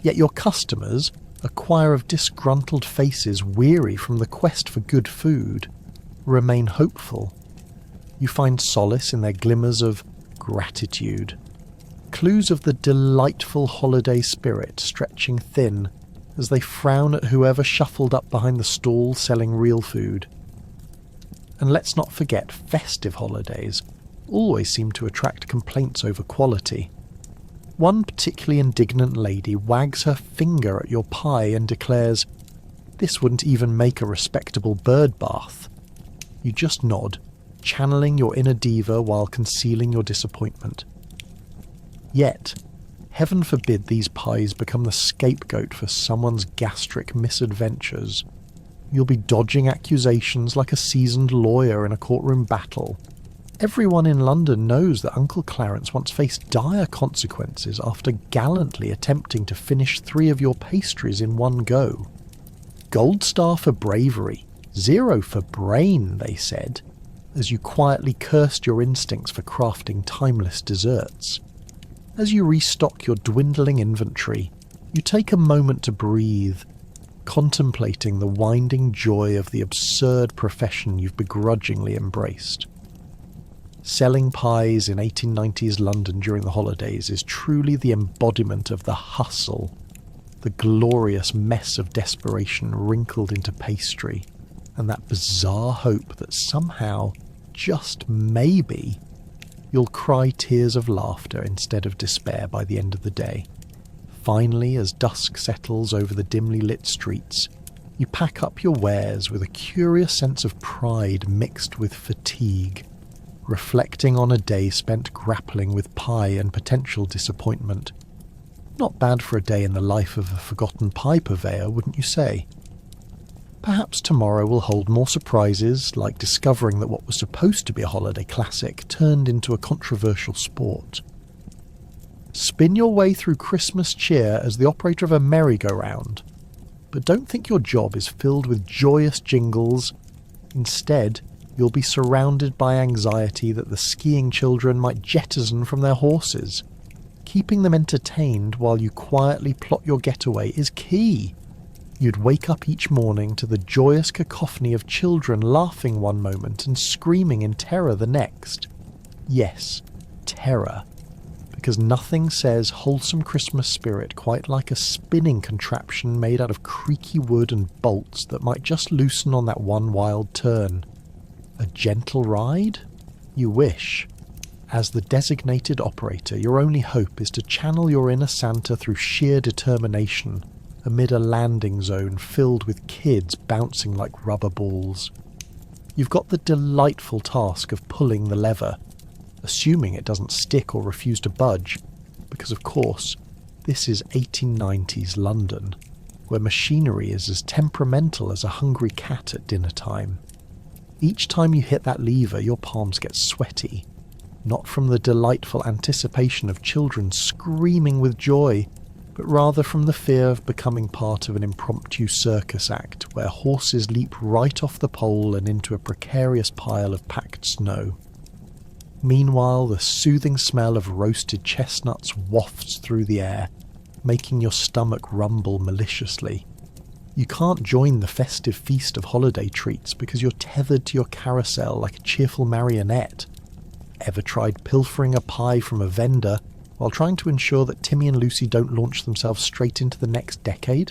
Yet your customers, a choir of disgruntled faces weary from the quest for good food, remain hopeful. You find solace in their glimmers of gratitude, clues of the delightful holiday spirit stretching thin as they frown at whoever shuffled up behind the stall selling real food. And let's not forget, festive holidays always seem to attract complaints over quality. One particularly indignant lady wags her finger at your pie and declares, "This wouldn't even make a respectable bird bath." You just nod, channeling your inner diva while concealing your disappointment. Yet, heaven forbid these pies become the scapegoat for someone's gastric misadventures. You'll be dodging accusations like a seasoned lawyer in a courtroom battle. Everyone in London knows that Uncle Clarence once faced dire consequences after gallantly attempting to finish 3 of your pastries in one go. Gold star for bravery, 0 for brain, they said, as you quietly cursed your instincts for crafting timeless desserts. As you restock your dwindling inventory, you take a moment to breathe, contemplating the winding joy of the absurd profession you've begrudgingly embraced. Selling pies in 1890s London during the holidays is truly the embodiment of the hustle, the glorious mess of desperation wrinkled into pastry, and that bizarre hope that somehow, just maybe, you'll cry tears of laughter instead of despair by the end of the day. Finally, as dusk settles over the dimly lit streets, you pack up your wares with a curious sense of pride mixed with fatigue, reflecting on a day spent grappling with pie and potential disappointment. Not bad for a day in the life of a forgotten pie purveyor, wouldn't you say? Perhaps tomorrow will hold more surprises, like discovering that what was supposed to be a holiday classic turned into a controversial sport. Spin your way through Christmas cheer as the operator of a merry-go-round. But don't think your job is filled with joyous jingles. Instead, you'll be surrounded by anxiety that the skiing children might jettison from their horses. Keeping them entertained while you quietly plot your getaway is key. You'd wake up each morning to the joyous cacophony of children laughing one moment and screaming in terror the next. Yes, terror. Because nothing says wholesome Christmas spirit quite like a spinning contraption made out of creaky wood and bolts that might just loosen on that one wild turn. A gentle ride? You wish. As the designated operator, your only hope is to channel your inner Santa through sheer determination amid a landing zone filled with kids bouncing like rubber balls. You've got the delightful task of pulling the lever, assuming it doesn't stick or refuse to budge, because of course, this is 1890s London, where machinery is as temperamental as a hungry cat at dinner time. Each time you hit that lever, your palms get sweaty, not from the delightful anticipation of children screaming with joy, but rather from the fear of becoming part of an impromptu circus act where horses leap right off the pole and into a precarious pile of packed snow. Meanwhile, the soothing smell of roasted chestnuts wafts through the air, making your stomach rumble maliciously. You can't join the festive feast of holiday treats because you're tethered to your carousel like a cheerful marionette. Ever tried pilfering a pie from a vendor while trying to ensure that Timmy and Lucy don't launch themselves straight into the next decade?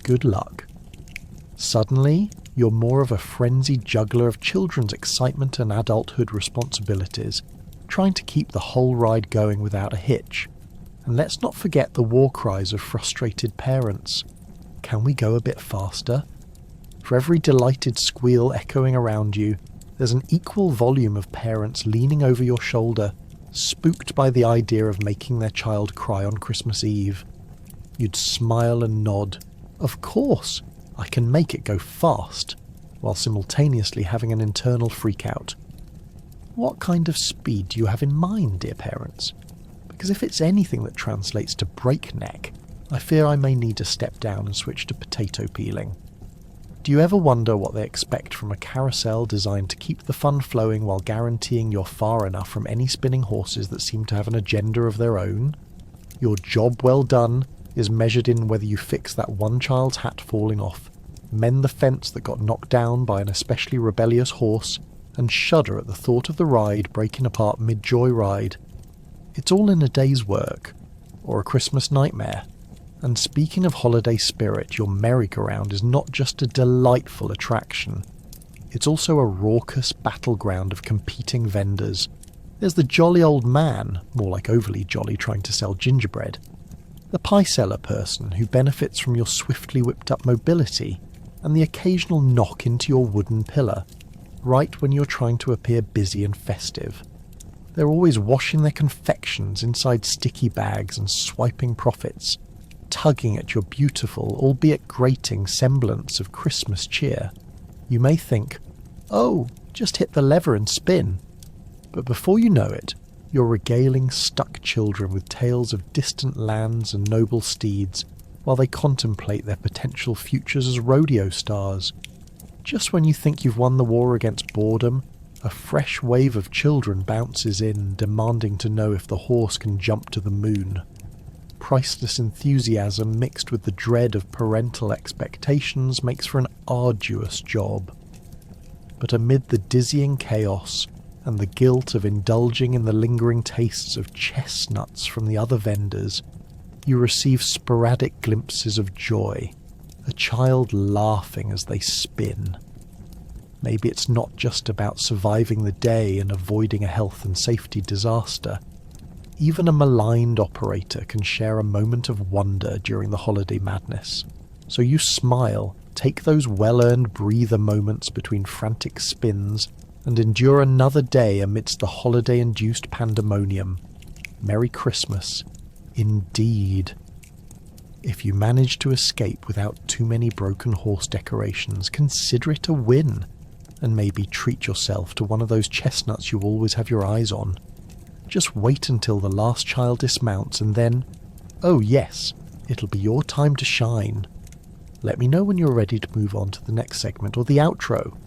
Good luck. Suddenly, you're more of a frenzied juggler of children's excitement and adulthood responsibilities, trying to keep the whole ride going without a hitch. And let's not forget the war cries of frustrated parents. Can we go a bit faster? For every delighted squeal echoing around you, there's an equal volume of parents leaning over your shoulder, spooked by the idea of making their child cry on Christmas Eve. You'd smile and nod. Of course, I can make it go fast, while simultaneously having an internal freakout. What kind of speed do you have in mind, dear parents? Because if it's anything that translates to breakneck, I fear I may need to step down and switch to potato peeling. Do you ever wonder what they expect from a carousel designed to keep the fun flowing while guaranteeing you're far enough from any spinning horses that seem to have an agenda of their own? Your job well done is measured in whether you fix that one child's hat falling off, mend the fence that got knocked down by an especially rebellious horse, and shudder at the thought of the ride breaking apart mid-joyride. It's all in a day's work, or a Christmas nightmare. And speaking of holiday spirit, your merry-go-round is not just a delightful attraction. It's also a raucous battleground of competing vendors. There's the jolly old man, more like overly jolly, trying to sell gingerbread. The pie seller person who benefits from your swiftly whipped-up mobility, and the occasional knock into your wooden pillar, right when you're trying to appear busy and festive. They're always washing their confections inside sticky bags and swiping profits, tugging at your beautiful, albeit grating, semblance of Christmas cheer. You may think, oh, just hit the lever and spin. But before you know it, you're regaling stuck children with tales of distant lands and noble steeds, while they contemplate their potential futures as rodeo stars. Just when you think you've won the war against boredom, a fresh wave of children bounces in, demanding to know if the horse can jump to the moon. Priceless enthusiasm mixed with the dread of parental expectations makes for an arduous job. But amid the dizzying chaos and the guilt of indulging in the lingering tastes of chestnuts from the other vendors, you receive sporadic glimpses of joy, a child laughing as they spin. Maybe it's not just about surviving the day and avoiding a health and safety disaster. Even a maligned operator can share a moment of wonder during the holiday madness. So you smile, take those well-earned breather moments between frantic spins, and endure another day amidst the holiday-induced pandemonium. Merry Christmas, indeed. If you manage to escape without too many broken horse decorations, consider it a win, and maybe treat yourself to one of those chestnuts you always have your eyes on. Just wait until the last child dismounts and then, oh yes, it'll be your time to shine. Let me know when you're ready to move on to the next segment or the outro.